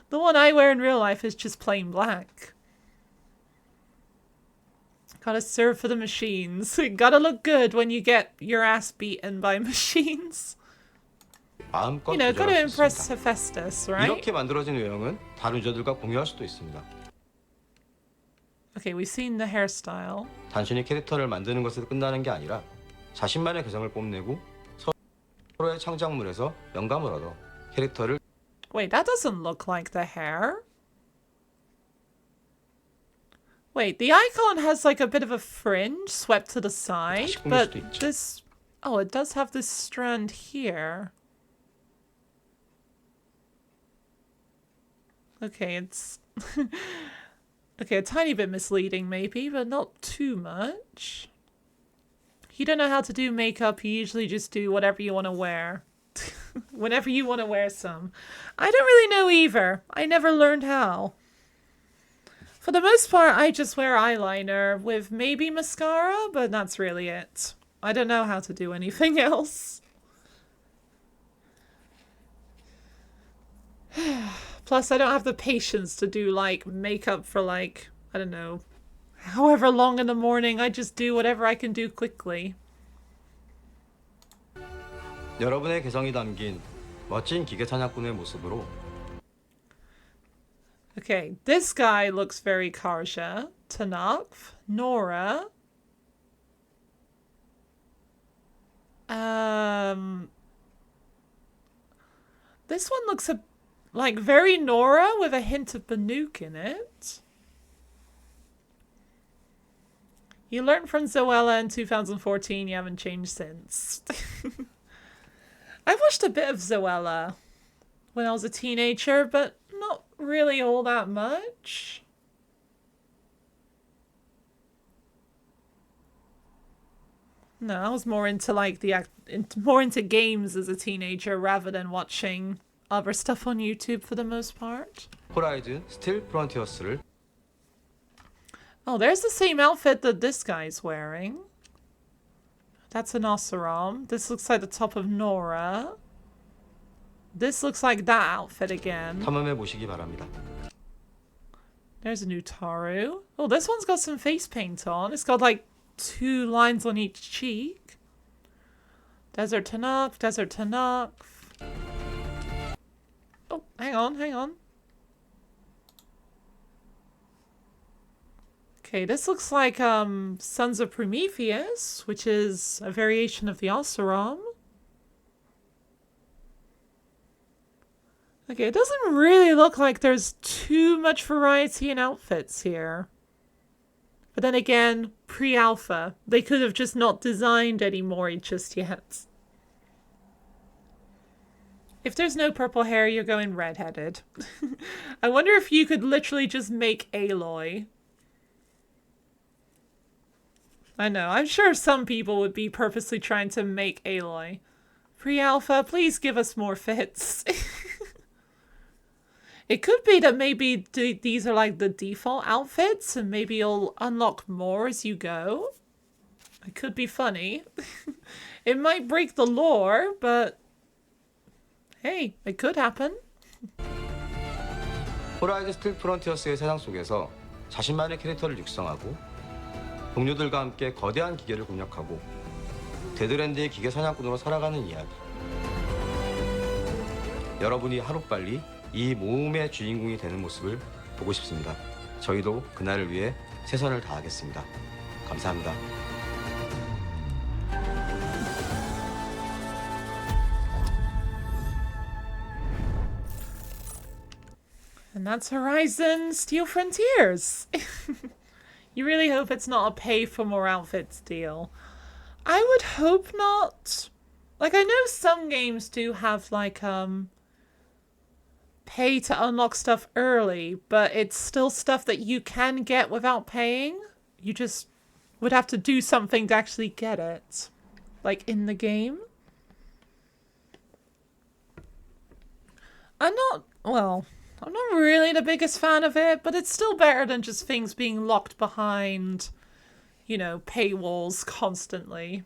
The one I wear in real life is just plain black. Gotta serve for the machines. Gotta look good when you get your ass beaten by machines. 마음껏 You know, gotta 조절할 수 impress 있습니다. Hephaestus, right? 이렇게 만들어진 외형은 다른 유저들과 공유할 수도 있습니다. Okay, we've seen the hairstyle. 단순히 캐릭터를 만드는 것에서 끝나는 게 아니라 자신만의 개성을 뽐내고 서로의 창작물에서 영감을 얻어 캐릭터를 Wait, that doesn't look like the hair. Wait, the icon has like a bit of a fringe swept to the side, 다시 꾸밀 but 수도 있죠. this... Oh, it does have this strand here. Okay, it's... okay, a tiny bit misleading maybe, but not too much. You don't know how to do makeup, you usually just do whatever you want to wear. Whenever you want to wear some. I don't really know either. I never learned how. For the most part, I just wear eyeliner with maybe mascara, but that's really it. I don't know how to do anything else. Plus, I don't have the patience to do, like, makeup for, like, I don't know, however long in the morning. I just do whatever I can do quickly. 여러분의 개성이 담긴 멋진 기계 사냥꾼의 모습으로 Okay, this guy looks very Karja. Tanakh, Nora. This one looks like very Nora with a hint of Banuk in it. You learned from Zoella in 2014, you haven't changed since. I watched a bit of Zoella when I was a teenager, but not really all that much. No, I was more into like more into games as a teenager rather than watching other stuff on YouTube for the most part. 호라이즌 스틸 프론티어스를 Oh, there's the same outfit that this guy's wearing. That's an Oseram. This looks like the top of Nora. This looks like that outfit again. 탐험해 보시기 바랍니다. There's a new Taru. Oh, this one's got some face paint on. It's got like 2 lines on each cheek. Desert Tanakh, Desert Tanakh. Oh, hang on, hang on. Okay, this looks like Sons of Prometheus, which is a variation of the Oseram. Okay, it doesn't really look like there's too much variety in outfits here. But then again, pre-alpha. They could have just not designed any more just yet. If there's no purple hair, you're going redheaded. I wonder if you could literally just make Aloy. I know, I'm sure some people would be purposely trying to make Aloy. Pre-alpha, please give us more fits. It could be that maybe these are like the default outfits and maybe you'll unlock more as you go. It could be funny. It might break the lore, but hey, it could happen. 호라이즌 스틸 프론티어스의 세상 속에서 자신만의 캐릭터를 육성하고 동료들과 함께 거대한 기계를 공략하고 데드랜드의 기계 사냥꾼으로 살아가는 이야기. 여러분이 하루빨리 이 모험의 주인공이 되는 모습을 보고 싶습니다. 저희도 그날을 위해 최선을 다하겠습니다. 감사합니다. And that's Horizon Steel Frontiers. You really hope it's not a pay for more outfits deal. I would hope not. Like, I know some games do have like pay to unlock stuff early, but it's still stuff that you can get without paying. You just would have to do something to actually get it. Like in the game. I'm not really the biggest fan of it, but it's still better than just things being locked behind, you know, paywalls constantly.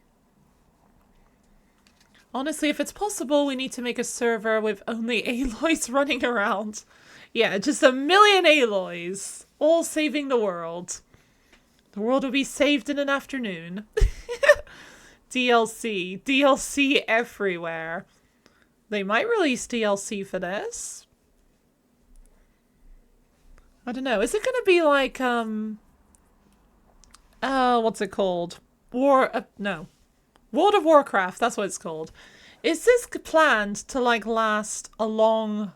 Honestly, if it's possible, we need to make a server with only Aloys running around. Yeah, just 1 million Aloys, all saving the world. The world will be saved in an afternoon. DLC everywhere. They might release DLC for this. I don't know. Is it going to be like, what's it called? No. World of Warcraft, that's what it's called. Is this planned to like last a long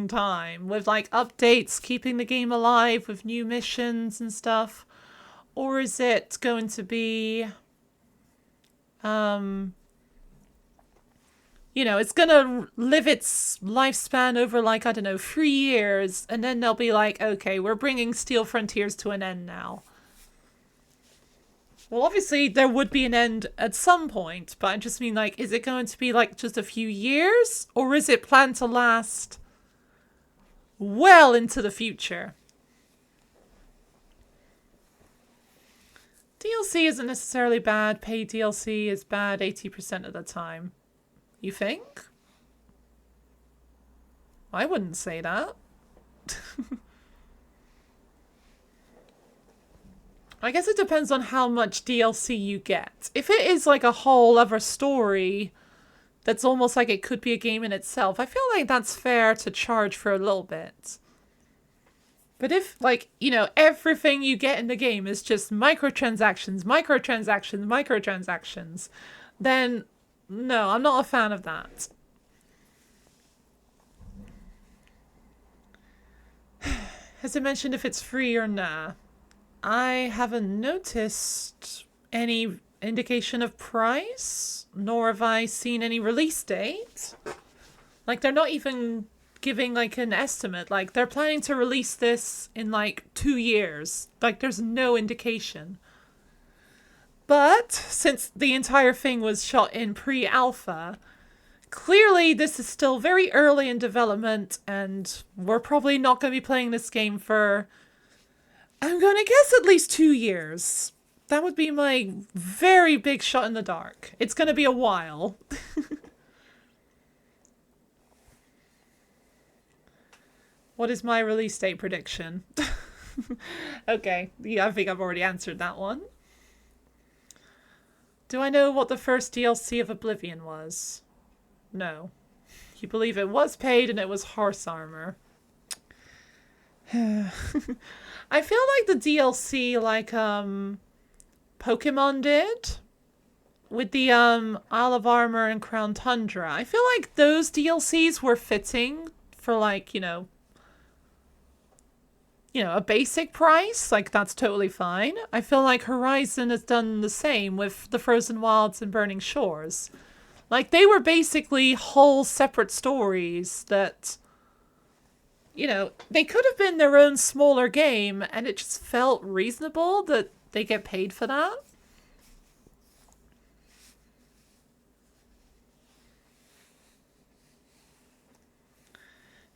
time with like updates keeping the game alive with new missions and stuff? Or is it going to be you know, it's gonna live its lifespan over like, I don't know, 3 years, and then they'll be like, okay, we're bringing Steel Frontiers to an end now. Well, obviously there would be an end at some point, but I just mean like, is it going to be like just a few years, or is it planned to last well into the future? DLC isn't necessarily bad. Paid DLC is bad 80% of the time. You think? I wouldn't say that. I guess it depends on how much DLC you get. If it is like a whole other story that's almost like it could be a game in itself, I feel like that's fair to charge for a little bit. But if, like, you know, everything you get in the game is just microtransactions, then no, I'm not a fan of that. Has it mentioned if it's free or nah? I haven't noticed any indication of price, nor have I seen any release date. Like, they're not even giving, like, an estimate. Like, they're planning to release this in, like, 2 years. Like, there's no indication. But since the entire thing was shot in pre-alpha, clearly this is still very early in development, and we're probably not going to be playing this game for, I'm going to guess, at least 2 years. That would be my very big shot in the dark. It's going to be a while. What is my release date prediction? Okay, yeah, I think I've already answered that one. Do I know what the first DLC of Oblivion was? No. You believe it was paid and it was horse armor. I feel like the DLC like Pokemon did with the Isle of Armor and Crown Tundra. I feel like those DLCs were fitting for like, you know, a basic price, like that's totally fine. I feel like Horizon has done the same with the Frozen Wilds and Burning Shores. Like, they were basically whole separate stories that, you know, they could have been their own smaller game, and it just felt reasonable that they get paid for that.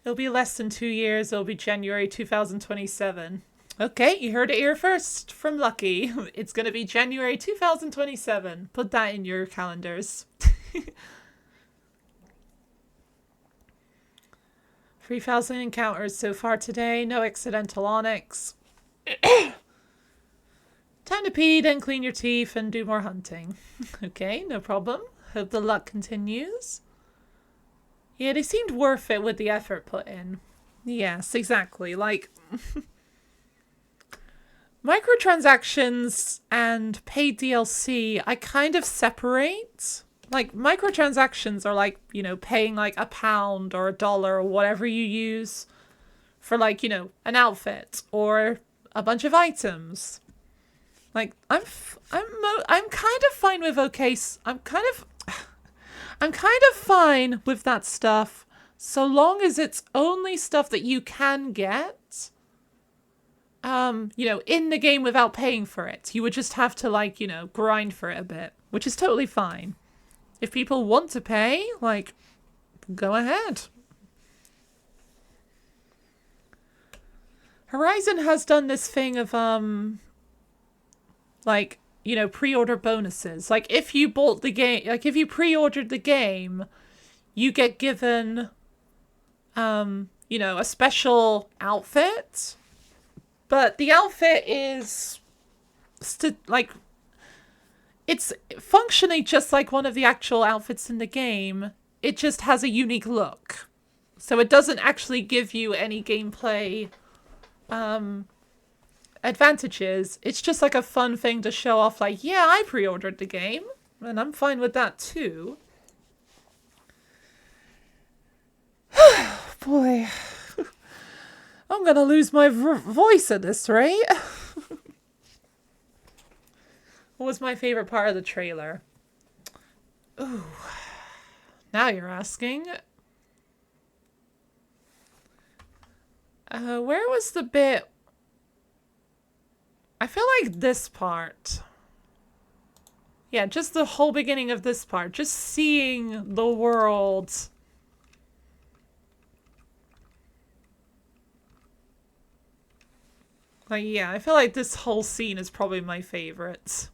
It'll be less than 2 years. It'll be January 2027. Okay, you heard it here first from Lucky. It's going to be January 2027. Put that in your calendars. 3,000 encounters so far today. No accidental onyx. Time to pee, then clean your teeth and do more hunting. Okay, no problem. Hope the luck continues. Yeah, they seemed worth it with the effort put in. Yes, exactly. Like, microtransactions and paid DLC, I kind of separate. Like, microtransactions are like, you know, paying like £1 or $1 or whatever you use for like, you know, an outfit or a bunch of items. Like, I'm kind of fine with I'm kind of fine with that stuff, so long as it's only stuff that you can get, you know, in the game without paying for it. You would just have to, like, you know, grind for it a bit, which is totally fine. If people want to pay, like, go ahead. Horizon has done this thing of, like, you know, pre-order bonuses. Like, if you bought the game, like, if you pre-ordered the game, you get given, you know, a special outfit. But the outfit is, like, it's functionally just like one of the actual outfits in the game. It just has a unique look. So it doesn't actually give you any gameplay, advantages. It's just like a fun thing to show off, like, yeah, I pre-ordered the game and I'm fine with that too. boy. I'm gonna lose my voice at this rate. What was my favorite part of the trailer? Ooh. Now you're asking. Where was the bit? I feel like this part. Yeah, just the whole beginning of this part. Just seeing the world. Like, yeah, I feel like this whole scene is probably my favorite.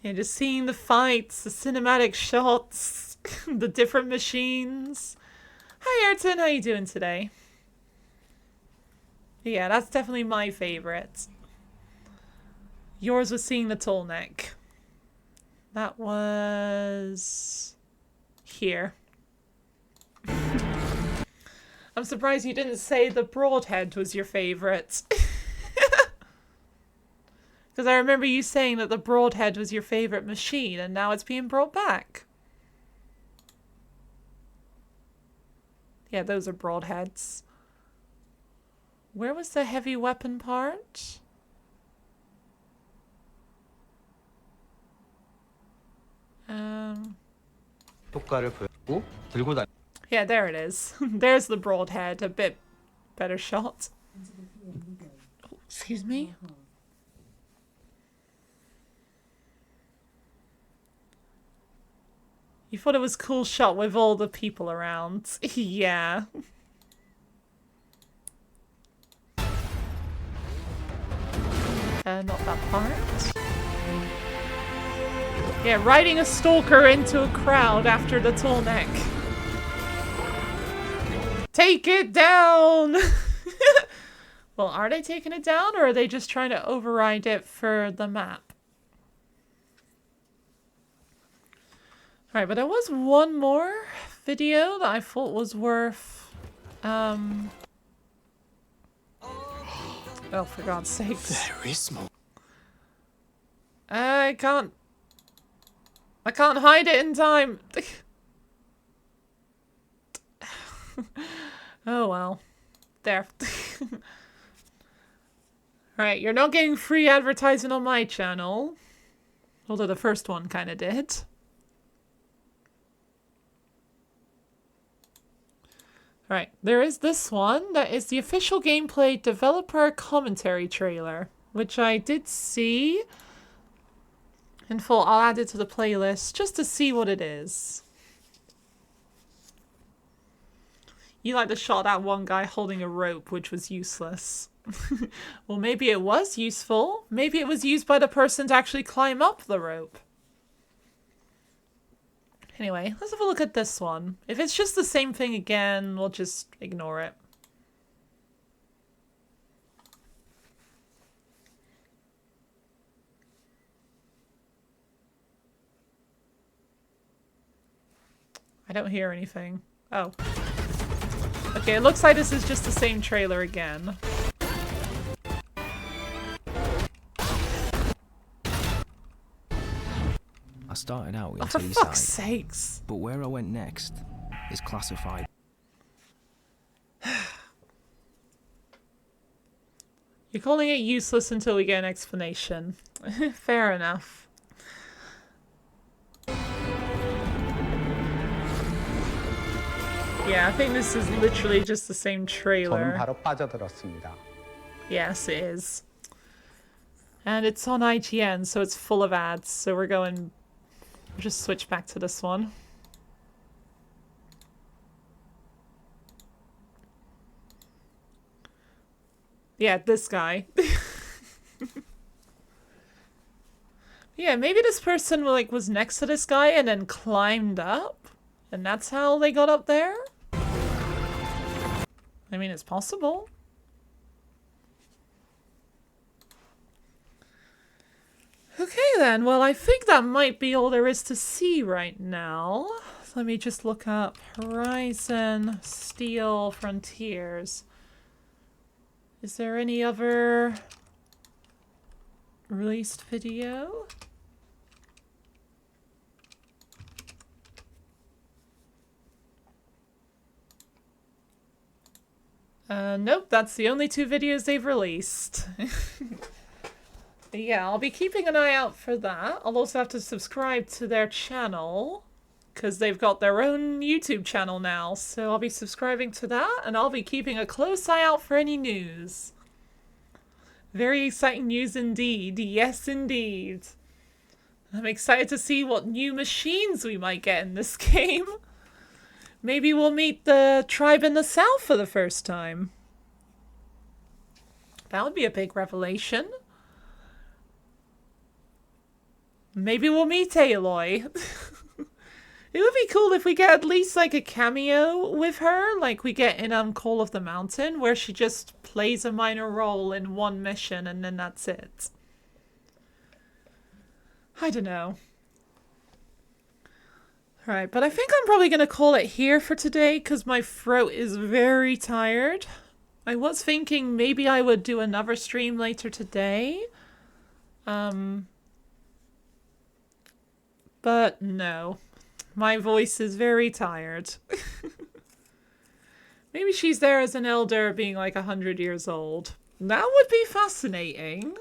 Yeah, just seeing the fights, the cinematic shots, the different machines. Hi, Ayrton, how you doing today? Yeah, that's definitely my favorite. Yours was seeing the tall neck. That was... here. I'm surprised you didn't say the broadhead was your favorite. Because I remember you saying that the broadhead was your favorite machine, and now it's being brought back. Yeah, those are broadheads. Where was the heavy weapon part? 효과를 보였고 들고 다니. Yeah, there it is. There's the broadhead, a bit better shot. Oh, excuse me. You thought it was a cool shot with all the people around. Yeah. Not that part. Yeah, riding a stalker into a crowd after the tall neck. Take it down! Well, are they taking it down, or are they just trying to override it for the map? Alright, but there was one more video that I thought was worth... Oh, for God's sakes. Very small. I can't hide it in time. Oh well. There. Right, you're not getting free advertising on my channel. Although the first one kind of did. Right, there is this one that is the official gameplay developer commentary trailer, which I did see. In full, I'll add it to the playlist just to see what it is. You like the shot of that one guy holding a rope, which was useless. Well, maybe it was useful. Maybe it was used by the person to actually climb up the rope. Anyway, let's have a look at this one. If it's just the same thing again, we'll just ignore it. I don't hear anything. Oh. Okay, it looks like this is just the same trailer again. I started out Oh, for in fuck's Teesside, sakes. but where I went next is classified. You're calling it useless until we get an explanation. Fair enough. Yeah, I think this is literally just the same 저는 trailer. 바로 빠져들었습니다. Yes, it is. And it's on IGN, so it's full of ads. So we're going... just switch back to this one. Yeah, this guy. Yeah, maybe this person was next to this guy and then climbed up, and that's how they got up there. I mean, it's possible. Okay then, well I think that might be all there is to see right now. So let me just look up Horizon Steel Frontiers. Is there any other released video? Nope, that's the only 2 videos they've released. Yeah, I'll be keeping an eye out for that. I'll also have to subscribe to their channel, because they've got their own YouTube channel now. So I'll be subscribing to that, and I'll be keeping a close eye out for any news. Very exciting news indeed. Yes, indeed. I'm excited to see what new machines we might get in this game. Maybe we'll meet the tribe in the south for the first time. That would be a big revelation. Maybe we'll meet Aloy. It would be cool if we get at least like a cameo with her, like we get in Call of the Mountain, where she just plays a minor role in one mission and then that's it. I don't know. Alright, but I think I'm probably going to call it here for today because my throat is very tired. I was thinking maybe I would do another stream later today. But no. My voice is very tired. Maybe she's there as an elder being like 100 years old. That would be fascinating.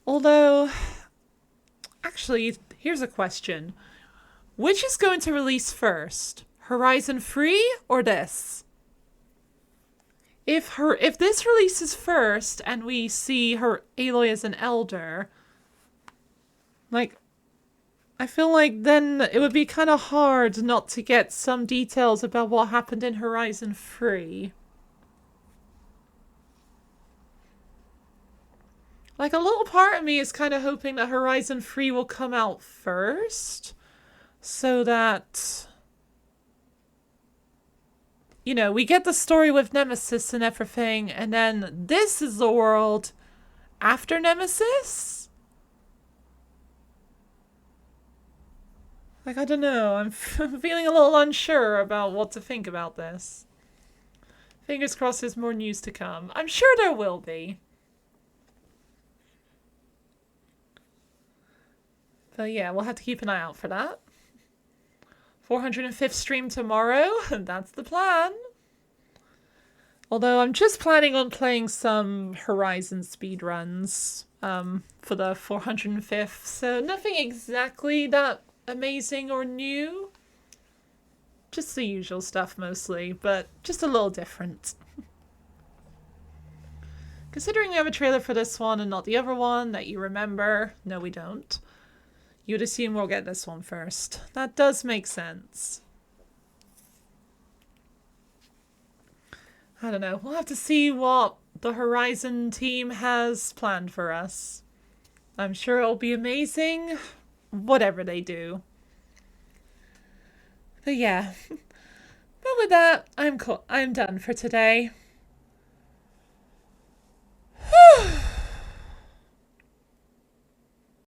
Although, actually, here's a question. Which is going to release first? Horizon 3 or this? If this releases first and we see her Aloy as an elder, like, I feel like then it would be kind of hard not to get some details about what happened in Horizon 3. Like, a little part of me is kind of hoping that Horizon 3 will come out first, so that, you know, we get the story with Nemesis and everything, and then this is the world after Nemesis? Like, I don't know, I'm feeling a little unsure about what to think about this. Fingers crossed there's more news to come. I'm sure there will be. But yeah, we'll have to keep an eye out for that. 405th stream tomorrow, and that's the plan. Although I'm just planning on playing some Horizon speedruns for the 405th, so nothing exactly that amazing or new. Just the usual stuff mostly, but just a little different. Considering we have a trailer for this one and not the other one that you remember, no we don't. You'd assume we'll get this one first. That does make sense. I don't know. We'll have to see what the Horizon team has planned for us. I'm sure it'll be amazing. Whatever they do. But yeah. But with that, I'm done for today.